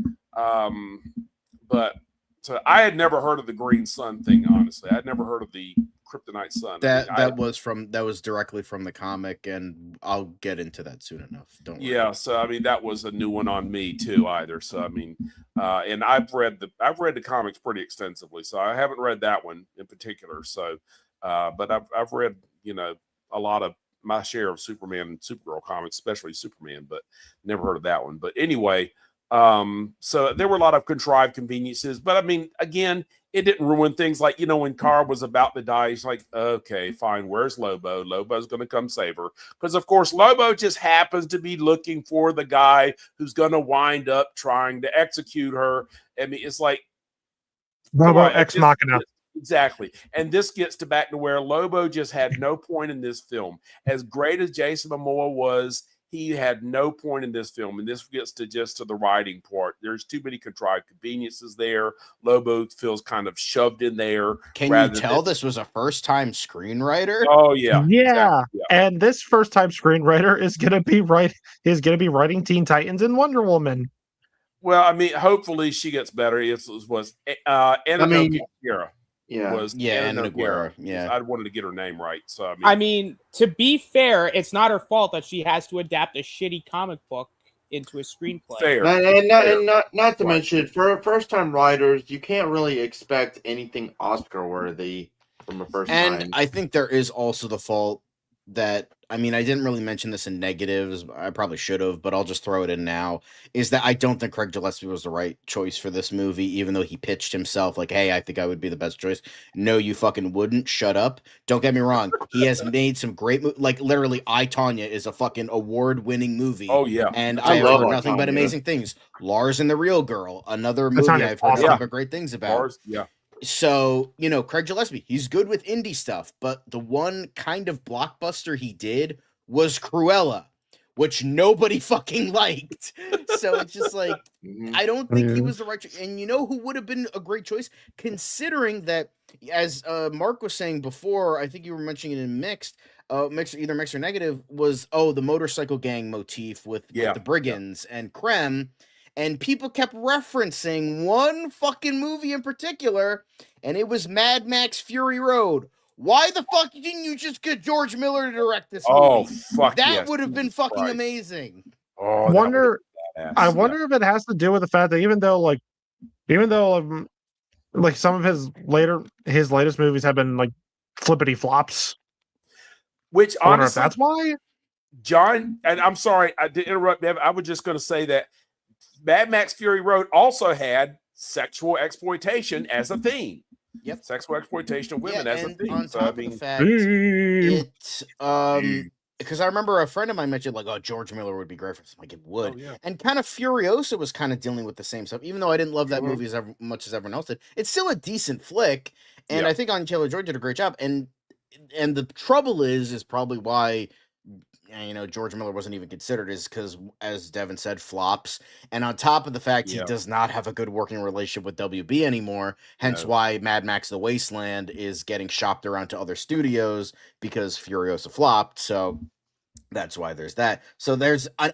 but so I had never heard of the green sun thing. Honestly, I'd never heard of the kryptonite sun. That was directly from the comic, and I'll get into that soon enough. Don't worry. Yeah, so I mean, that was a new one on me too, either. So I mean, and I've read the comics pretty extensively, so I haven't read that one in particular. So, but I've read a lot of my share of Superman and Supergirl comics, especially Superman, but never heard of that one. But anyway, so there were a lot of contrived conveniences, but I mean, again, it didn't ruin things. Like, when Kara was about to die, he's like, okay, fine, where's Lobo? Lobo's going to come save her. Because, of course, Lobo just happens to be looking for the guy who's going to wind up trying to execute her. I mean, it's like, Robo Ex Machina. Exactly. And this gets back to where Lobo just had no point in this film. As great as Jason Momoa was, he had no point in this film. And this gets to the writing part. There's too many contrived conveniences there. Lobo feels kind of shoved in there. Can you tell this was a first-time screenwriter? Oh yeah. Yeah. Exactly. And this first-time screenwriter is gonna be writing Teen Titans and Wonder Woman. Well, I mean, hopefully she gets better. It was Anna Noguera. Yeah. Anna Noguera. Yeah. I wanted to get her name right. So I mean, to be fair, it's not her fault that she has to adapt a shitty comic book into a screenplay. Fair. And not to mention, for first-time writers, you can't really expect anything Oscar-worthy from a first time. And I think there is also the fault that, I mean, I didn't really mention this in negatives. I probably should have, but I'll just throw it in now. Is that I don't think Craig Gillespie was the right choice for this movie, even though he pitched himself like, hey, I think I would be the best choice. No, you fucking wouldn't. Shut up. Don't get me wrong. He has made some great like literally, I, Tonya is a fucking award-winning movie. Oh, yeah. And I I have love heard I, nothing but Tonya. amazing things. Lars and the Real Girl, another movie Tonya's I've heard awesome. nothing but great things about. Lars, yeah. So, Craig Gillespie, he's good with indie stuff, but the one kind of blockbuster he did was Cruella, which nobody fucking liked. So it's just like, I don't think he was the right choice. And you know who would have been a great choice? Considering that, as Mark was saying before, I think you were mentioning it in either mixed or negative, was, the motorcycle gang motif with the Brigands and Krem. And people kept referencing one fucking movie in particular, and it was Mad Max Fury Road. Why the fuck didn't you just get George Miller to direct this movie? Oh, fuck that would have been fucking amazing. Oh, I wonder if it has to do with the fact that even though some of his latest movies have been like flippity flops. Which I wonder if honestly, that's why. John, and I'm sorry I did interrupt, Bev. I was just going to say that Mad Max Fury Road also had sexual exploitation as a theme. Yep, sexual exploitation of women as a theme. On So, top of the fact, because I remember a friend of mine mentioned like, George Miller would be great for this. Like, it would. Oh, yeah. And kind of Furiosa was kind of dealing with the same stuff, even though I didn't love that movie as much as everyone else did. It's still a decent flick, and I think Anya Taylor-Joy did a great job. And the trouble is probably why George Miller wasn't even considered, is because, as Devin said, flops. And on top of the fact he does not have a good working relationship with WB anymore, hence why Mad Max The Wasteland is getting shopped around to other studios because Furiosa flopped. So that's why there's that. So there's a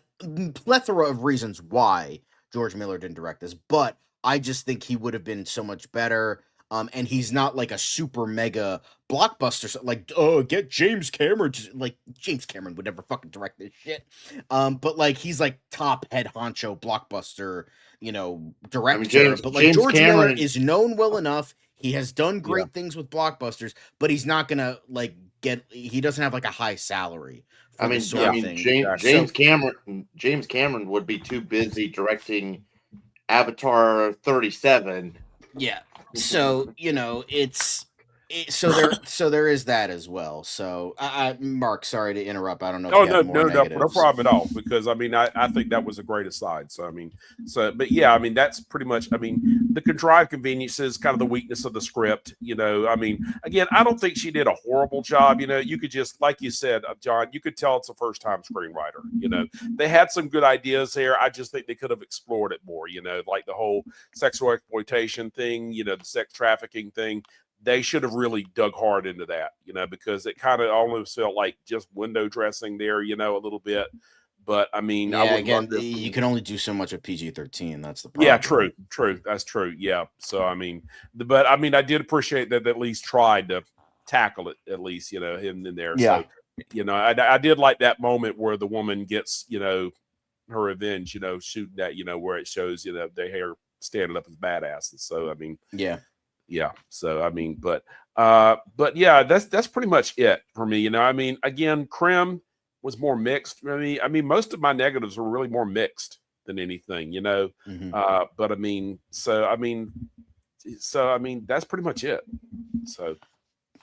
plethora of reasons why George Miller didn't direct this, but I just think he would have been so much better. And he's not like a super mega blockbuster, like, get James Cameron. Like, James Cameron would never fucking direct this shit. But like, he's like top head honcho blockbuster, director. But like, George Miller is known well enough. He has done great things with blockbusters, but he's not gonna like he doesn't have like a high salary. James Cameron would be too busy directing Avatar 37. Yeah. So, so there is that as well. So, Mark, sorry to interrupt. I don't know. No problem at all. Because I mean, I think that was a great aside. So, I mean, but yeah, I mean, that's pretty much. I mean, the contrived convenience is kind of the weakness of the script. I mean, again, I don't think she did a horrible job. You could just, like you said, John, you could tell it's a first-time screenwriter. They had some good ideas there. I just think they could have explored it more. Like the whole sexual exploitation thing. The sex trafficking thing. They should have really dug hard into that, because it kind of almost felt like just window dressing there, a little bit. But I mean, you can only do so much with PG-13. That's the problem. Yeah, true. That's true. Yeah. So I mean, I did appreciate that they at least tried to tackle it, at least, him in there. Yeah. So, I did like that moment where the woman gets, her revenge, shooting that, where it shows, the hair standing up as badasses. So I mean, yeah. So I mean, but But yeah, that's pretty much it for me. I mean, again, Krim was more mixed. I mean, most of my negatives were really more mixed than anything. Mhm. But I mean, that's pretty much it. So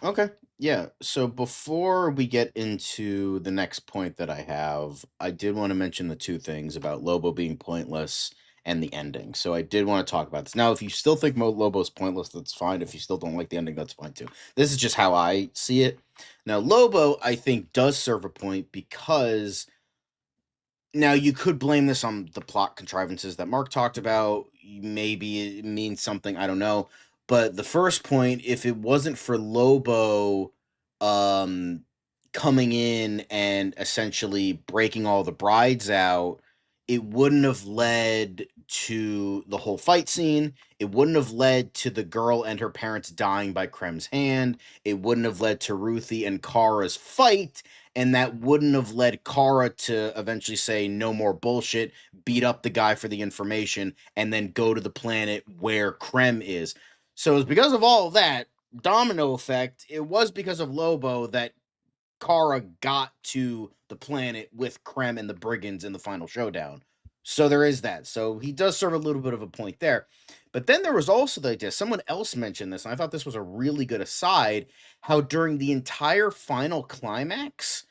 Okay. Yeah. So before we get into the next point that I have, I did want to mention the two things about Lobo being pointless and the ending. So I did want to talk about this. Now, if you still think Lobo's pointless, that's fine. If you still don't like the ending, that's fine too. This is just how I see it. Now, Lobo, I think, does serve a point because now you could blame this on the plot contrivances that Mark talked about. Maybe it means something, I don't know. But the first point, if it wasn't for Lobo um coming in and essentially breaking all the brides out, it wouldn't have led to the whole fight scene. It wouldn't have led to the girl and her parents dying by Krem's hand. It wouldn't have led to Ruthie and Kara's fight, and that wouldn't have led Kara to eventually say no more bullshit, beat up the guy for the information, and then go to the planet where Krem is. So it's because of all of that domino effect. It was because of Lobo that Kara got to the planet with Krem and the brigands in the final showdown. So there is that. So he does serve a little bit of a point there. But then there was also the idea, someone else mentioned this, and I thought this was a really good aside, how during the entire final climax,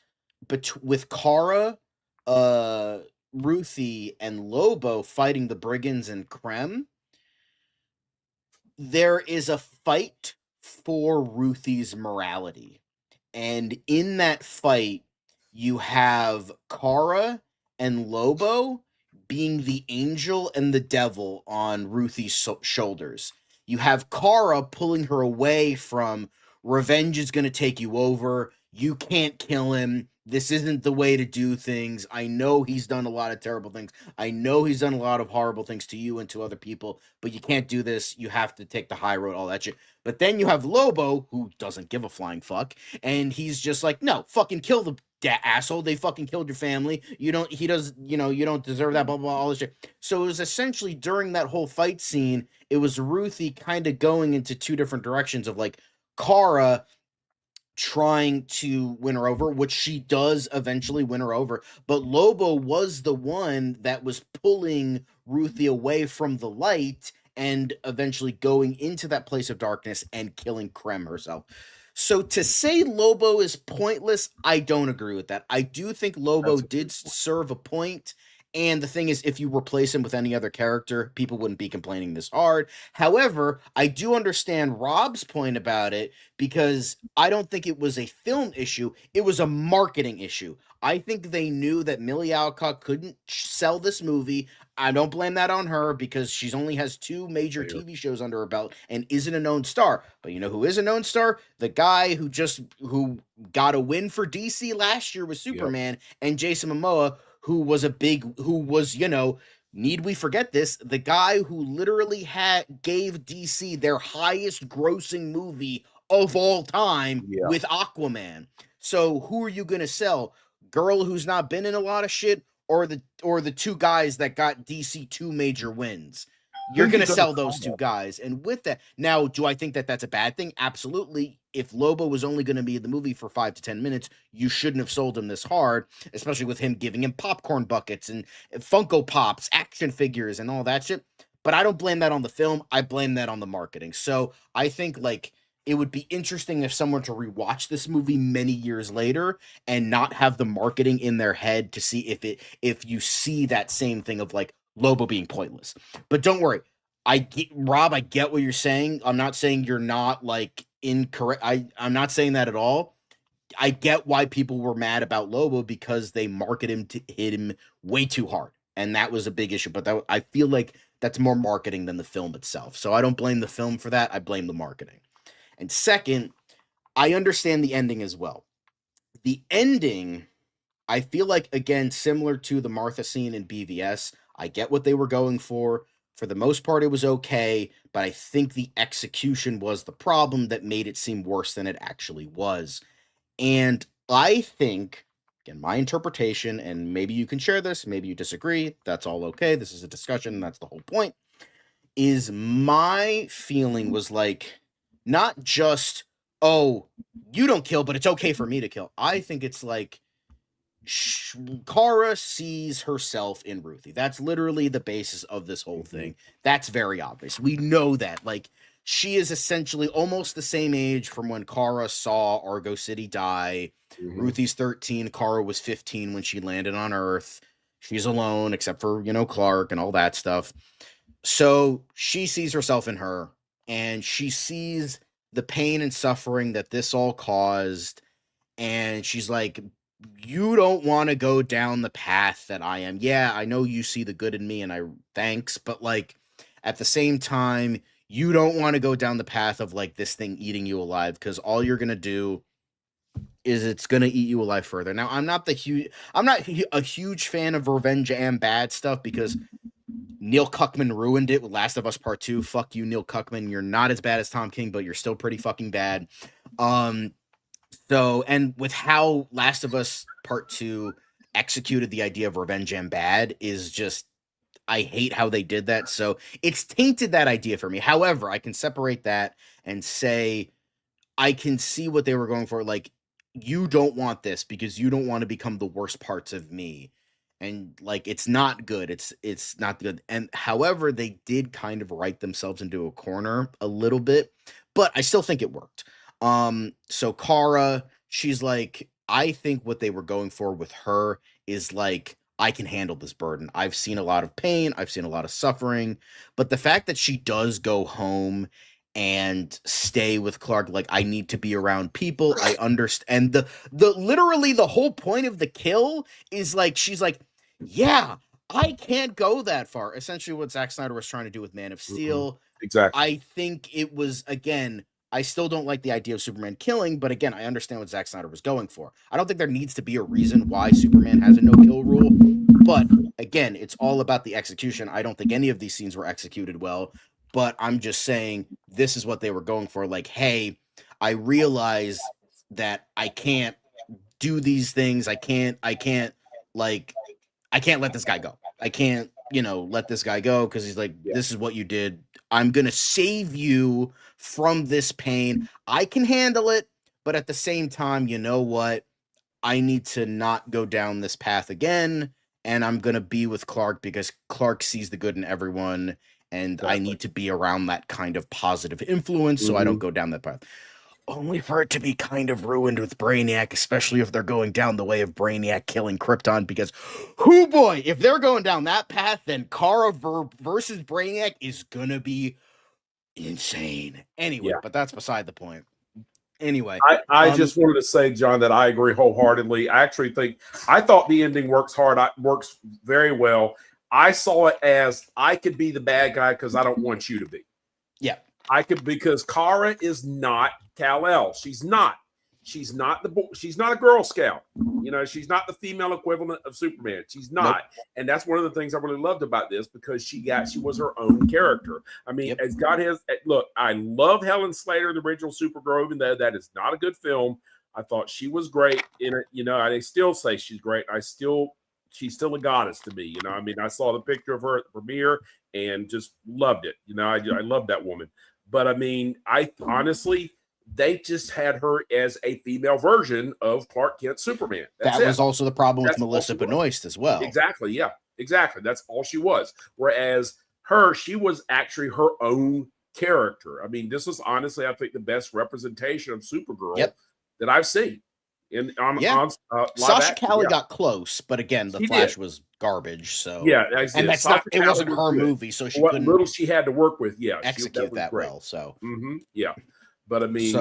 with Kara, Ruthie, and Lobo fighting the brigands and Krem, there is a fight for Ruthie's morality. And in that fight, you have Kara and Lobo being the angel and the devil on Ruthie's shoulders. You have Kara pulling her away from revenge is going to take you over. You can't kill him. This isn't the way to do things. I know he's done a lot of terrible things. I know he's done a lot of horrible things to you and to other people, but you can't do this. You have to take the high road, all that shit. But then you have Lobo, who doesn't give a flying fuck, and he's just like, no, fucking kill the asshole. They fucking killed your family. You don't, he does, you don't deserve that, blah, blah, all this shit. So it was essentially during that whole fight scene, it was Ruthie kind of going into two different directions of like Kara trying to win her over, which she does eventually win her over. But Lobo was the one that was pulling Ruthie away from the light and eventually going into that place of darkness and killing Krem herself. So to say Lobo is pointless, I don't agree with that. I do think Lobo That's a good did point. serve a point. And the thing is, if you replace him with any other character, people wouldn't be complaining this hard. However, I do understand Rob's point about it because I don't think it was a film issue. It was a marketing issue. I think they knew that Millie Alcock couldn't sell this movie. I don't blame that on her because she's only has two major Fair. TV shows under her belt and isn't a known star. But you know who is a known star? The guy who got a win for DC last year with Superman, and Jason Momoa, who was, need we forget this? The guy who literally gave DC their highest grossing movie of all time Yeah. with Aquaman. So who are you gonna sell? Girl who's not been in a lot of shit, or the two guys that got DC two major wins? You're Who you going to gonna sell those call? two guys. And with that, now, do I think that that's a bad thing? Absolutely. If Lobo was only going to be in the movie for 5 to 10 minutes, you shouldn't have sold him this hard, especially with him giving him popcorn buckets and Funko Pops, action figures, and all that shit. But I don't blame that on the film. I blame that on the marketing. So I think, like, it would be interesting if someone to rewatch this movie many years later and not have the marketing in their head to see if you see that same thing of like Lobo being pointless. But don't worry. Rob, I get what you're saying. I'm not saying you're not like incorrect. I'm not saying that at all. I get why people were mad about Lobo because they market him to hit him way too hard. And that was a big issue. But I feel like that's more marketing than the film itself. So I don't blame the film for that. I blame the marketing. And second, I understand the ending as well. The ending, I feel like, again, similar to the Martha scene in BVS, I get what they were going for. For the most part, it was okay, but I think the execution was the problem that made it seem worse than it actually was. And I think, again, my interpretation, and maybe you can share this, maybe you disagree, that's all okay. This is a discussion, that's the whole point, is my feeling was like, not just oh, you don't kill, but it's okay for me to kill. I think it's like Kara sees herself in Ruthie. That's literally the basis of this whole thing. That's very obvious. We know that. Like, she is essentially almost the same age from when Kara saw Argo City die. Ruthie's 13. Kara was 15 when she landed on Earth. She's alone, except for, Clark and all that stuff. So she sees herself in her, and she sees the pain and suffering that this all caused. And she's like, you don't want to go down the path that I am. Yeah, I know you see the good in me, and thanks, but like at the same time, you don't want to go down the path of like this thing eating you alive, because all you're gonna do is it's gonna eat you alive further. Now, I'm not a huge fan of revenge and bad stuff, because Neil Cuckman ruined it with Last of Us Part 2. Fuck you, Neil Cuckman. You're not as bad as Tom King, but you're still pretty fucking bad. So, and with how Last of Us Part 2 executed the idea of revenge and bad is just, I hate how they did that. So it's tainted that idea for me. However, I can separate that and say, I can see what they were going for. Like, you don't want this because you don't want to become the worst parts of me. And like, it's not good. It's not good. And however, they did kind of write themselves into a corner a little bit, but I still think it worked. So Kara, she's like, I think what they were going for with her is like, I can handle this burden. I've seen a lot of pain, I've seen a lot of suffering, but the fact that she does go home and stay with Clark, like, I need to be around people. I understand. And the literally the whole point of the kill is like, she's like, yeah, I can't go that far. Essentially what Zack Snyder was trying to do with Man of Steel. Exactly. I think it was, again, I still don't like the idea of Superman killing, but again, I understand what Zack Snyder was going for. I don't think there needs to be a reason why Superman has a no-kill rule, but again, it's all about the execution. I don't think any of these scenes were executed well, but I'm just saying this is what they were going for. Like, hey, I realize that I can't do these things. I can't let this guy go. I can't, let this guy go because he's like, this is what you did. I'm going to save you from this pain. I can handle it, but at the same time, you know what? I need to not go down this path again, and I'm going to be with Clark because Clark sees the good in everyone, and I need to be around that kind of positive influence so I don't go down that path. Only for it to be kind of ruined with Brainiac, especially if they're going down the way of Brainiac killing Krypton, because, hoo boy, if they're going down that path, then Kara versus Brainiac is gonna be insane. Anyway, but that's beside the point. Anyway. I just wanted to say, John, that I agree wholeheartedly. I thought the ending works very well. I saw it as, I could be the bad guy because I don't want you to be. Yeah. Because Kara is not Kal-El. She's not a Girl Scout. She's not the female equivalent of Superman. She's not. Nope. And that's one of the things I really loved about this, because she was her own character. I mean, as God has, look, I love Helen Slater, the original Supergirl, even though that is not a good film. I thought she was great in it. I still say she's great. She's still a goddess to me. I mean, I saw the picture of her at the premiere and just loved it. I love that woman. But I mean, I honestly, they just had her as a female version of Clark Kent Superman. That was also the problem with Melissa Benoist as well. Exactly. Yeah, exactly. That's all she was. Whereas she was actually her own character. I mean, this was honestly, I think, the best representation of Supergirl that I've seen. Sasha Calle got close, but again, the Flash was garbage. So and that's Sasha it wasn't her movie, so she couldn't. Little she had to work with, execute that well. So but I mean,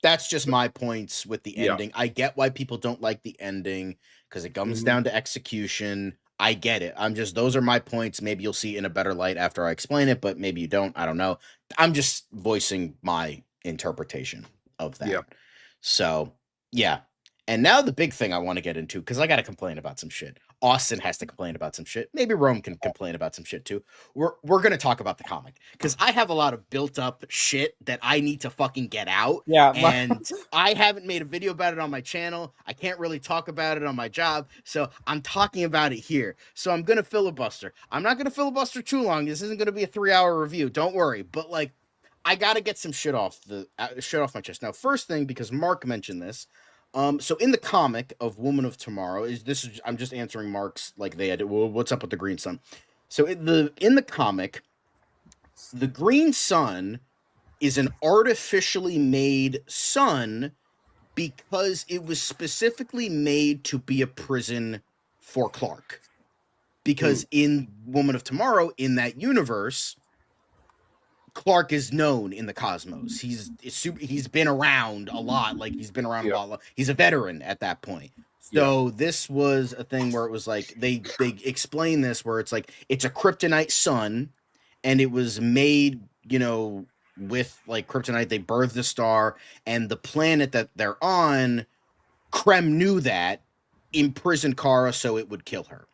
that's just my points with the ending. I get why people don't like the ending because it comes down to execution. I get it. Those are my points. Maybe you'll see it in a better light after I explain it, but maybe you don't. I don't know. I'm just voicing my interpretation of that. Yeah. So. Yeah. And now the big thing I want to get into, because I got to complain about some shit. Austin has to complain about some shit. Maybe Rome can complain about some shit too. We're going to talk about the comic because I have a lot of built up shit that I need to fucking get out. Yeah. And I haven't made a video about it on my channel. I can't really talk about it on my job. So I'm talking about it here. So I'm going to filibuster. I'm not going to filibuster too long. This isn't going to be a 3-hour review. Don't worry. But like, I gotta get some shit off my chest. Now, first thing, because Mark mentioned this. So in the comic of Woman of Tomorrow, I'm just answering Mark's like they had. Well, what's up with the Green Sun? So in the comic, the Green Sun is an artificially made sun because it was specifically made to be a prison for Clark. Because in Woman of Tomorrow, in that universe, Clark is known in the cosmos. He's been around a lot. Like he's been around a lot. He's a veteran at that point. So this was a thing where it was like they explain this where it's like it's a kryptonite sun, and it was made, with like kryptonite. They birthed the star, and the planet that they're on, Krem knew that, imprisoned Kara so it would kill her.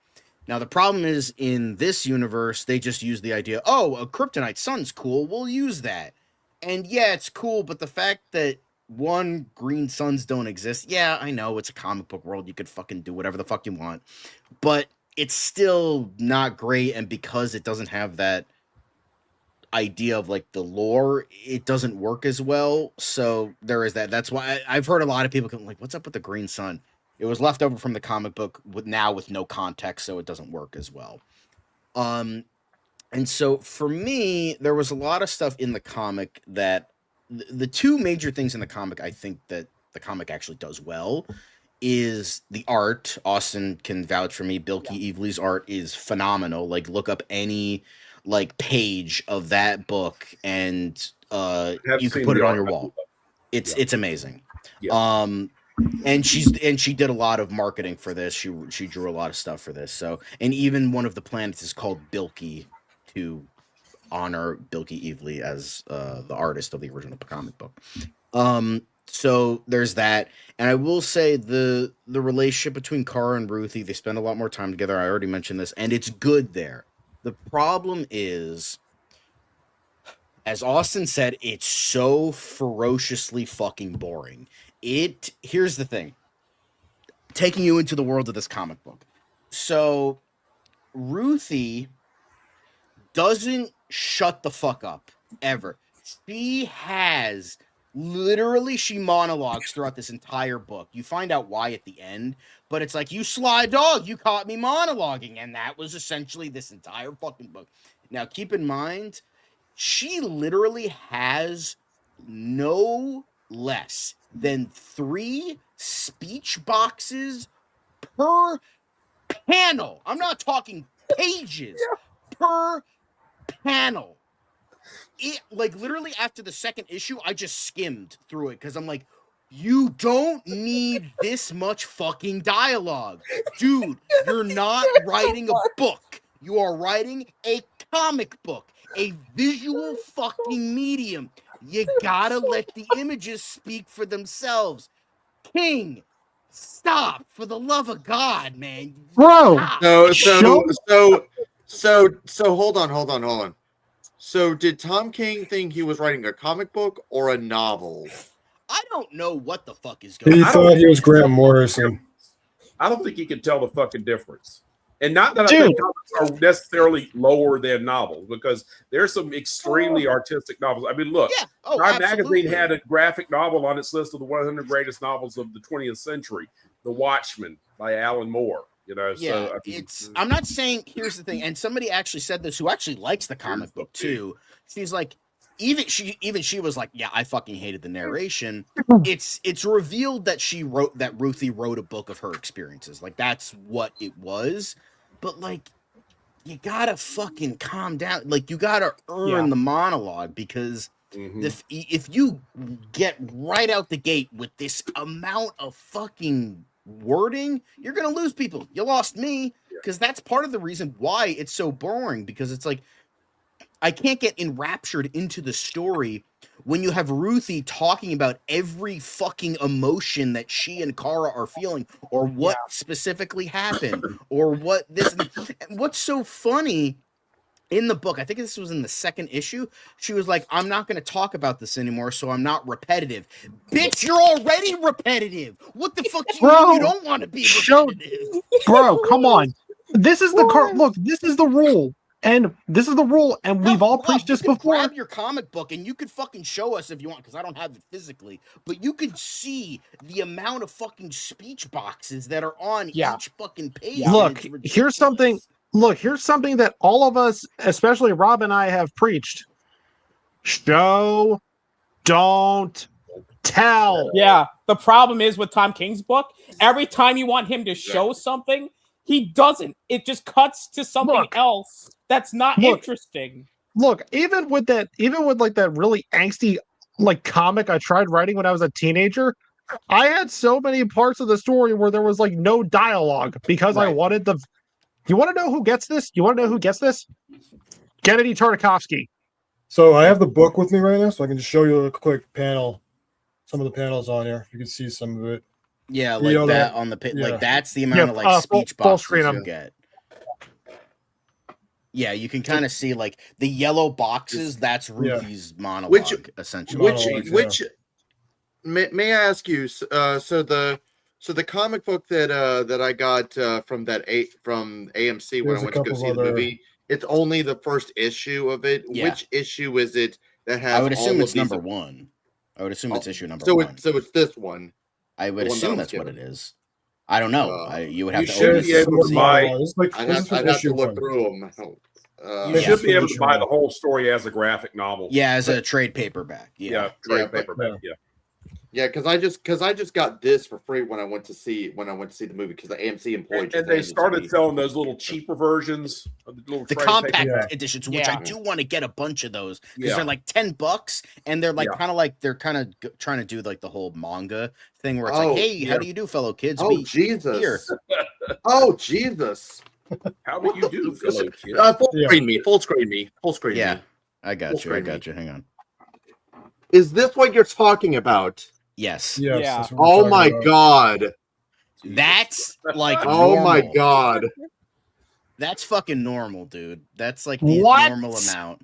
Now, the problem is, in this universe, they just use the idea, oh, a kryptonite sun's cool, we'll use that. And yeah, it's cool, but the fact that, one, green suns don't exist, yeah, I know, it's a comic book world, you could fucking do whatever the fuck you want, but it's still not great, and because it doesn't have that idea of, like, the lore, it doesn't work as well, so there is that. That's why I've heard a lot of people come, like, what's up with the green sun? It was left over from the comic book with no context, so it doesn't work as well. And so for me, there was a lot of stuff in the comic that the two major things in the comic I think that the comic actually does well is the art. Austin can vouch for me. Bilky Evely's art is phenomenal. Like, look up any like page of that book and you can put it on your wall. It's amazing. Yeah. And she did a lot of marketing for this. She drew a lot of stuff for this. So, and even one of the planets is called Bilky to honor Bilky Evely as the artist of the original comic book. So there's that. And I will say the relationship between Kara and Ruthie, they spend a lot more time together. I already mentioned this, and it's good there. The problem is, as Austin said, it's so ferociously fucking boring. Here's the thing, taking you into the world of this comic book. So Ruthie doesn't shut the fuck up ever. She monologues throughout this entire book. You find out why at the end, but it's like, you sly dog, you caught me monologuing, and that was essentially this entire fucking book. Now keep in mind, she literally has no less than 3 speech boxes per panel. I'm not talking pages, per panel. It, like, literally after the second issue, I just skimmed through it because I'm like, you don't need this much fucking dialogue. Dude, you're not writing a book. You are writing a comic book, a visual fucking medium. You gotta let the images speak for themselves. King, stop, for the love of God, man. Bro. So hold on. So did Tom King think he was writing a comic book or a novel? I don't know what the fuck is going on. He thought he was Grant Morrison. I don't think he can tell the fucking difference. And not that I think comics are necessarily lower than novels, because there's some extremely artistic novels. I mean, look, Time Magazine had a graphic novel on its list of the 100 greatest novels of the 20th century, The Watchmen by Alan Moore. Yeah, so, I'm not saying, here's the thing, and somebody actually said this who actually likes the comic book too. She's like, even she was like, yeah, I fucking hated the narration. It's revealed that Ruthie wrote a book of her experiences. Like, that's what it was. But like, you gotta fucking calm down. Like, you gotta earn the monologue, because if you get right out the gate with this amount of fucking wording, you're gonna lose people. You lost me, because that's part of the reason why it's so boring, because it's like, I can't get enraptured into the story when you have Ruthie talking about every fucking emotion that she and Kara are feeling, or what specifically happened, or what this. And what's so funny in the book, I think this was in the second issue, she was like, I'm not going to talk about this anymore, so I'm not repetitive. Bitch, you're already repetitive. What the fuck do you mean you don't want to be repetitive? Bro, come on. This is the look, this is the rule. And this is the rule, and we've all Rob, preached this you could before. grab your comic book and you could fucking show us if you want, because I don't have it physically. But you could see the amount of fucking speech boxes that are on Yeah. each fucking page. Yeah. and Look, it's here's something. ridiculous. Look, here's something that all of us, especially Rob and I, have preached: show, don't tell. Yeah, the problem is with Tom King's book, every time you want him to show something, he doesn't. It just cuts to something Look. else that's not Look. interesting. Look, even with like that really angsty like comic I tried writing when I was a teenager, I had so many parts of the story where there was like no dialogue because I Right. wanted the. You want to know who gets this? You want to know who gets this? Kennedy Tartakovsky. So I have the book with me right now, so I can just show you a quick panel, some of the panels on here. You can see some of it. Yeah, The like other- that on the pit. yeah. Like that's the amount of like speech full boxes screen you 'em. get. Yeah, you can kind of see like the yellow boxes. That's Ruthie's monologue, essentially. Which may I ask you? So the comic book that I got from AMC when There's I a went to go couple see the other- movie, it's only the first issue of it. Yeah. Which issue is it that has? I would assume all it's of these- number one. I would assume it's issue number so one. so it's this one. I would the one that assume I was that's what it given. is. I don't know. Uh, You would you have to should open be this able up to and see. buy- It's like, I'd this is have to issue look one. through them. You Yeah. should be able to Issue buy one. the whole story as a graphic novel. Yeah, as a trade paperback. Yeah, trade Yeah, but- paperback. Yeah. Yeah, because I just got this for free when I went to see the movie because the AMC employee And just they handed it to started me. selling those little cheaper versions of the little The trade compact paperback. Yeah. editions, which I Yeah. do want to get a bunch of those because Yeah. they're like $10 and they're like Yeah. kind of trying to do like the whole manga thing where it's Oh, like, hey, yeah. how do you do, fellow kids? Oh We Jesus! here. Oh Jesus! How do you do, fellow kid? Full Yeah. screen me. Full screen me. Full screen Yeah. me. I got Full you. I screen got me. you. Hang on. Is this what you're talking about? Yes. Yes, Yeah. that's what we're Oh talking my about. God! That's like Oh my normal. God! That's fucking normal, dude. That's like the What? normal amount.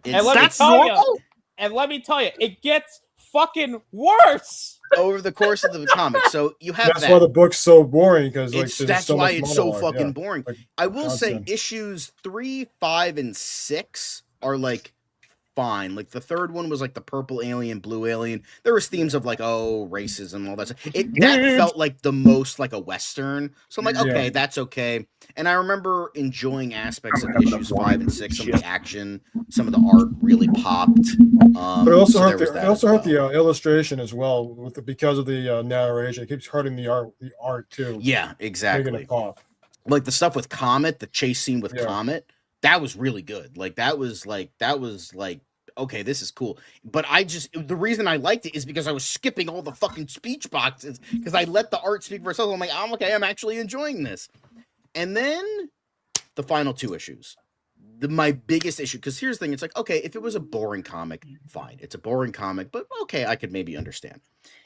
And let me That's tell normal? you, it gets fucking worse. over the course of the comic. So you have That's that. why the book's so boring because like there's That's so why much it's so monologue, fucking yeah. boring. Like, I will say constant. issues 3, 5, and 6 are like fine. Like the third one was like the purple alien, blue alien. There was themes of like racism, all that stuff. That Weird. felt like the most like a western. So I'm like, Yeah. okay, that's okay. And I remember enjoying aspects of issues 5 and 6. Some of the action, some of the art really popped. But it also so there hurt was the, that it also as hurt well. the illustration as well with because of the narration. It keeps hurting the art too. Yeah, Making exactly. it pop. Like the stuff with Comet, the chase scene with Yeah. Comet, that was really good. Like that was like okay, this is cool. But the reason I liked it is because I was skipping all the fucking speech boxes because I let the art speak for itself. I'm like, I'm okay, I'm actually enjoying this. And then the final 2 issues. My biggest issue, because here's the thing, it's like, okay, if it was a boring comic, fine. It's a boring comic, but okay, I could maybe understand.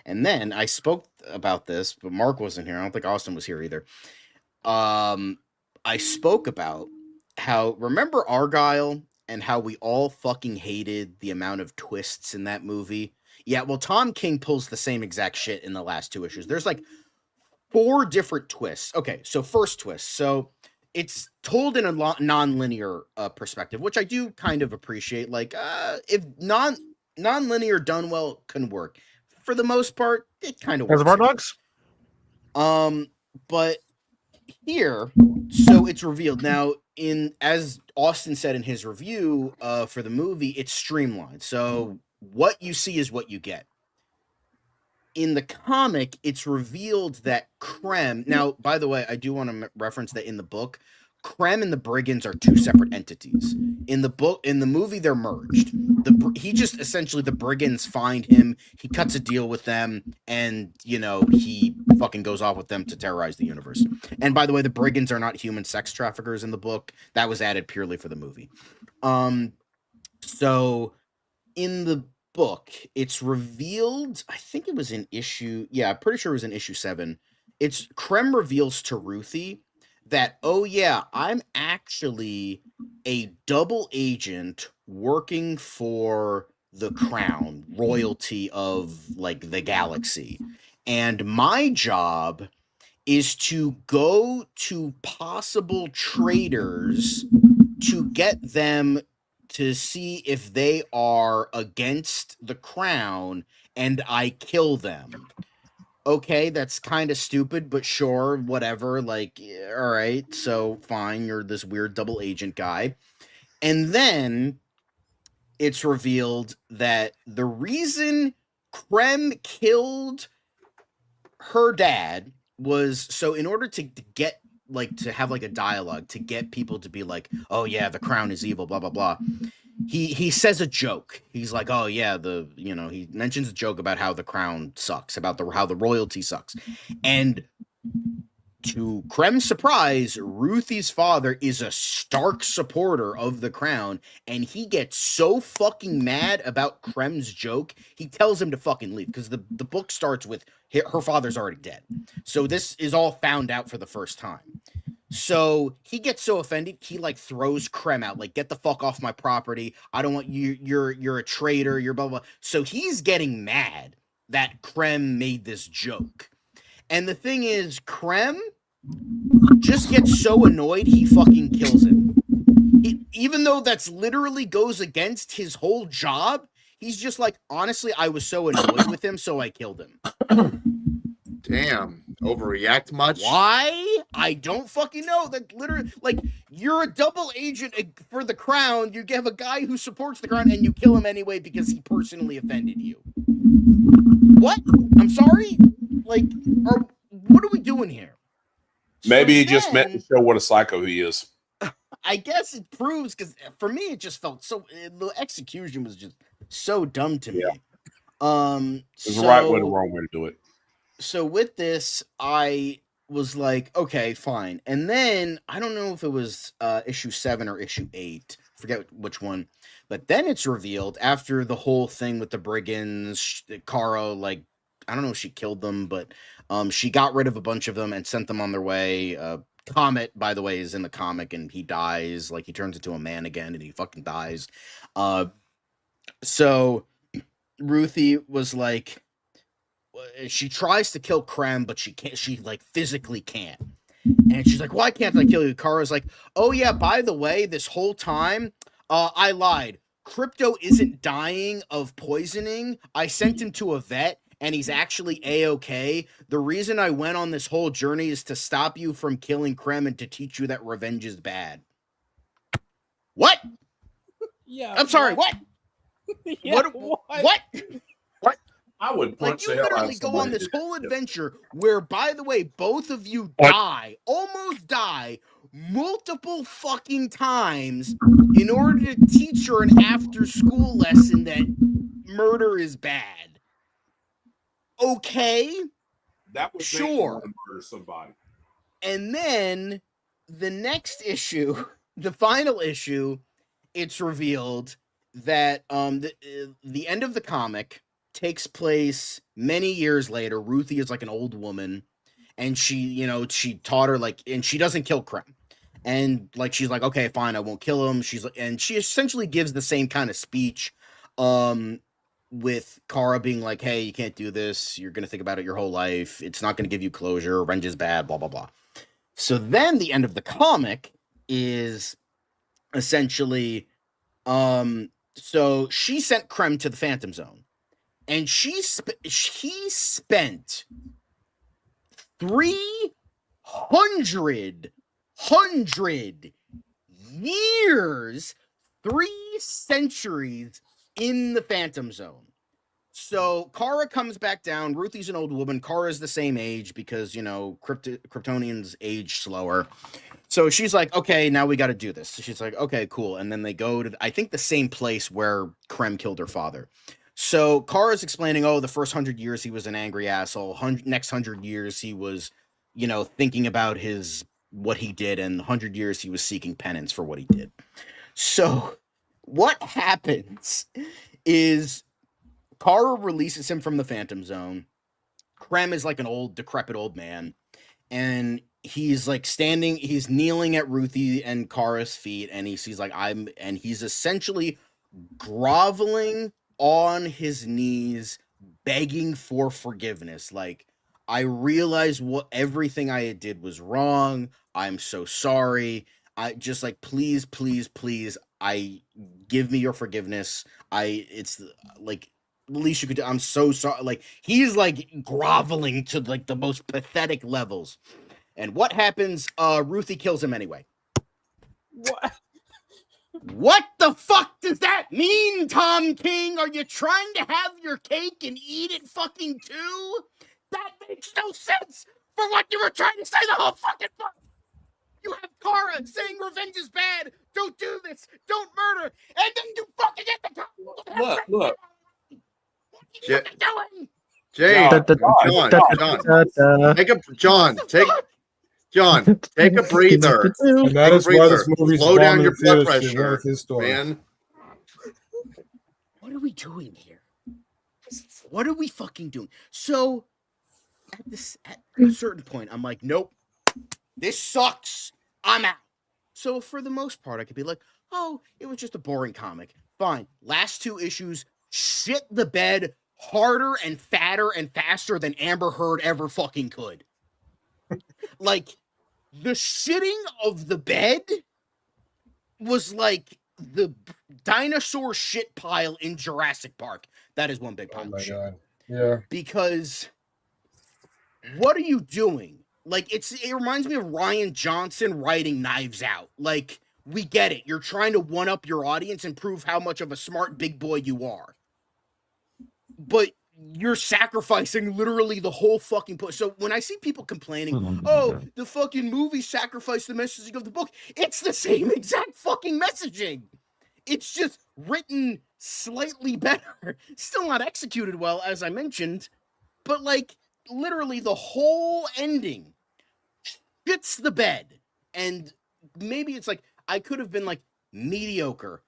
And then I spoke about this, but Mark wasn't here. I don't think Austin was here either. I spoke about how, remember Argyle and how we all fucking hated the amount of twists in that movie? Yeah, well, Tom King pulls the same exact shit in the last 2 issues. There's like 4 different twists. Okay, so first twist. So it's told in a non-linear perspective, which I do kind of appreciate. Like, if non-linear done well can work. For the most part, it kind of works. Reservoir Dogs? But here, so it's revealed now as Austin said in his review for the movie, it's streamlined. So what you see is what you get. In the comic, it's revealed that Krem. Now, by the way, I do want to reference that in the book, Krem and the Brigands are 2 separate entities. In the movie, they're merged. He just essentially, the Brigands find him. He cuts a deal with them, and he fucking goes off with them to terrorize the universe. And by the way, the Brigands are not human sex traffickers in the book. That was added purely for the movie. So in the book, it's revealed, I think it was in I'm pretty sure it was in issue 7. It's Krem reveals to Ruthie that, oh yeah, I'm actually a double agent working for the crown, royalty of like the galaxy. And my job is to go to possible traitors to get them to see if they are against the crown, and I kill them. Okay, that's kind of stupid, but sure, whatever. Like, all right, so fine, you're this weird double agent guy. And then it's revealed that the reason Krem killed her dad was so in order to get to have like a dialogue to get people to be like, oh yeah, the crown is evil, blah blah blah. He says a joke. He's like, oh yeah, he mentions a joke about how the crown sucks, about how the royalty sucks. And to Krem's surprise, Ruthie's father is a stark supporter of the crown, and he gets so fucking mad about Krem's joke, he tells him to fucking leave, because the book starts with her father's already dead. So this is all found out for the first time. So he gets so offended, he like throws Krem out, like, get the fuck off my property. I don't want you, you're a traitor, you're blah blah. So he's getting mad that Krem made this joke. And the thing is, Krem just gets so annoyed, he fucking kills him. Even though that's literally goes against his whole job, he's just like, honestly, I was so annoyed with him, so I killed him. Damn. Overreact much? Why? I don't fucking know. That literally, like, you're a double agent for the crown. You have a guy who supports the crown, and you kill him anyway because he personally offended you. What? I'm sorry? Like, what are we doing here? Maybe he just meant to show what a psycho he is. I guess it proves, because for me, it just felt so. The execution was just so dumb to me. There's the right way, the wrong way to do it. So with this, I was like, okay, fine. And then I don't know if it was issue 7 or issue 8, forget which one. But then it's revealed after the whole thing with the brigands, Kara, like, I don't know if she killed them, but she got rid of a bunch of them and sent them on their way. Comet, by the way, is in the comic, and he dies. Like, he turns into a man again, and he fucking dies. So Ruthie was like, she tries to kill Krem, but she can't. She like physically can't. And she's like, "Why can't I kill you?" Kara's like, "Oh yeah, by the way, this whole time, I lied. Crypto isn't dying of poisoning. I sent him to a vet, and he's actually A-okay. The reason I went on this whole journey is to stop you from killing Krem and to teach you that revenge is bad." What? Yeah. I'm sorry. What? Yeah, what? I would punch like, you literally go on this whole adventure where, by the way, both of you almost die multiple fucking times in order to teach her an after-school lesson that murder is bad. Okay, that would sure. Murder somebody. And then the next issue, the final issue, it's revealed that the end of the comic takes place many years later. Ruthie is like an old woman, and she taught her, like, and she doesn't kill Krem. And like, she's like, okay, fine, I won't kill him. She's like, and she essentially gives the same kind of speech, with Kara being like, hey, you can't do this. You're going to think about it your whole life. It's not going to give you closure. Revenge is bad, blah, blah, blah. So then the end of the comic is essentially, so she sent Krem to the Phantom Zone. And he spent 300 years, 3 centuries in the Phantom Zone. So Kara comes back down. Ruthie's an old woman. Kara's the same age because, Kryptonians age slower. So she's like, okay, now we got to do this. So she's like, okay, cool. And then they go to, I think, the same place where Krem killed her father. So Kara's explaining, the first 100 years he was an angry asshole. Next 100 years he was, thinking about what he did, and 100 years he was seeking penance for what he did. So what happens is Kara releases him from the Phantom Zone. Krem is like an old, decrepit old man, and he's like he's kneeling at Ruthie and Kara's feet, and he's like, and he's essentially groveling on his knees, begging for forgiveness. Like, I realized everything I did was wrong. I'm so sorry. I just like, please, please, please, I give me your forgiveness. It's like the least you could do. I'm so sorry. Like he's like groveling to like the most pathetic levels. And what happens? Ruthie kills him anyway. What? What the fuck does that mean, Tom King? Are you trying to have your cake and eat it fucking too? That makes no sense for what you were trying to say the whole fucking book. You have Kara saying revenge is bad. Don't do this. Don't murder. And then you fucking get the cop. Look. What are you Ja- fucking doing? James, John, take a breather. And that is why this movie's Slow down bombing your the blood theaters, Steve, one pressure, of his stories. man. What are we doing here? What are we fucking doing? So at a certain point, I'm like, nope, this sucks. I'm out. So for the most part, I could be like, oh, it was just a boring comic. Fine. Last 2 issues, shit the bed harder and fatter and faster than Amber Heard ever fucking could. Like, the shitting of the bed was like the dinosaur shit pile in Jurassic Park. That is one big pile Oh of my shit. god. Yeah. Because what are you doing? Like, it reminds me of Ryan Johnson writing Knives Out. Like, we get it. You're trying to one up your audience and prove how much of a smart big boy you are. But you're sacrificing literally the whole fucking book. So when I see people complaining, oh, the fucking movie sacrificed the messaging of the book, it's the same exact fucking messaging. It's just written slightly better. Still not executed well, as I mentioned. But, like, literally the whole ending shits the bed. And maybe it's like, I could have been like, mediocre,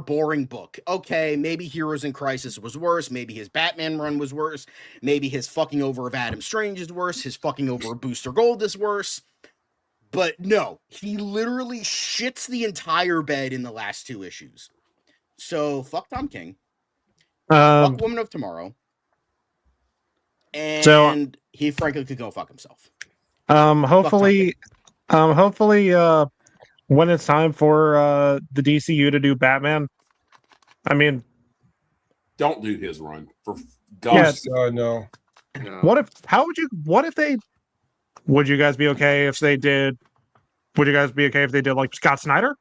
boring book. Okay, maybe Heroes in Crisis was worse. Maybe his Batman run was worse. Maybe his fucking over of Adam Strange is worse. His fucking over of Booster Gold is worse. But no, he literally shits the entire bed in the last 2 issues. So fuck Tom King. Fuck Woman of Tomorrow. And he frankly could go fuck himself. Hopefully, when it's time for the DCU to do Batman, I mean, Don't do his run for Yeah, God's God, no. No. would you guys be okay if they did? Would you guys be okay if they did like Scott Snyder?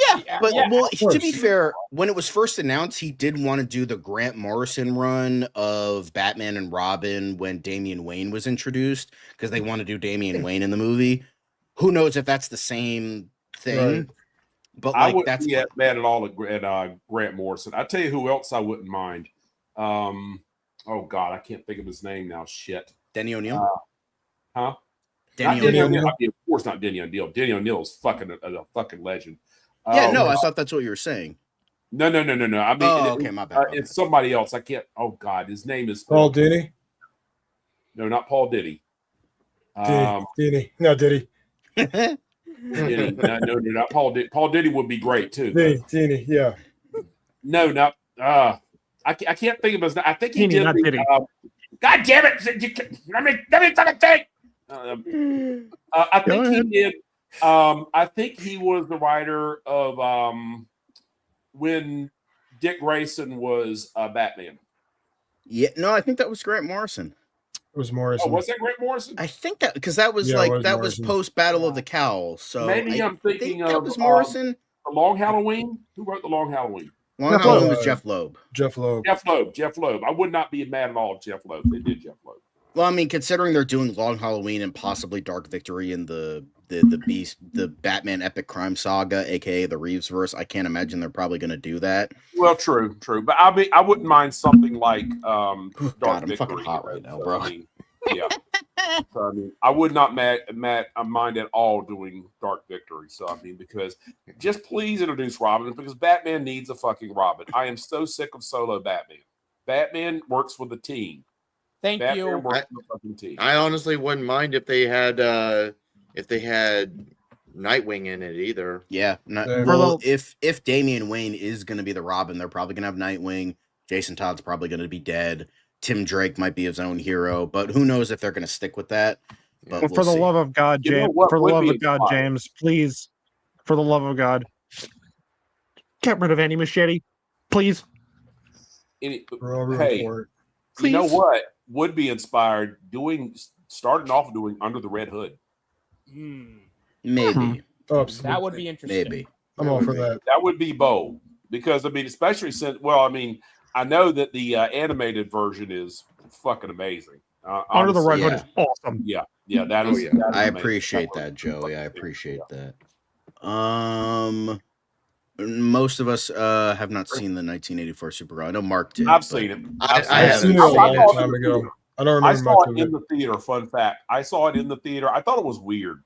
Yeah, but yeah, well, of to be course. fair, when it was first announced, he did want to do the Grant Morrison run of Batman and Robin when Damian Wayne was introduced, because they want to do Damian Wayne in the movie. Who knows if that's the same thing? Right. But I like wouldn't that's be mad at all at Grant Morrison. I tell you who else I wouldn't mind. Oh God, I can't think of his name now. Shit. Denny O'Neil. Huh? Denny Not Denny O'Neil. O'Neil. I mean, of course not Denny O'Neil. Denny O'Neil is a fucking legend. Yeah, Oh, no, I thought that's what you were saying. No. I mean, Okay, my bad. It's somebody else. I can't. Oh God, his name is Paul Dini? No, not Paul Diddy. Dini. No, Diddy. Diddy. No, not Paul Diddy. Paul Diddy would be great too. Dini, yeah. No, not. I can't think of his name. I think he Dini, did. not Diddy. God damn it! Let me fucking think. I think he did. I think he was the writer of when Dick Grayson was Batman. Yeah, no, I think that was Grant Morrison. It was Morrison. Oh, was that Grant Morrison? I think that because that was Yeah, it like was that was Morrison. post Battle of the Cowl. So Maybe I I'm thinking think that of was Morrison. The Long Halloween. Who wrote the Long Halloween? Long Jeff Halloween Loeb. was Jeff Loeb. Jeff Loeb. Jeff Loeb. I would not be mad at all if Jeff Loeb. They did Jeff Loeb. Well, I mean, considering they're doing Long Halloween and possibly Dark Victory in the Batman Epic Crime Saga, aka the Reevesverse, I can't imagine they're probably going to do that. Well, true. But I wouldn't mind something like Dark God, I'm Victory. fucking hot right now, bro. I mean, yeah. So, I mean, I would not mind at all doing Dark Victory. So I mean, because just please introduce Robin, because Batman needs a fucking Robin. I am so sick of solo Batman. Batman works with a team. Thank Batman you. works with a fucking team. I honestly wouldn't mind if they had Nightwing in it either. Yeah. Yeah. Well, if Damian Wayne is going to be the Robin, they're probably going to have Nightwing. Jason Todd's probably going to be dead. Tim Drake might be his own hero, but who knows if they're going to stick with that. but Well, we'll for the see. love of God, You know James. what For the would love be of God, inspiring? James, please, for the love of God, get rid of Annie Machete, please. We're all rooting Hey, for it. you know Please. what would be inspired? Starting off doing Under the Red Hood. Maybe, Oh, That absolutely. would be interesting. maybe. I'm That all would for be- that. That would be bold because I mean, especially since I know that the animated version is fucking amazing. Under the Red yeah. Hood is awesome. Yeah, that Oh, is. yeah. that is I amazing. appreciate that, Joey. I appreciate that. Most of us have not seen the 1984 Supergirl. I know Mark did. I've but seen it. I I've seen it haven't a seen long it. time ago. I don't I remember saw much it of in it. the theater. Fun fact: I saw it in the theater. I thought it was weird.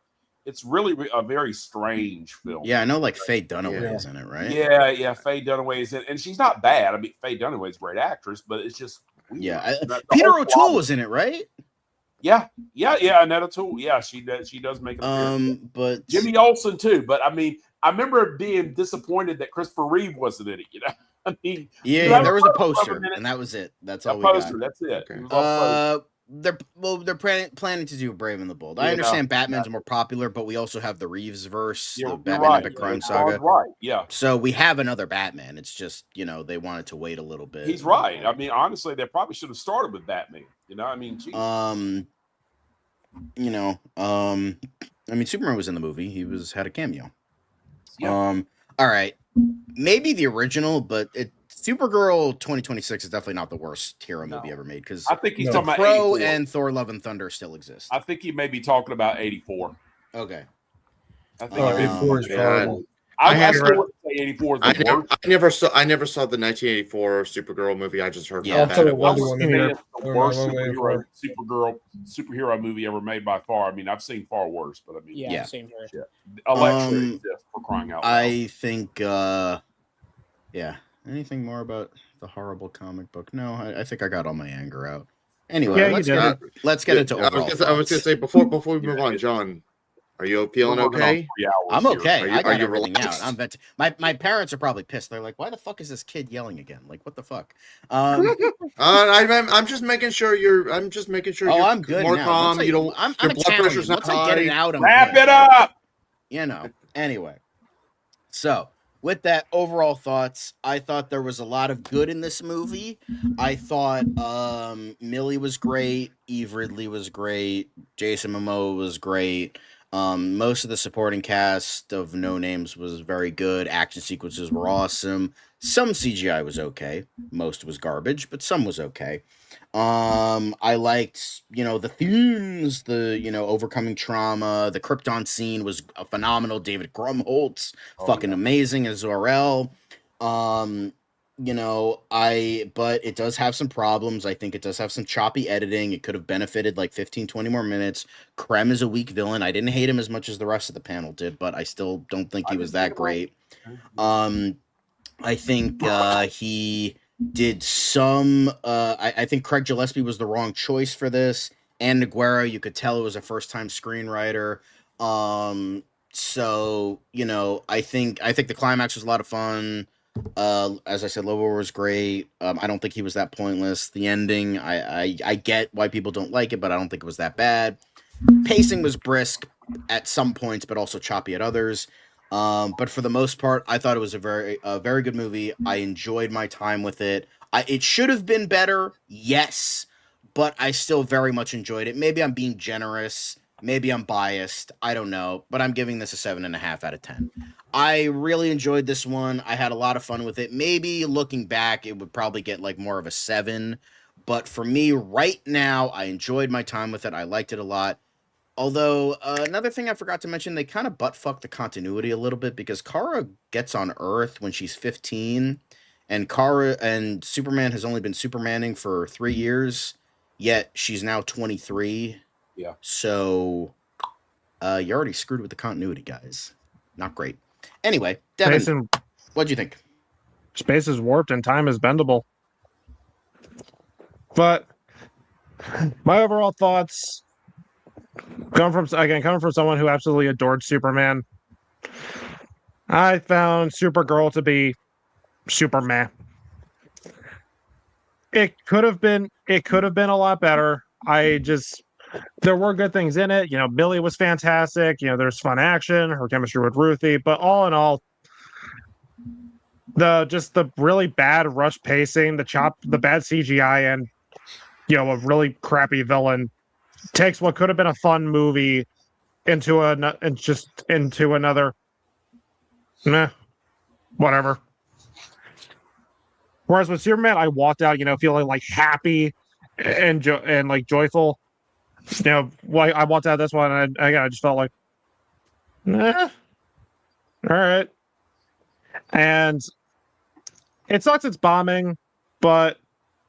It's really a very strange film. Yeah, I know. Like Faye Dunaway Yeah. is in it, right? Yeah. Faye Dunaway is in, and she's not bad. I mean, Faye Dunaway is a great actress, but it's just weird. Yeah. The Peter whole O'Toole plot- was in it, right? Yeah. Annette O'Toole. Yeah, she does. She does make an appearance. But Jimmy Olsen too. But I mean, I remember being disappointed that Christopher Reeve wasn't in it. You know, I mean, yeah, you have there was a rubber poster, minute. and that was it. That's A all we got. poster. That's it. Okay. It was all poster. They're planning to do Brave and the Bold. I Yeah, understand Batman's more popular, but we also have the Reeves verse, the You're Batman right. Epic Crime Charles Saga. Right. Yeah. So we have another Batman. It's just they wanted to wait a little bit. He's right. I mean, honestly, they probably should have started with Batman. You know, I mean, geez. I mean, Superman was in the movie. He had a cameo. Yeah. All right, maybe the original, but Supergirl 2026 is definitely not the worst hero movie ever made because I think he's No. talking about Crow 84. and Thor: Love and Thunder still exist. I think he may be talking about 84. Okay. I think Oh, he may be 84 is talking about horrible. I had- still wouldn't say 84 is the worst. I never saw the 1984 Supergirl movie. I just heard Yeah. how I'll bad tell it you I one was. would one say here. it's the Never worst mind, one way superhero movie ever made by far. I mean, I've seen far worse, but I mean, Yeah, Yeah. same here. Elektra exists for crying out loud. I think, anything more about the horrible comic book? No, I think I got all my anger out. Anyway, Yeah, you let's did. let's get into I overall was gonna thoughts. say before we move on, John, are you feeling We're working on okay? 3 hours I'm here. okay. Are you- I are got you everything relaxed? out. I'm venting. My parents are probably pissed. They're like, "Why the fuck is this kid yelling again? Like, what the fuck?" I'm just making sure you're. I'm just making sure Oh, you're I'm good more now. calm. Once You don't. I'm your blood Italian. pressure's not Once I get it high. out, I'm Wrap good. it up. Anyway. So, with that overall thoughts, I thought there was a lot of good in this movie. I thought Millie was great, Eve Ridley was great, Jason Momoa was great. Most of the supporting cast of No Names was very good. Action sequences were awesome. Some CGI was okay. Most was garbage, but some was okay. I liked, the themes, overcoming trauma. The Krypton scene was a phenomenal. David Krumholtz, fucking amazing as Zor-El. But it does have some problems. I think it does have some choppy editing. It could have benefited like 15, 20 more minutes. Krem is a weak villain. I didn't hate him as much as the rest of the panel did, but I still don't think he was that great. I think he did some. I think Craig Gillespie was the wrong choice for this. And Neguera, you could tell it was a first-time screenwriter. So I think the climax was a lot of fun. As I said, Lobo was great. I don't think he was that pointless. The ending, I get why people don't like it, but I don't think it was that bad. Pacing was brisk at some points, but also choppy at others. But for the most part, I thought it was a very good movie. I enjoyed my time with it. It should have been better, yes, but I still very much enjoyed it. Maybe I'm being generous. Maybe I'm biased. I don't know, but I'm giving this a 7.5 out of 10. I really enjoyed this one. I had a lot of fun with it. Maybe looking back, it would probably get like more of a 7. But for me, right now, I enjoyed my time with it. I liked it a lot. Although, another thing I forgot to mention, they kind of butt-fucked the continuity a little bit because Kara gets on Earth when she's 15, and Kara and Superman has only been Supermaning for 3 years, yet she's now 23. Yeah. So, you already screwed with the continuity, guys. Not great. Anyway, Devin, what'd you think? Space is warped and time is bendable. But my overall thoughts coming from someone who absolutely adored Superman. I found Supergirl to be Superman. It could have been a lot better. I just there were good things in it. Millie was fantastic. There's fun action, her chemistry with Ruthie, but all in all, the really bad rush pacing, the bad CGI, and a really crappy villain takes what could have been a fun movie into another meh, whatever. Whereas with Superman, I walked out, feeling like happy and like joyful. Like I walked out of this one, and I just felt like, all right. And it sucks it's bombing, but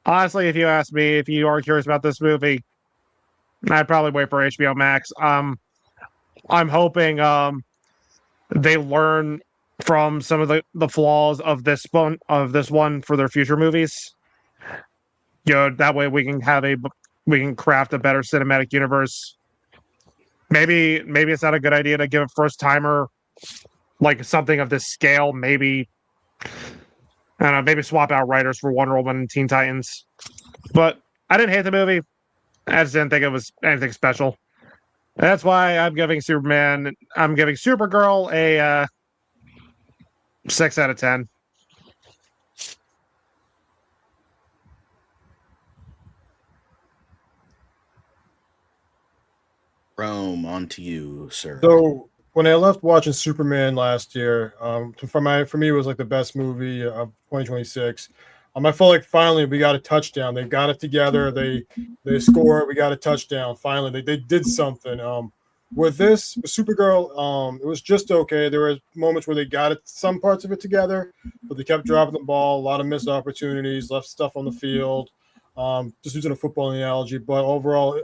honestly, if you ask me, if you are curious about this movie, I'd probably wait for HBO Max. I'm hoping they learn from some of the flaws of this one for their future movies. That way we can craft a better cinematic universe. Maybe it's not a good idea to give a first timer like something of this scale. Maybe I don't know. Maybe swap out writers for Wonder Woman and Teen Titans. But I didn't hate the movie. I just didn't think it was anything special. That's why I'm giving Supergirl a 6 out of 10. Rome, on to you, sir. So when I left watching Superman last year, for me it was like the best movie of 2026. I felt like finally we got a touchdown. They got it together. They scored. We got a touchdown. Finally, they did something. With Supergirl, it was just okay. There were moments where they got some parts of it together, but they kept dropping the ball. A lot of missed opportunities, left stuff on the field. Just using a football analogy, but overall,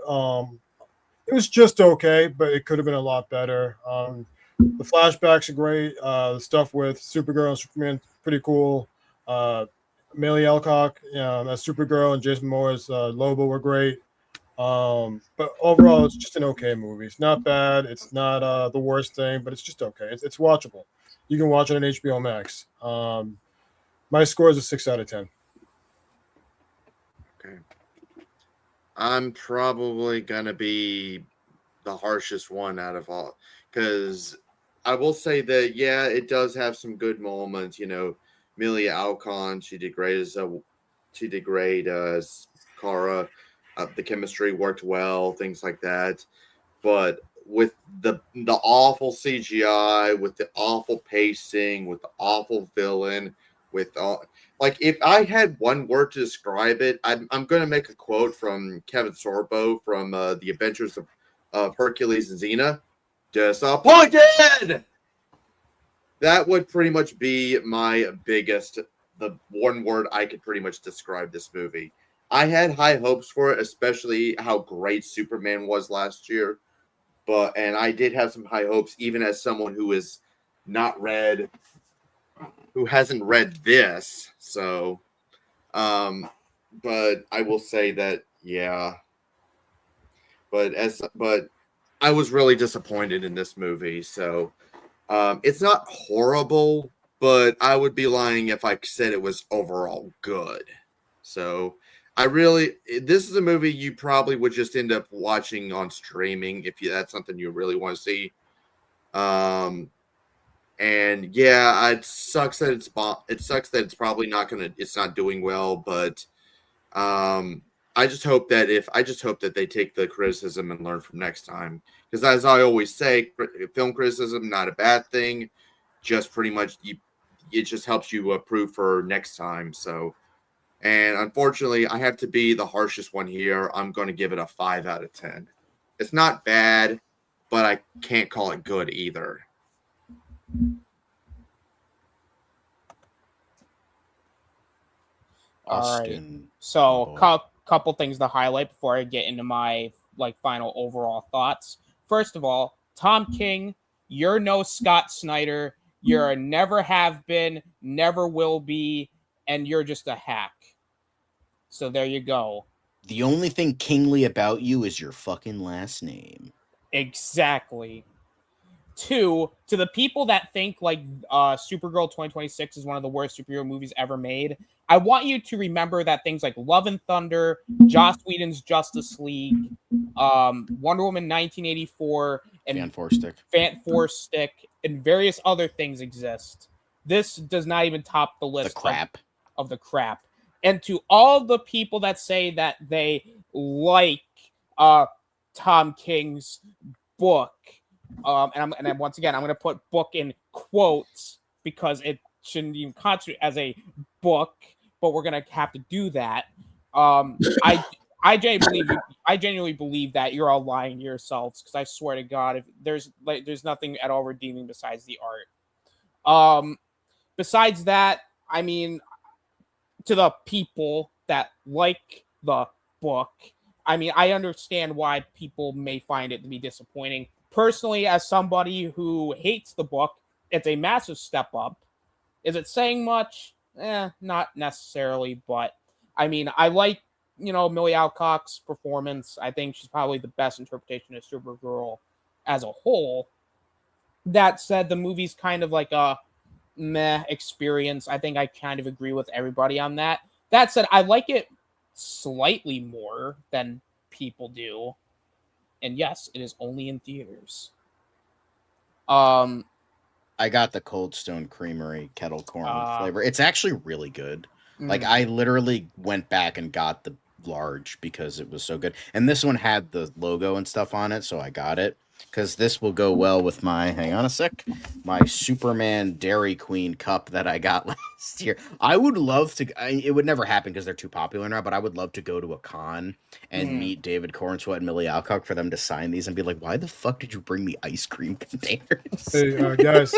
it was just okay. But it could have been a lot better. The flashbacks are great. The stuff with Supergirl and Superman, pretty cool. Millie Alcock as Supergirl and Jason Momoa as Lobo were great. But overall, it's just an okay movie. It's not bad. It's not the worst thing, but it's just okay. It's watchable. You can watch it on HBO Max. My score is a 6 out of 10. Okay. I'm probably going to be the harshest one out of all, because I will say that, yeah, it does have some good moments. Millie Alcon, she did great as Kara. The chemistry worked well, things like that. But with the awful CGI, with the awful pacing, with the awful villain, if I had one word to describe it, I'm going to make a quote from Kevin Sorbo from The Adventures of Hercules and Xena. Disappointed! That would pretty much be the one word I could pretty much describe this movie. I had high hopes for it, especially how great Superman was last year. And I did have some high hopes, even as someone who hasn't read this. So, but I will say that, yeah. But I was really disappointed in this movie. So, it's not horrible, but I would be lying if I said it was overall good. So this is a movie you probably would just end up watching on streaming if that's something you really want to see. And yeah, it sucks that it's probably it's not doing well, but I just hope that they take the criticism and learn from next time. Because as I always say, film criticism, not a bad thing. Just pretty much it just helps you improve for next time. So, and unfortunately, I have to be the harshest one here. I'm going to give it a 5 out of 10. It's not bad, but I can't call it good either. All right. Austin. So, couple things to highlight before I get into my final overall thoughts. First of all, Tom King, you're no Scott Snyder. You're a never have been, never will be, and you're just a hack. So there you go. The only thing kingly about you is your fucking last name. Exactly. Two, to the people that think like Supergirl 2026 is one of the worst superhero movies ever made, I want you to remember that things like Love and Thunder, Joss Whedon's Justice League, Wonder Woman 1984, and Fan Force Stick, and various other things exist. This does not even top the list of the crap. And to all the people that say that they like Tom King's book, and once again, I'm going to put book in quotes because it shouldn't even constitute as a book, but we're going to have to do that. I genuinely believe that you're all lying to yourselves, because I swear to God, if there's nothing at all redeeming besides the art. Besides that, I mean, to the people that like the book, I mean, I understand why people may find it to be disappointing. Personally, as somebody who hates the book, it's a massive step up. Is it saying much? Not necessarily, but I mean, I like, Millie Alcock's performance. I think she's probably the best interpretation of Supergirl as a whole. That said, the movie's kind of like a meh experience. I think I kind of agree with everybody on that. That said, I like it slightly more than people do. And yes, it is only in theaters. I got the Cold Stone Creamery kettle corn flavor. It's actually really good. Like, I literally went back and got the large because it was so good. And this one had the logo and stuff on it, so I got it. Because this will go well with my, hang on a sec, my Superman Dairy Queen cup that I got last year. I would love to, it would never happen because they're too popular now, but I would love to go to a con and meet David Cornswet and Millie Alcock for them to sign these and be like, why the fuck did you bring me ice cream containers? Hey, guys,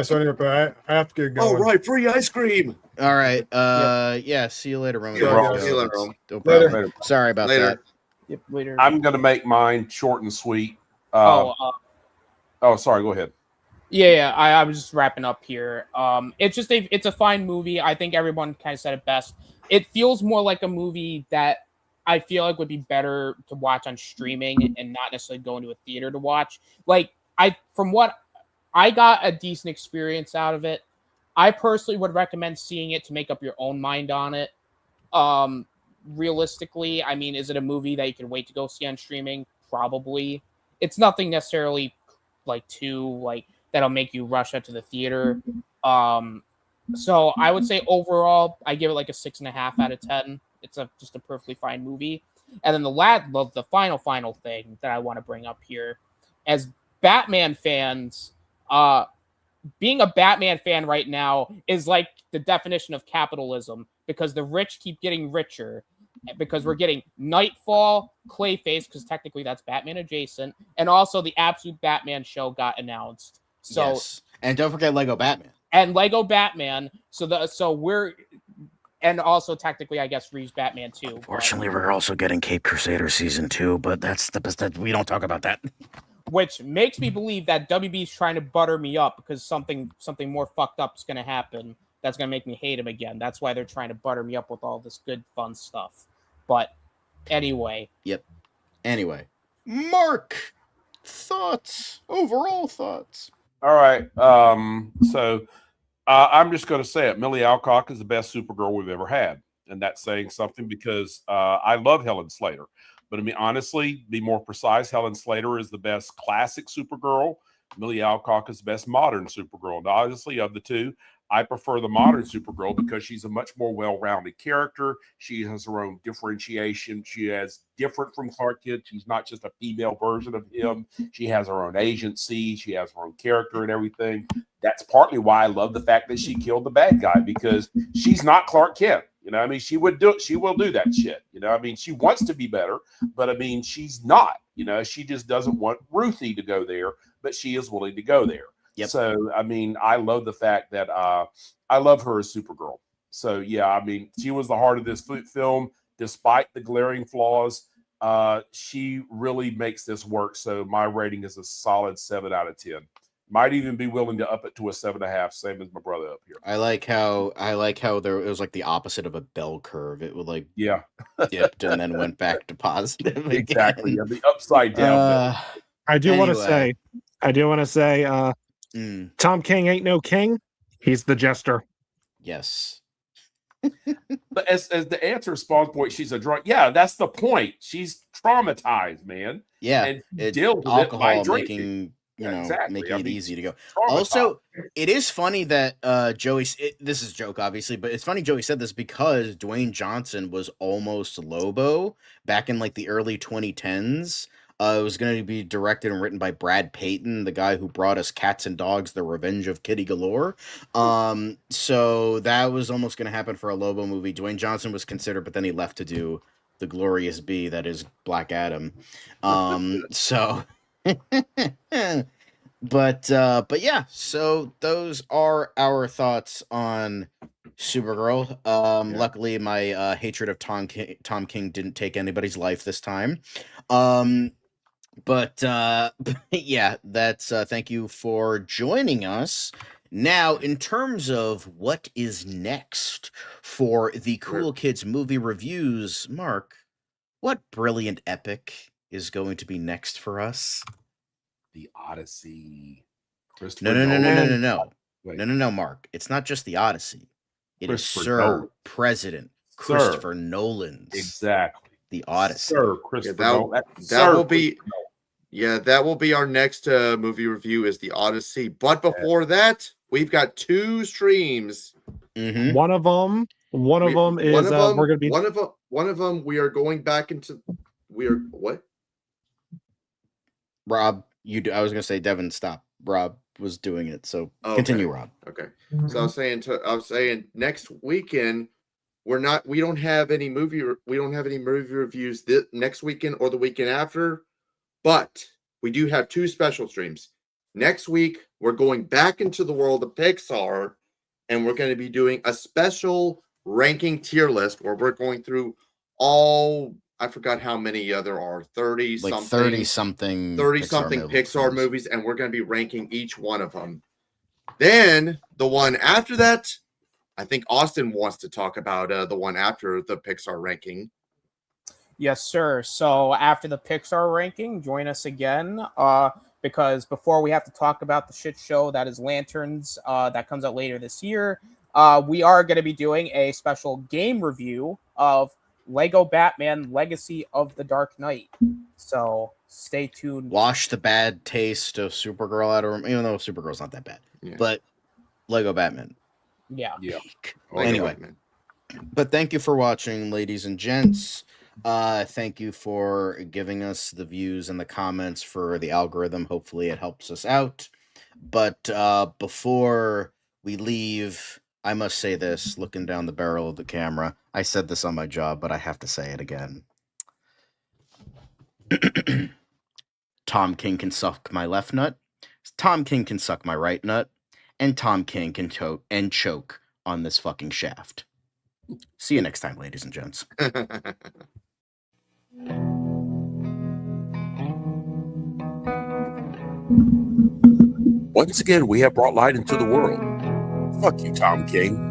sorry, but I have to get going. Oh, right, free ice cream. All right. Yeah, see you later, Roman. See you later, Roman. No problem. Later. Sorry about that. Yep, later. I'm going to make mine short and sweet. Sorry, go ahead. Yeah, I was just wrapping up here. It's a fine movie. I think everyone kind of said it best. It feels more like a movie that I feel like would be better to watch on streaming and not necessarily go into a theater to watch. Like, from what I got a decent experience out of it. I personally would recommend seeing it to make up your own mind on it. Realistically, I mean, is it a movie that you can wait to go see on streaming? Probably. It's nothing necessarily that'll make you rush out to the theater. So I would say overall, I give it like a 6.5 out of 10. It's just a perfectly fine movie. And then the final thing that I want to bring up here, as Batman fans, being a Batman fan right now is like the definition of capitalism, because the rich keep getting richer, because we're getting Nightfall, Clayface, because technically that's Batman adjacent, and also the Absolute Batman show got announced. So, yes. And don't forget Lego Batman. And also technically, I guess, Reeves Batman too. Unfortunately, we're also getting Cape Crusader season 2, but that's the best. We don't talk about that. Which makes me believe that WB is trying to butter me up because something more fucked up is going to happen. That's going to make me hate him again. That's why they're trying to butter me up with all this good, fun stuff. But anyway. Yep. Anyway. Mark, overall thoughts. All right. So I'm just going to say it. Millie Alcock is the best Supergirl we've ever had. And that's saying something, because I love Helen Slater. But I mean, honestly, be more precise, Helen Slater is the best classic Supergirl. Millie Alcock is the best modern Supergirl. And obviously, of the two, I prefer the modern Supergirl because she's a much more well-rounded character. She has her own differentiation. She has different from Clark Kent. She's not just a female version of him. She has her own agency. She has her own character and everything. That's partly why I love the fact that she killed the bad guy, because she's not Clark Kent. You know, I mean, she will do that shit. You know, I mean, she wants to be better, but I mean, she's not. You know, she just doesn't want Ruthie to go there, but she is willing to go there. Yep. So, I mean, I love the fact that I love her as Supergirl. So, yeah, I mean, she was the heart of this film, despite the glaring flaws. She really makes this work. So, my rating is a solid 7 out of 10. Might even be willing to up it to a 7.5, same as my brother up here. I like how it was like the opposite of a bell curve. It would like dipped and then went back to positive. Exactly. Yeah, the upside down. I do want to Anyway. say, Mm, Tom King ain't no king. He's the jester. yes. But as the answer Spawn's point, she's a drunk. Yeah, that's the point. She's traumatized, man. Yeah. And she It's deals with it by alcohol drinking. making, Yeah, exactly. making I it mean, easy to go. traumatized. Also, it is funny that Joey. This is a joke, obviously, but it's funny Joey said this because Dwayne Johnson was almost Lobo back in like the early 2010s. It was going to be directed and written by Brad Payton, the guy who brought us Cats and Dogs: The Revenge of Kitty Galore. So that was almost going to happen for a Lobo movie. Dwayne Johnson was considered, but then he left to do the Glorious B, that is Black Adam. So. But yeah, so those are our thoughts on Supergirl. Luckily my hatred of Tom King didn't take anybody's life this time. But yeah, that's thank you for joining us. Now, in terms of what is next for the Cool Kids movie reviews, Mark, what brilliant epic is going to be next for us? The Odyssey. No, Mark. It's not just the Odyssey. It is Sir Nolan. President Sir. Christopher Nolan's Exactly. The Odyssey. Sir Christopher that- Nolan. that Sir will be- Christopher Nolan. Yeah, that will be our next movie review is the Odyssey. But before that, we've got 2 streams. Mhm. One of them is we're gonna be one of them we are going back into what? Rob, I was gonna say Devin, stop. Rob was doing it, so Okay. continue, Rob. Okay. So I was saying next weekend we don't have any movie reviews next weekend or the weekend after, but we do have 2 special streams. Next week we're going back into the world of Pixar and we're going to be doing a special ranking tier list where we're going through all, I forgot how many there are, 30 Like something 30 something Pixar movies, and we're going to be ranking each one of them. Then the one after that, I think Austin wants to talk about the one after the Pixar ranking. Yes, sir. So after the Pixar ranking, join us again. Because before we have to talk about the shit show that is Lanterns, that comes out later this year, we are going to be doing a special game review of Lego Batman Legacy of the Dark Knight. So stay tuned. Wash the bad taste of Supergirl out of him, even though Supergirl's not that bad. Yeah. But Lego Batman. Yeah. Peak. Lego Anyway. Batman. But thank you for watching, ladies and gents. Thank you for giving us the views and the comments for the algorithm. Hopefully it helps us out. But before we leave, I must say this, looking down the barrel of the camera. I said this on my job, but I have to say it again. Tom King can suck my left nut. Tom King can suck my right nut. And Tom King can choke on this fucking shaft. See you next time, ladies and gents. Once again, we have brought light into the world. Fuck you, Tom King.